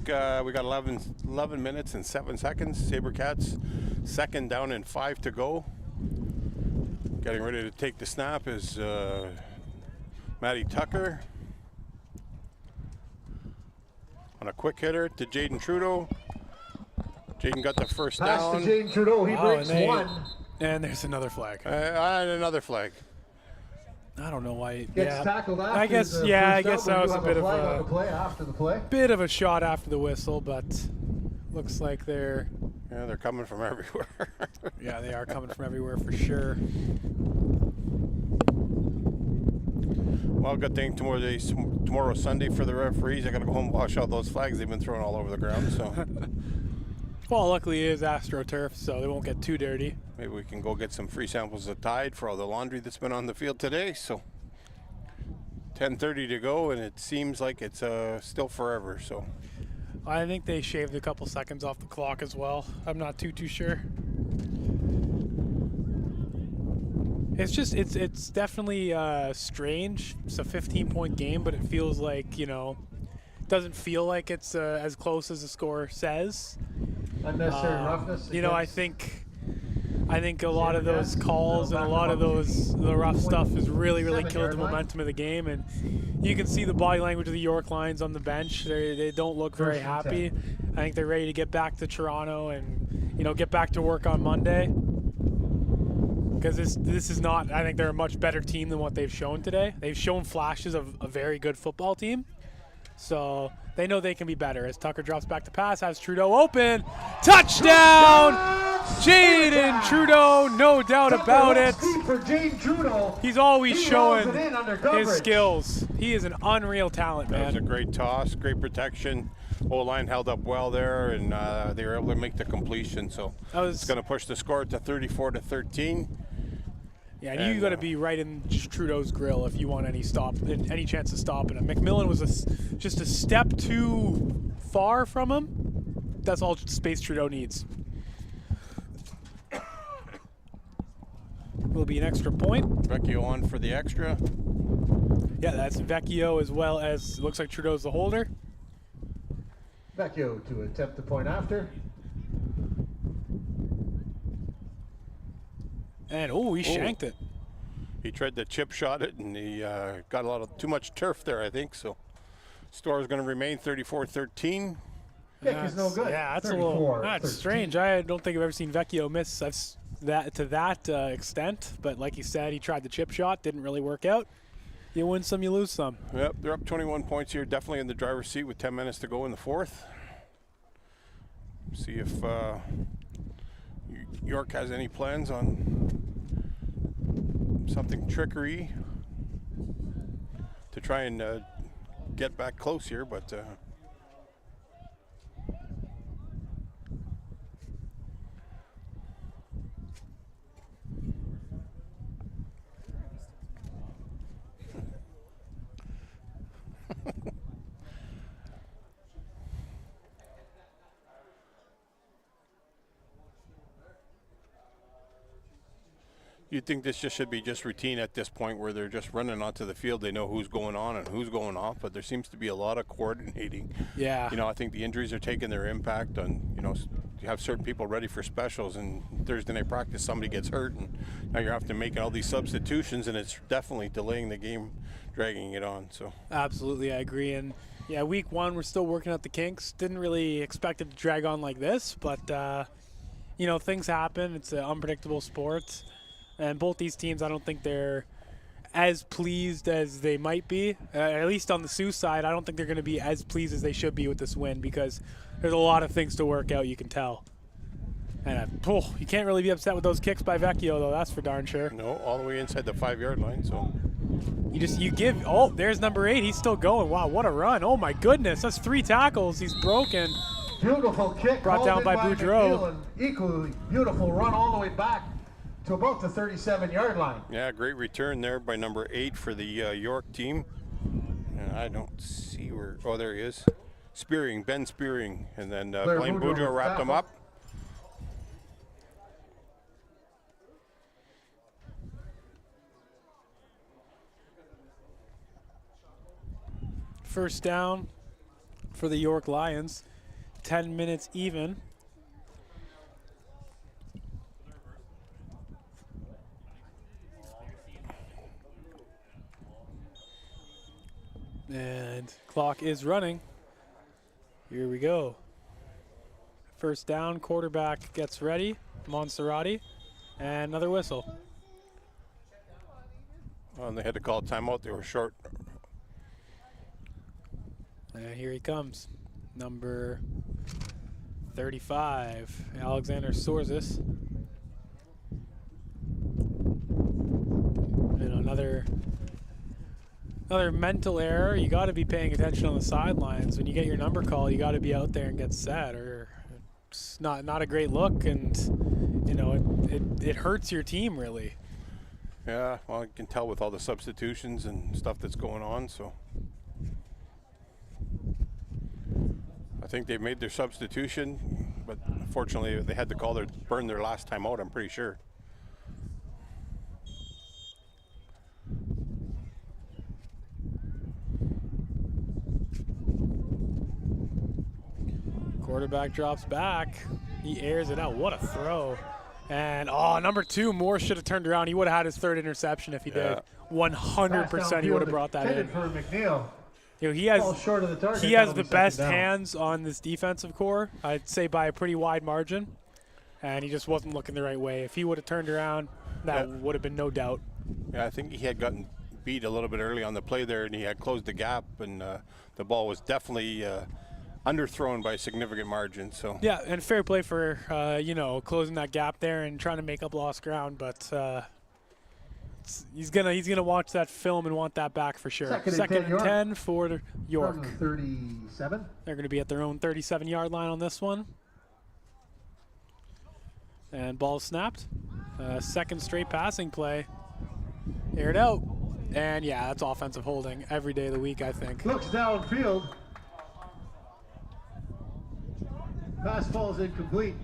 we got 11 minutes and 7 seconds. Sabercats second down and 5 to go. Getting ready to take the snap is Matty Tucker. On a quick hitter to Jaden Trudeau. Jaden got the first Pass down. to Jaden Trudeau. He breaks and one. And there's another flag. And another flag. I don't know why. Gets tackled after I guess. the Yeah, I first guess down, that but was you a bit have of flag on the a play after the play. bit of a shot after the whistle, but looks like they're. Yeah, they're coming from everywhere. Yeah, they are coming from everywhere for sure. Well, good thing tomorrow's Sunday for the referees. I got to go home and wash out those flags they've been throwing all over the ground. So Well, luckily it is AstroTurf, so they won't get too dirty. maybe we can go get some free samples of Tide for all the laundry that's been on the field today. So 10:30 to go, and it seems like it's still forever. So I think they shaved a couple seconds off the clock as well. I'm not too sure. It's just it's definitely strange. It's a 15-point game, but it feels like, doesn't feel like it's as close as the score says. Unnecessary roughness. I think a lot of those calls and a lot of the rough stuff has really killed the momentum of the game, and you can see the body language of the York Lions on the bench. They don't look very happy. I think they're ready to get back to Toronto and get back to work on Monday, because this is not. I think they're a much better team than what they've shown today. They've shown flashes of a very good football team. So they know they can be better. As Tucker drops back to pass, has Trudeau open. Touchdown! Jaden Trudeau, no doubt about it. He's always showing his skills. He is an unreal talent, man. that was a great toss, great protection. O-line held up well there, and they were able to make the completion. So it's going to push the score to 34-13. Yeah, and you got to be right in Trudeau's grill if you want any chance of stopping him. McMillan was just a step too far from him. That's all space Trudeau needs. Will be an extra point. Vecchio on for the extra. Yeah, that's Vecchio, as well as looks like Trudeau's the holder. Vecchio to attempt the point after. And he shanked it. He tried to chip shot it, and he got too much turf there, I think. So score is going to remain 34-13. Kick is no good. Yeah, that's strange. I don't think I've ever seen Vecchio miss that to that extent. But like you said, he tried the chip shot, didn't really work out. You win some, you lose some. Yep, they're up 21 points here, definitely in the driver's seat with 10 minutes to go in the fourth. See if York has any plans on something trickery to try and get back close here, but you'd think this should be routine at this point, where they're just running onto the field. They know who's going on and who's going off, but there seems to be a lot of coordinating. Yeah. I think the injuries are taking their impact on, you have certain people ready for specials, and Thursday night practice somebody gets hurt, and now you're having to make all these substitutions, and it's definitely delaying the game, dragging it on. So absolutely, I agree. And yeah, week one, we're still working out the kinks. Didn't really expect it to drag on like this, but things happen. It's an unpredictable sport. And both these teams, I don't think they're as pleased as they might be. At least on the Sioux side, I don't think they're going to be as pleased as they should be with this win, because there's a lot of things to work out, you can tell. And you can't really be upset with those kicks by Vecchio, though, that's for darn sure. No, all the way inside the 5-yard line. So there's number 8. He's still going. Wow, what a run. Oh, my goodness. That's 3 tackles. He's broken. Beautiful kick. Brought down by Boudreau. Equally beautiful run all the way back to about the 37-yard line. Yeah, great return there by number 8 for the York team. And I don't see where. Oh, there he is. Ben Spearing, and then Blaine Boudreau wrapped him up. First down for the York Lions. 10 minutes even. And clock is running. Here we go. First down, quarterback gets ready. Monserrati, and another whistle. And they had to call a timeout. They were short. And here he comes. Number 35, Alexander Sorzis. And another mental error. You got to be paying attention on the sidelines. When you get your number call, you got to be out there and get set, or it's not a great look, and you know it hurts your team really. Yeah, well, I can tell with all the substitutions and stuff that's going on. So I think they made their substitution, but unfortunately they had to burn their last time out, I'm pretty sure. Quarterback drops back. He airs it out. What a throw. And, number 2, Moore should have turned around. He would have had his 3rd interception if he did. 100% he would have brought that in. For McNeil. You know, he has the best hands on this defensive core, I'd say by a pretty wide margin. And he just wasn't looking the right way. If he would have turned around, that would have been no doubt. Yeah, I think he had gotten beat a little bit early on the play there, and he had closed the gap, and the ball was definitely underthrown by a significant margin. So yeah, and fair play for closing that gap there and trying to make up lost ground, but he's gonna watch that film and want that back for sure. Second and 10 for York. 37. They're going to be at their own 37-yard line on this one. And ball snapped. Second straight passing play. Aired out. And yeah, that's offensive holding every day of the week, I think. Looks downfield. Pass falls incomplete.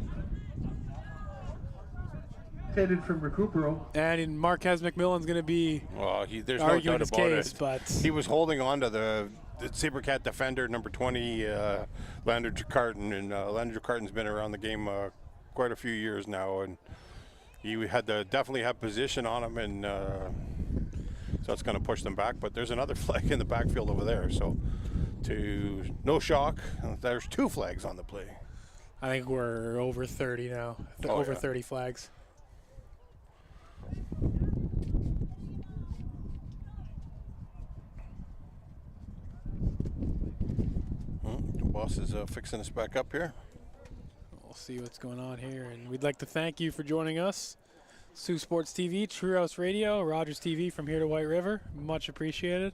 Intended from Recupero. And Marquez McMillan's going to be there's no doubt his about case, it. But he was holding on to the Sabercat defender, number 20, Lander Jakartan. And Lander Jakartan's been around the game quite a few years now. And he had to definitely have position on him. And so it's going to push them back. But there's another flag in the backfield over there. So no shock. There's 2 flags on the play. I think we're over 30 now. Over 30 flags. The boss is fixing us back up here. We'll see what's going on here. And we'd like to thank you for joining us. Sault Sports TV, True House Radio, Rogers TV from here to White River. Much appreciated.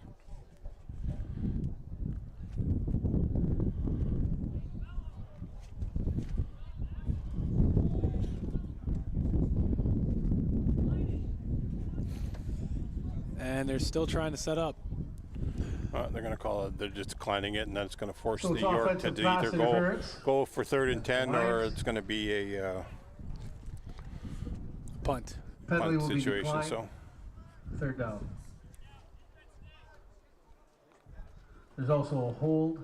And they're still trying to set up. They're going to call it. They're just declining it, and then it's going to force So the York to either go for 3rd and 10, or it's going to be a punt situation. So 3rd down. There's also a hold.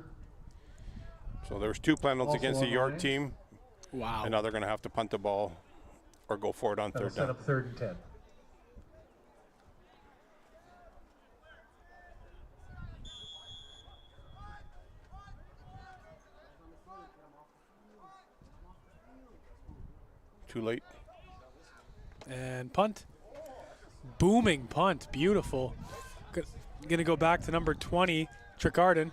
So there's 2 penalties against the York team. Wow. And now they're going to have to punt the ball or go for it on 3rd down. Set up 3rd and 10. Too late. And punt. Booming punt. Beautiful. Going to go back to number 20, Tricarden.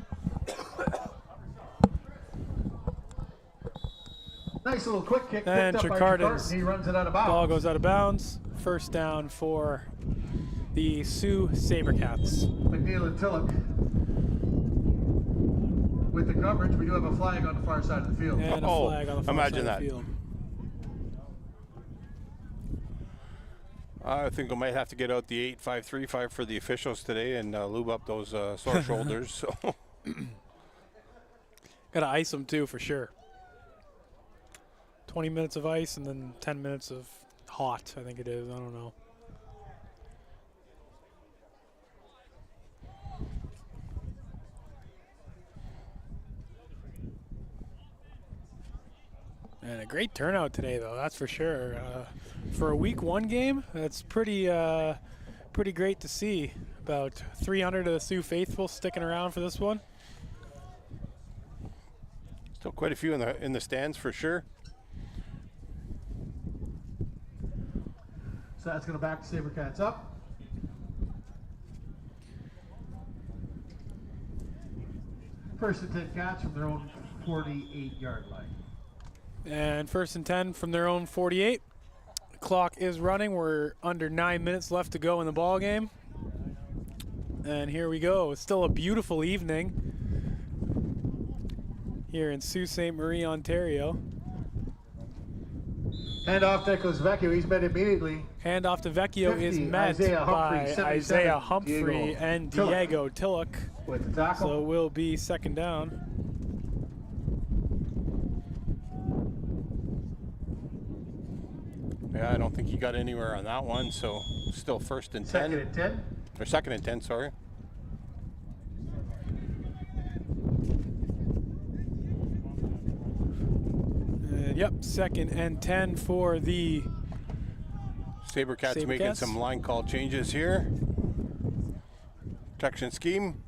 Nice little quick kick. And Tricarden's he runs it out of bounds. Ball goes out of bounds. First down for the Sault Sabercats. McNeil and Tillich. With the coverage, we do have a flag on the far side of the field. And a flag on the far side of the field. I think we might have to get out the 8-5-3-5 for the officials today and lube up those sore shoulders. So gotta ice them too, for sure. 20 minutes of ice and then 10 minutes of hot, I think it is. I don't know. And a great turnout today, though, that's for sure. For a week 1 game, that's pretty great to see. About 300 of the Sioux faithful sticking around for this one. Still quite a few in the stands for sure. So that's going to back the Sabercats up. First and 10 Cats from their own 48-yard line. And first and 10 from their own 48. The clock is running. We're under 9 minutes left to go in the ball game. And here we go. It's still a beautiful evening here in Sault Ste. Marie, Ontario. Hand off to Vecchio. He's met immediately. Hand off to Vecchio 50, is met by Isaiah Humphrey and Diego Tillich. With the tackle. So it will be second down. Yeah, I don't think he got anywhere on that one, so still first and 10. Second and 10. Or second and 10, sorry. Yep, second and 10 for the Sabercats making some line call changes here. Protection scheme.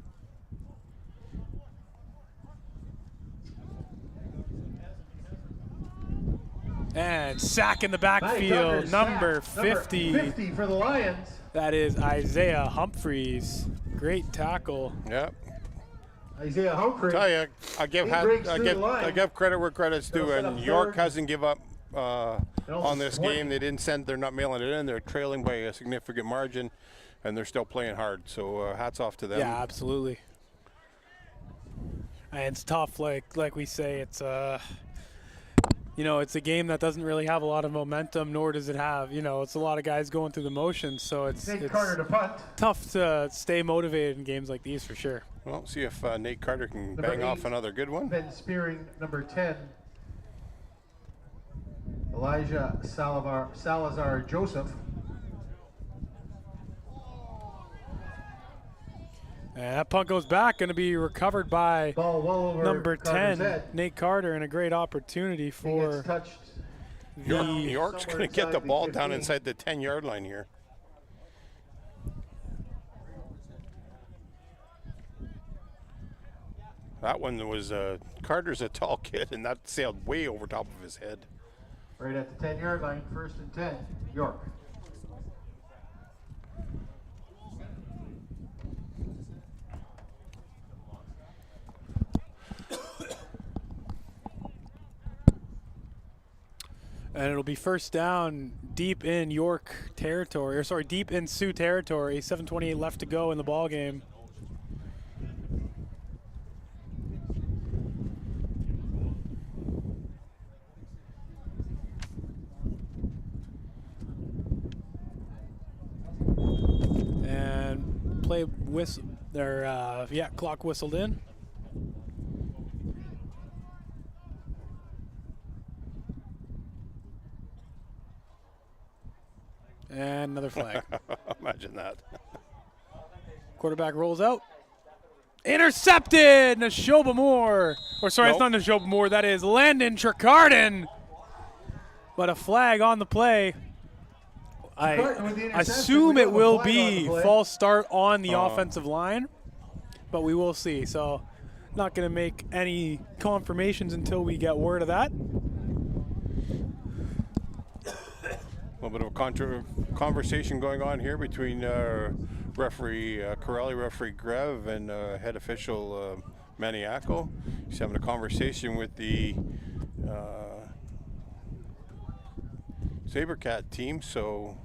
And sack in the backfield, number 50. 50 for the Lions. That is Isaiah Humphreys. Great tackle. Yep. Isaiah Humphrey. Tell you, I give credit where credit's due, and York hasn't give up on this game. They didn't send. They're not mailing it in. They're trailing by a significant margin, and they're still playing hard. So hats off to them. Yeah, absolutely. And it's tough, like we say. It's it's a game that doesn't really have a lot of momentum, nor does it have, it's a lot of guys going through the motions. So it's Carter to punt. Tough to stay motivated in games like these for sure. Well, see if Nate Carter can bang off another good one. Then spearing number 10, Elijah Salazar Joseph. And that punt goes back, going to be recovered by Ball well over number Carter's 10, head. Nate Carter, and a great opportunity for York's going to get the ball down inside the 10-yard line here. That one was Carter's a tall kid, and that sailed way over top of his head. Right at the 10-yard line, first and 10, York. And it'll be first down deep in York territory, or sorry, deep in Sioux territory. 7:28 left to go in the ball game. And play whistle. Clock whistled in. And another flag. Imagine that. Quarterback rolls out. Intercepted! Nashoba Moore. Or sorry, It's not Nashoba Moore. That is Landon Tricardin. But a flag on the play. I assume it will be false start on the offensive line. But we will see. So not going to make any confirmations until we get word of that. A little bit of a conversation going on here between referee Corelli, referee Grev, and head official Maniaco. He's having a conversation with the Sabercat team. So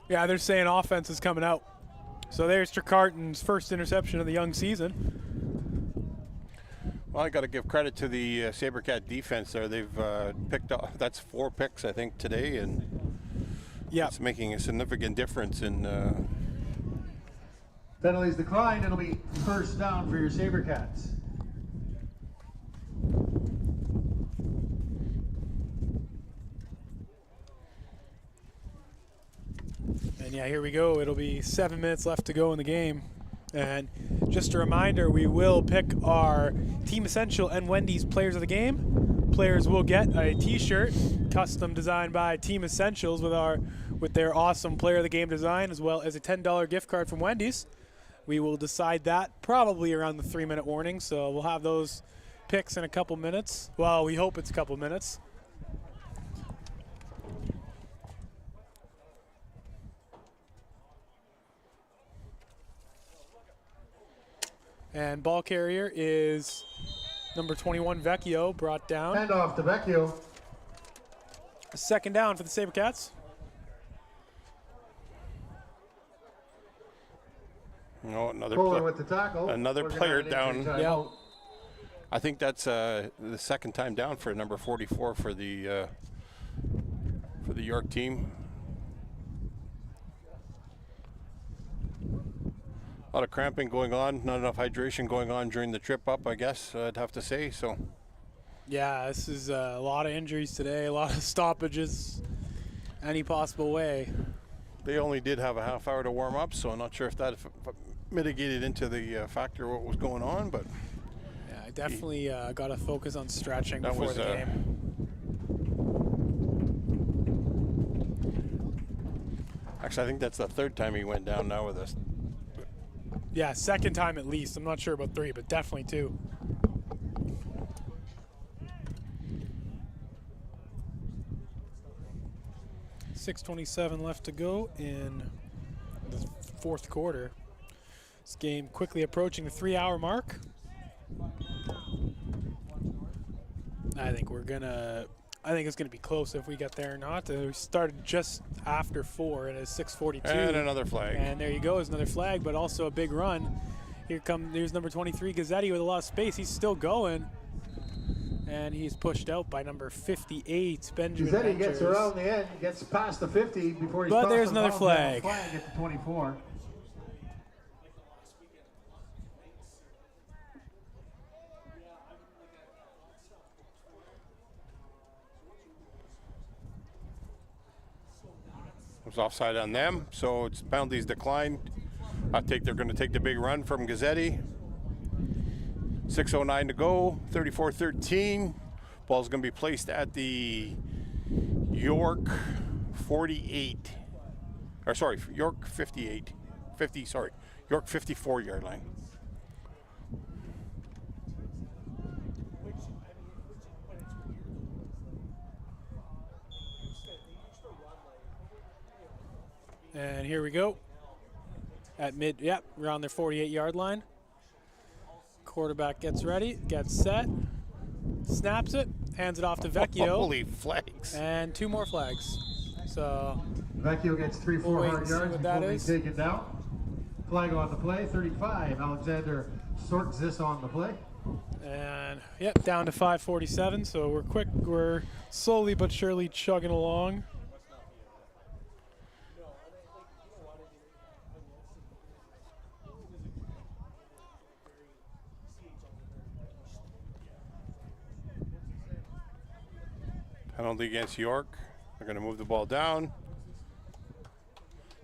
yeah, they're saying offense is coming out. So there's Tricardin's first interception of the young season. Well, I got to give credit to the Sabercat defense there. They've picked up, that's 4 picks, I think, today, and it's making a significant difference in. Penalties declined. It'll be first down for your Sabercats. And yeah, here we go. It'll be 7 minutes left to go in the game. And just a reminder, we will pick our Team Essential and Wendy's Players of the Game. players will get a T-shirt, custom designed by Team Essentials with their awesome Player of the Game design, as well as a $10 gift card from Wendy's. We will decide that probably around the 3-minute warning, so we'll have those picks in a couple minutes. Well, we hope it's a couple minutes. And ball carrier is number 21, Vecchio, brought down. Hand off to Vecchio. A second down for the Sabercats. No, Fuller with the tackle. Another player down. Yeah. I think that's the second time down for number 44 for the York team. A lot of cramping going on, not enough hydration going on during the trip up, I guess, I'd have to say. So, yeah, this is a lot of injuries today, a lot of stoppages, any possible way. They only did have a half hour to warm up, so I'm not sure if that mitigated into the factor what was going on, but yeah, I definitely got to focus on stretching before the game. Actually, I think that's the third time he went down now with us. Yeah, second time at least. I'm not sure about 3, but definitely 2. .6:27 left to go in the fourth quarter. This game quickly approaching the 3-hour mark. I think it's gonna be close if we get there or not. We started just after 4 and it's 6:42. And another flag. And there you go, is another flag, but also a big run. Here's number 23, Gazzetti, with a lot of space. He's still going. And he's pushed out by number 58, Benjamin Gazzetti Ventures. gets around the end, gets past the 50 before he's But there's another flag. Flag at the 24. Was offside on them, so it's penalties declined. They're going to take the big run from Gazzetti. 6:09 to go, 34-13. Ball's going to be placed at the York 48, or sorry, York 58, York 54 yard line. And here we go. At around their 48-yard line. Quarterback gets ready, gets set, snaps it, hands it off to Vecchio. Holy flags. And 2 more flags. So Vecchio gets 3-4 we'll hard yards before being taken down. Flag on the play, 35. Alexander sorts this on the play. And down to 5:47. So we're slowly but surely chugging along. Penalty against York. They're going to move the ball down.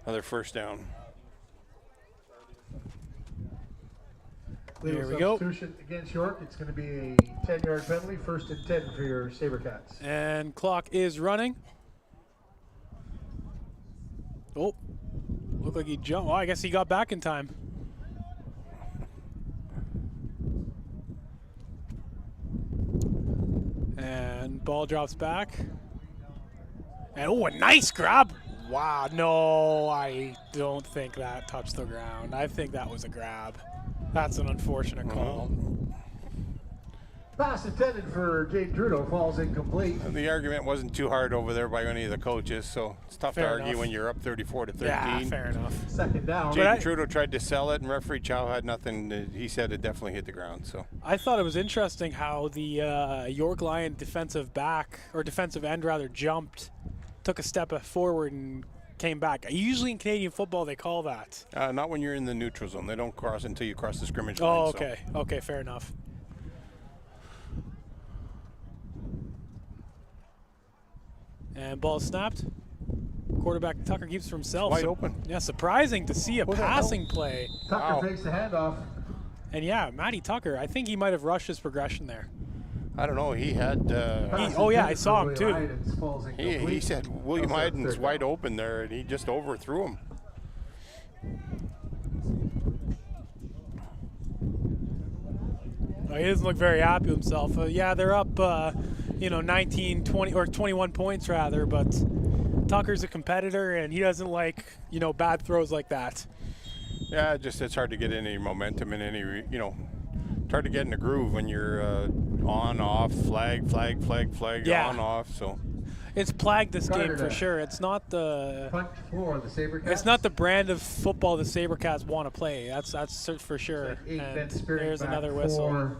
Another first down. There we go. Substitution against York. It's going to be a 10-yard penalty, 1st and 10 for your Sabercats. And clock is running. Oh, looked like he jumped. Oh, I guess he got back in time. And ball drops back. And oh, a nice grab. Wow, no, I don't think that touched the ground. I think that was a grab. That's an unfortunate call. Pass intended for Jade Trudeau falls incomplete. The argument wasn't too hard over there by any of the coaches, so it's tough to argue when you're up 34-13. Yeah, fair enough. Second down. Jade Trudeau tried to sell it, and referee Chow had nothing. He said it definitely hit the ground. So I thought it was interesting how the York Lion defensive end rather jumped, took a step forward and came back. Usually in Canadian football they call that. not when you're in the neutral zone. They don't cross until you cross the scrimmage line. line. Oh, okay. So. Okay, fair enough. And ball snapped. Quarterback Tucker keeps for himself. Wide open. Yeah, surprising to see a passing play. Tucker takes the handoff. And yeah, Matty Tucker, I think he might have rushed his progression there. I don't know. He had. Oh yeah, I saw him too. He said William Hyden's wide open there, and he just overthrew him. He doesn't look very happy with himself. Yeah, they're up, 19, 20, or 21 points rather, but Tucker's a competitor, and he doesn't like, bad throws like that. Yeah, it's hard to get any momentum in any, it's hard to get in the groove when you're on, off, flag, Yeah. on, off, so. It's plagued this game for sure. It's not the Sabercats. It's not the brand of football the Sabercats want to play. That's for sure. And there's another whistle.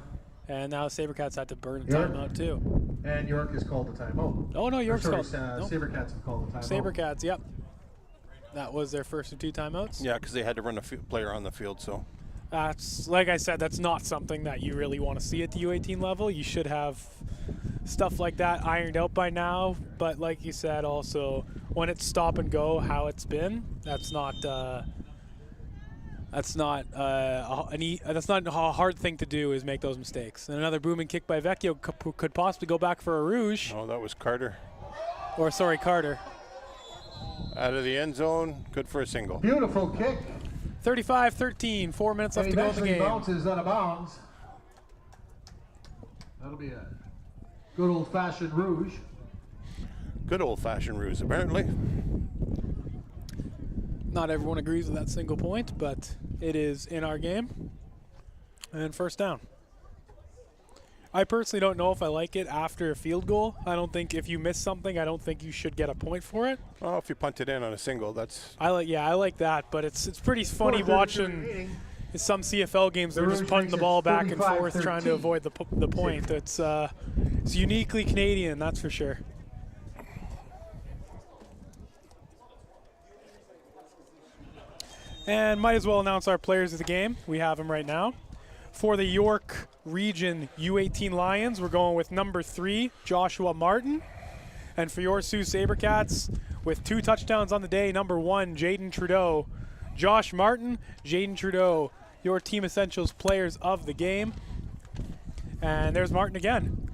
And now Sabercats had to burn a timeout too. And York has called a timeout. Oh no, York's called. Sabercats have called a timeout. Sabercats, yep. That was their first of 2 timeouts. Yeah, because they had to run a player on the field, so. That's, like I said, that's not something that you really want to see at the U18 level. You should have stuff like that ironed out by now. But like you said, also when it's stop and go, how it's been, that's not a hard thing to do, is make those mistakes. And another booming kick by Vecchio could possibly go back for a rouge. Oh, that was Carter. Carter. Out of the end zone, good for a single. Beautiful kick. 35-13, 4 minutes left to go in the game. Bounces out of bounds. That'll be a good old-fashioned rouge. Good old-fashioned ruse, apparently. Not everyone agrees with that single point, but it is in our game. And first down. I personally don't know if I like it after a field goal. I don't think if you miss something, I don't think you should get a point for it. Well, if you punt it in on a single, that's. I like that, but it's pretty funny watching in some CFL games. They're just punting the ball back and forth, trying to avoid the point. It's uniquely Canadian, that's for sure. And might as well announce our players of the game. We have them right now. For the York Region U18 Lions, we're going with number 3, Joshua Martin. And for your Sault Sabercats, with 2 touchdowns on the day, number 1, Jaden Trudeau. Josh Martin, Jaden Trudeau, your Team Essentials players of the game. And there's Martin again,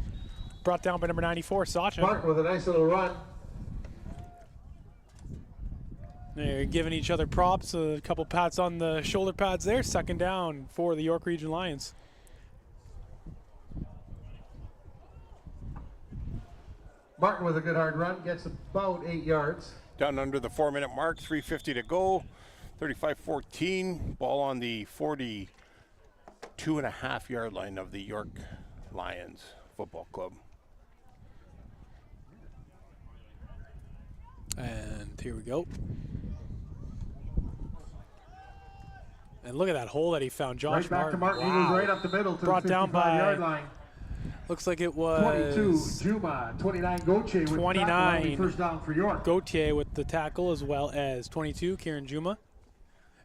brought down by number 94, Sachin. Martin with a nice little run. They're giving each other props, a couple pats on the shoulder pads there. Second down for the York Region Lions. Martin with a good hard run, gets about 8 yards. Down under the 4-minute mark, 3:50 to go. 35-14, ball on the 42.5-yard line of the York Lions Football Club. And here we go. And look at that hole that he found. Josh right back Martin. to Martin. Wow. He was right up the middle to brought the down by 55-yard line. Looks like it was 22 Juma, 29 Gauthier with 29 first down for York. Gauthier with the tackle, as well as 22 Kieran Juma.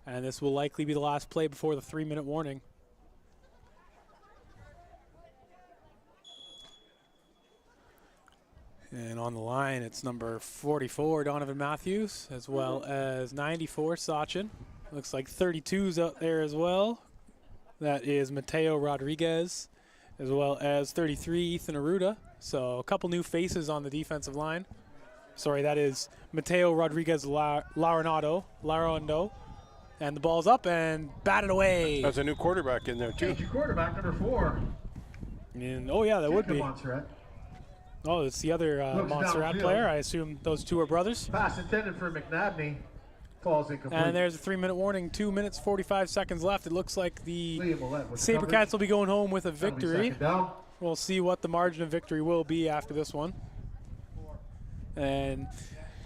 And this will likely be the last play before the 3-minute warning. And on the line, it's number 44, Donovan Matthews, as well as 94, Sachin. Looks like 32's out there as well. That is Mateo Rodriguez, as well as 33, Ethan Aruda. So a couple new faces on the defensive line. Sorry, that is Mateo Rodriguez Larondo. And the ball's up and batted away. That's a new quarterback in there, too. Change your quarterback, number 4. And, oh, yeah, that would be. Montserrat. Oh, it's the other Montserrat player. I assume those two are brothers. Pass intended for McNabney. Falls incomplete. And there's a 3-minute warning. 2 minutes, 45 seconds left. It looks like the Sabercats will be going home with a victory. We'll see what the margin of victory will be after this one. And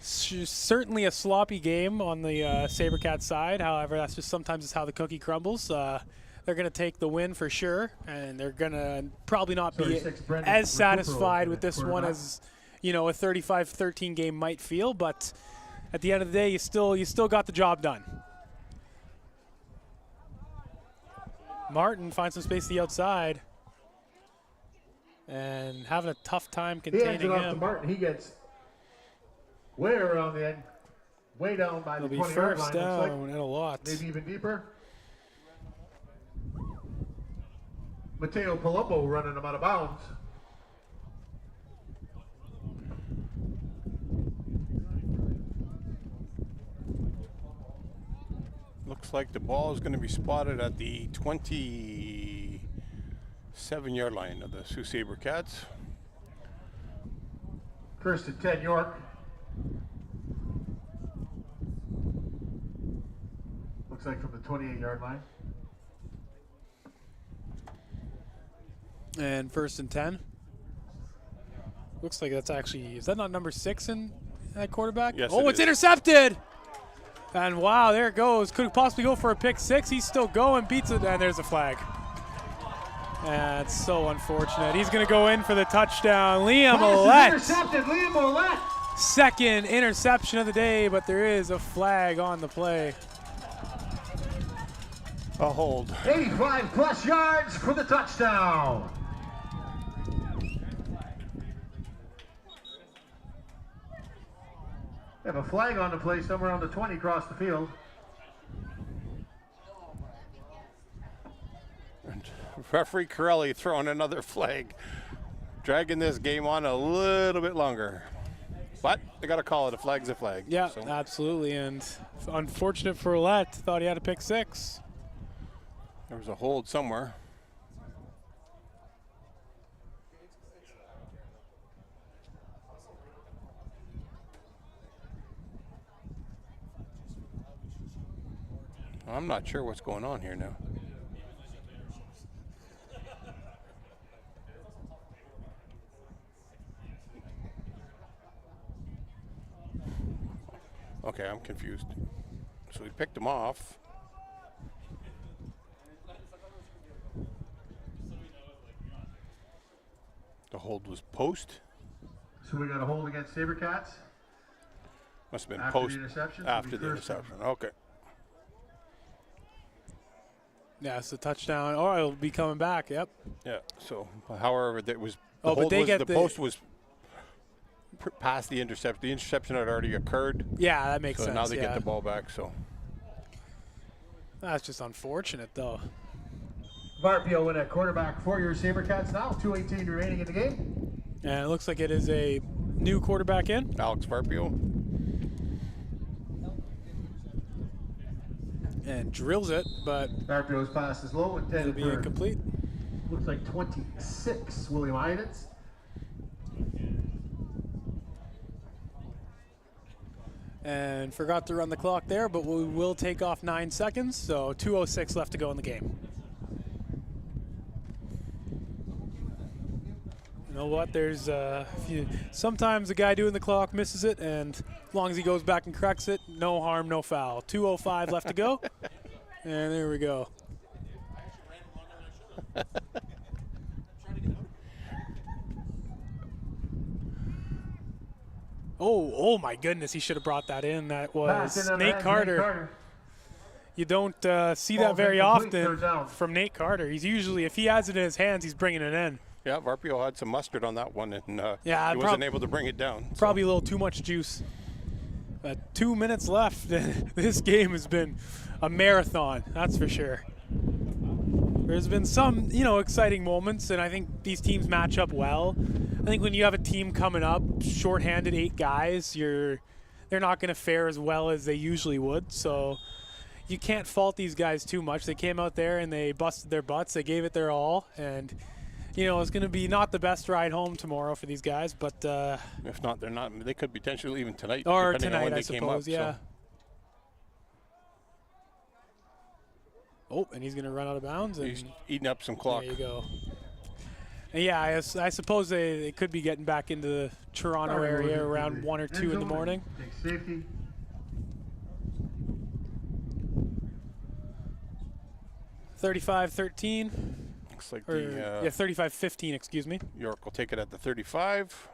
certainly a sloppy game on the Sabercats side. However, that's just sometimes how the cookie crumbles. They're going to take the win for sure, and they're going to probably not be as satisfied with this one as, a 35-13 game might feel. But at the end of the day, you still got the job done. Martin finds some space to the outside, and having a tough time containing him. Off to Martin. He gets way around the end, way down by the 20-yard line. First down and a lot. Maybe even deeper. Mateo Palumbo running him out of bounds. Looks like the ball is going to be spotted at the 27-yard line of the Sault Sabercats. First and 10, York. Looks like from the 28-yard line. And first and 10. Looks like that's actually, is that not number 6 in that quarterback? Yes, oh, it it's is. intercepted. And wow, there it goes. Could possibly go for a pick 6. He's still going, beats it, and there's a flag. That's so unfortunate. He's going to go in for the touchdown. Liam Ouellette. Intercepted, Liam Ouellette. Second interception of the day, but there is a flag on the play. A hold. 85 plus yards for the touchdown. They have a flag on the play somewhere on the 20 across the field. And referee Corelli throwing another flag, dragging this game on a little bit longer. But they got to call it. A flag's a flag. Yeah, so. absolutely. And unfortunate for Ouellette. Thought he had a pick 6. There was a hold somewhere. I'm not sure what's going on here now. Okay, I'm confused. So we picked him off. The hold was post. So we got a hold against Sabercats. Must have been After post the interception? after the interception. Okay. Yeah, it's a touchdown. Or it'll be coming back. Yep. Yeah. So, however, there was the Oh, but hold they was, get the the- post was past the interception. The interception had already occurred. Yeah, that makes So sense. now they yeah. get the ball back. So That's just unfortunate, though. Varpio win at quarterback for your Sabercats now. 2:18 remaining in the game. And it looks like it is a new quarterback in. Alex Varpio. And drills it, but Varpio's pass is low, it'll intended be for, incomplete. looks like 26, William Idens. And forgot to run the clock there, but we will take off 9 seconds, so 2:06 left to go in the game. You know what? There's sometimes the guy doing the clock misses it, and as long as he goes back and corrects it, no harm, no foul. 2:05 left to go, and there we go. Oh my goodness, he should have brought that in. That Pass was in on the Nate hands of Carter. You don't see that Ball's very incomplete, third often down. from Nate Carter. He's usually, if he has it in his hands, he's bringing it in. Yeah, Varpio had some mustard on that one, and Yeah, he wasn't able to bring it down. so. Probably a little too much juice. 2 minutes left. This game has been a marathon, that's for sure. There's been some, exciting moments, and I think these teams match up well. I think when you have a team coming up, shorthanded 8 guys, they're not going to fare as well as they usually would. So you can't fault these guys too much. They came out there and they busted their butts. They gave it their all, and it's going to be not the best ride home tomorrow for these guys, but If not, they're not. They could potentially even tonight. or depending on when tonight, I they came suppose. up, Yeah. So. Oh, and he's going to run out of bounds. And He's eating up some clock. there you go. And yeah, I suppose they could be getting back into the Toronto Carter goes area into around the 1 or end 2 in the zone morning. and takes safety. $35-13. Looks like Or, the 35-15, excuse me. York will take it at the 35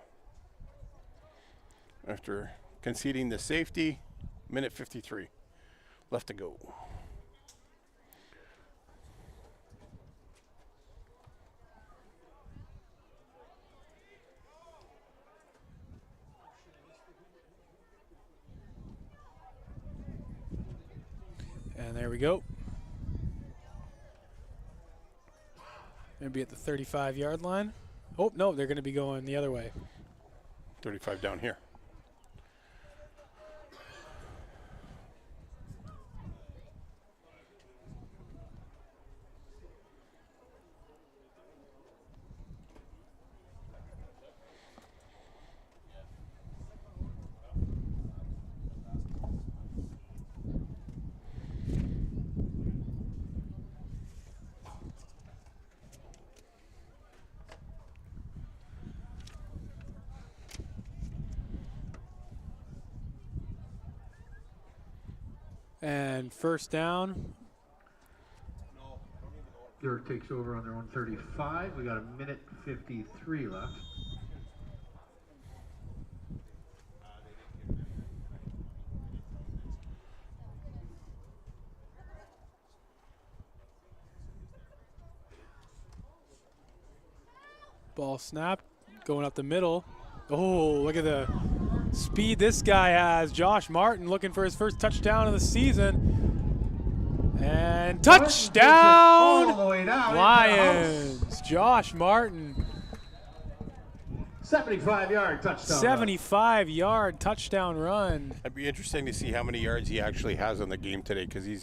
after conceding the safety. Minute 53 left to go. And there we go. Going to be at the 35-yard line. Oh, no, they're going to be going the other way. 35 down here. And first down. York takes over on their own 35. We got a minute 53 left. Ball snap, going up the middle. Oh, look at the speed this guy has. Josh Martin looking for his first touchdown of the season. And touchdown! All the way down Lions. Josh Martin. 75-yard touchdown. 75-yard touchdown run. It'd be interesting to see how many yards he actually has on the game today, because he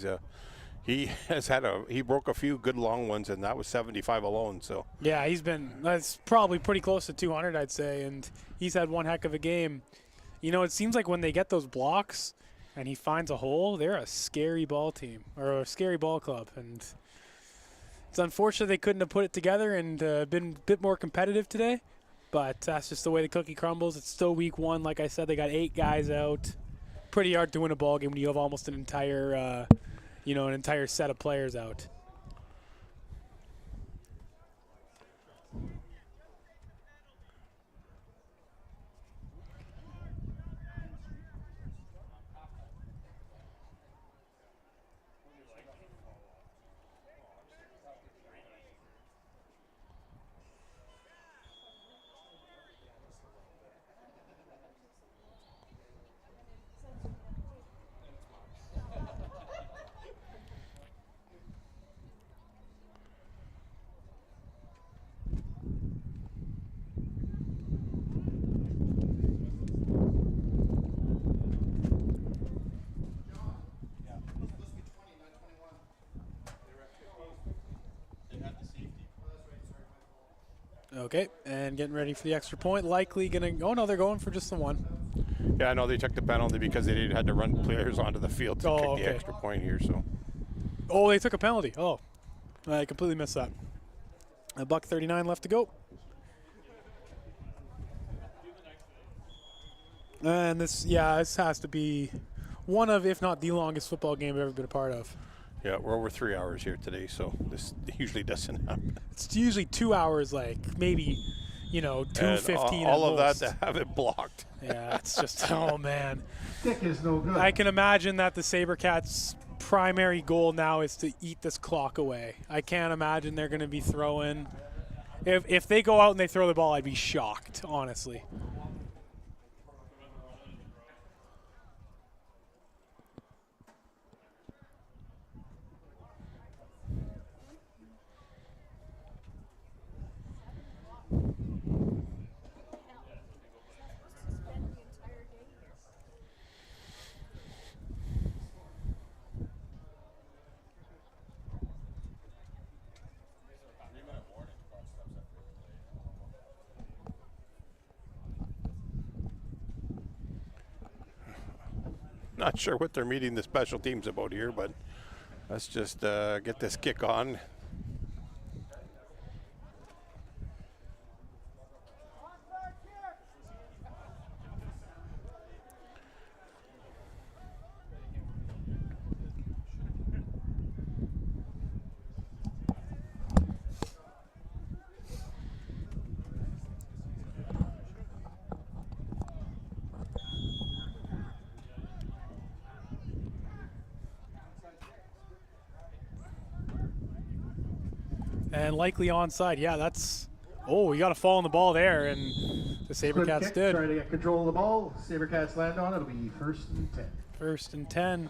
broke a few good long ones, and that was 75 alone. So yeah, that's probably pretty close to 200, I'd say, and he's had one heck of a game. You know, it seems like when they get those blocks and he finds a hole, they're a scary ball team, or a scary ball club, and it's unfortunate they couldn't have put it together and been a bit more competitive today, but that's just the way the cookie crumbles. It's still week one. Like I said, they got 8 guys out. Pretty hard to win a ball game when you have almost an entire an entire set of players out. Okay, and getting ready for the extra point. Likely gonna. Oh no, they're going for just the one. yeah, I know they took the penalty because they had to run players onto the field to kick the extra point here. So oh, they took a penalty. Oh, I completely missed that. $1:39 left to go. And this has to be one of, if not the longest football game I've ever been a part of. yeah, we're over 3 hours here today, so this usually doesn't happen. It's usually 2 hours, like maybe, 2:15. All of that to have it blocked. Yeah, it's just, oh man. Stick is no good. I can imagine that the Sabercats' primary goal now is to eat this clock away. I can't imagine they're going to be throwing. If they go out and they throw the ball, I'd be shocked, honestly. Not sure what they're meeting the special teams about here, but let's just get this kick on. And likely onside. Yeah, that's. Oh, you got to fall on the ball there, and the Sabercats did. Try to get control of the ball. Sabercats land on it. It'll be 1st and 10. 1st and 10.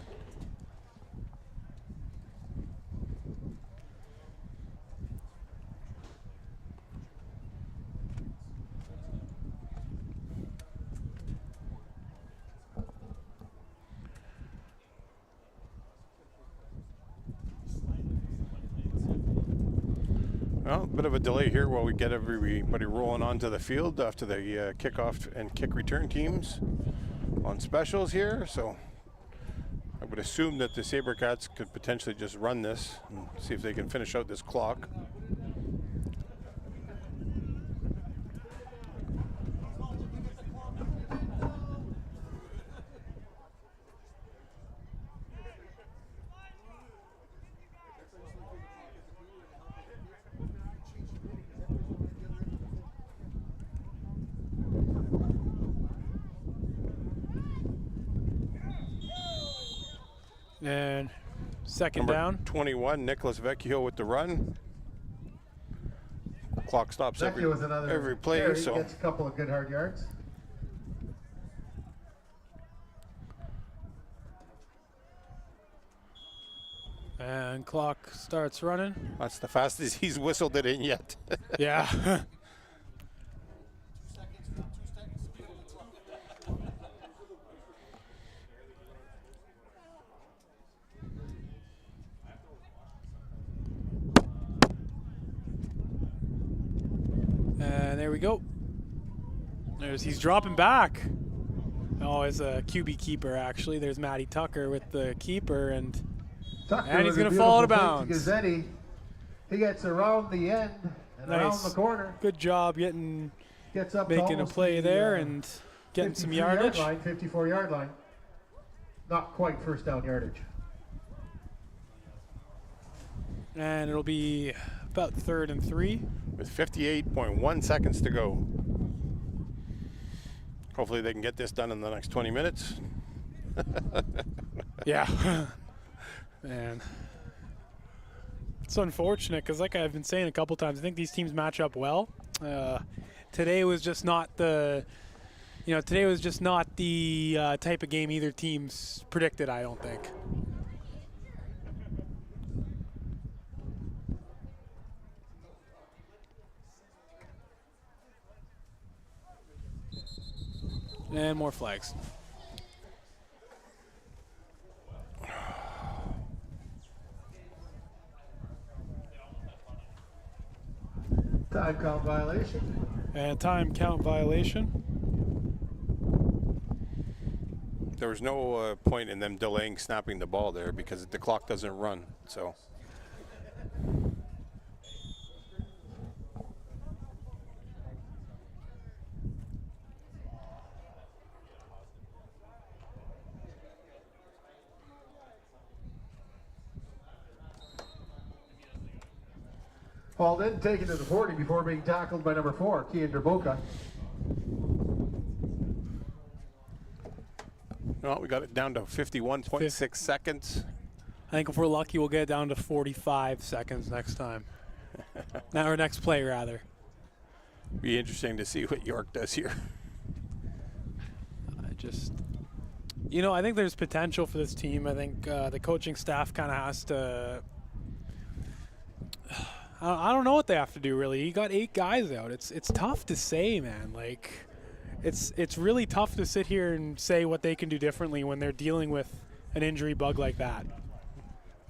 Well, a bit of a delay here while we get everybody rolling onto the field after the kickoff and kick return teams on specials here. So I would assume that the Sabercats could potentially just run this and see if they can finish out this clock. Second Number down. 21, Nicholas Vecchio with the run. Clock stops Vecchio with every another play, carry, so gets a couple of good hard yards. And clock starts running. that's the fastest he's whistled it in yet. Yeah. And there we go. He's dropping back. Oh, it's a QB keeper, actually. There's Matty Tucker with the keeper, and Tucker he's with a going to fall out of beautiful fake to bounds. Gazzetti. He gets around the end and around the corner. Good job getting, Gets up to making a almost play the, there and getting some 53 yardage. Line, 54-yard line. Not quite first down yardage. And it'll be about 3rd and 3. With 58.1 seconds to go. Hopefully they can get this done in the next 20 minutes. Yeah. Man. It's unfortunate because, like I've been saying a couple times, I think these teams match up well. Today was just not the, type of game either team's predicted, I don't think. And more flags. Time count violation. And time count violation. There was no point in them delaying snapping the ball there because the clock doesn't run. So. Hauled in, taken to the 40 before being tackled by number 4, Kian Derboka. Well, we got it down to 51.6 seconds. I think if we're lucky, we'll get it down to 45 seconds next time. Or next play, rather. Be interesting to see what York does here. I think there's potential for this team. I think the coaching staff kind of has to. I don't know what they have to do, really. You got 8 guys out. It's tough to say, man. Like, it's really tough to sit here and say what they can do differently when they're dealing with an injury bug like that,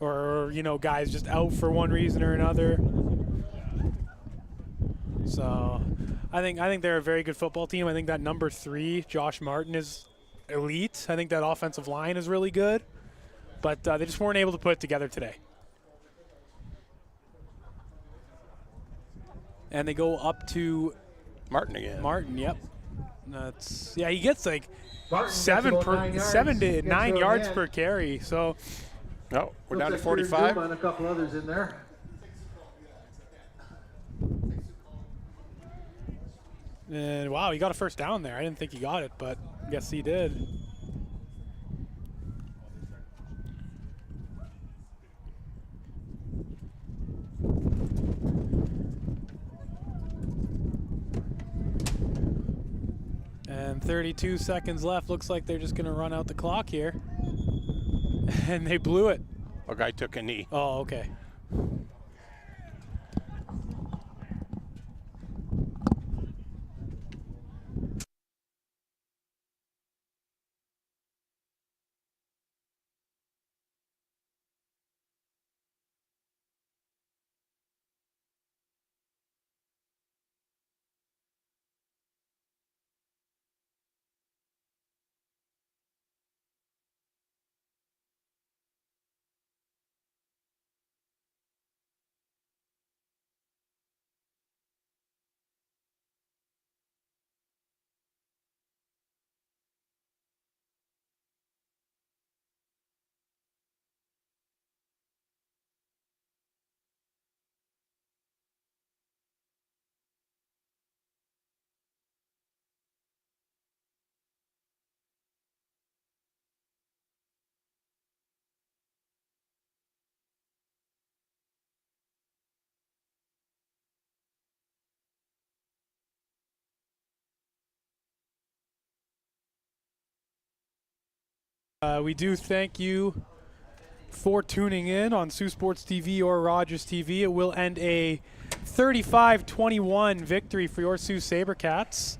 or guys just out for one reason or another. So, I think they're a very good football team. I think that number 3, Josh Martin, is elite. I think that offensive line is really good, but they just weren't able to put it together today. And they go up to Martin again. Martin, yep. He gets like Martin 7 to 9 yards per carry. So no, we're down to Looks like 45. And a couple others in there. and wow, he got a first down there. I didn't think he got it, but I guess he did. And 32 seconds left. Looks like they're just going to run out the clock here. And they blew it. A guy took a knee. Oh, okay. We do thank you for tuning in on Saultsports TV or Rogers TV. It will end a 35-21 victory for your Sault Sabercats.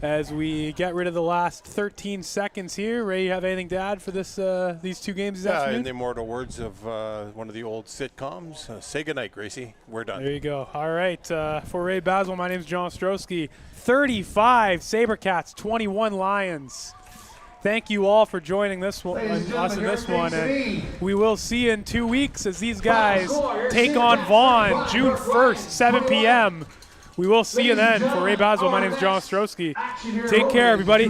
As we get rid of the last 13 seconds here, Ray, you have anything to add for this these two games this afternoon? In the immortal words of one of the old sitcoms, say goodnight, Gracie. We're done. There you go. All right, for Ray Basil, my name is John Ostrowski. 35 Sabercats, 21 Lions. Thank you all for joining us in this one, and we will see you in 2 weeks as these guys take on Vaughan June 1st, 7 p.m. We will see you then. For Ray Basil, my name is John Ostrowski. Take care, everybody.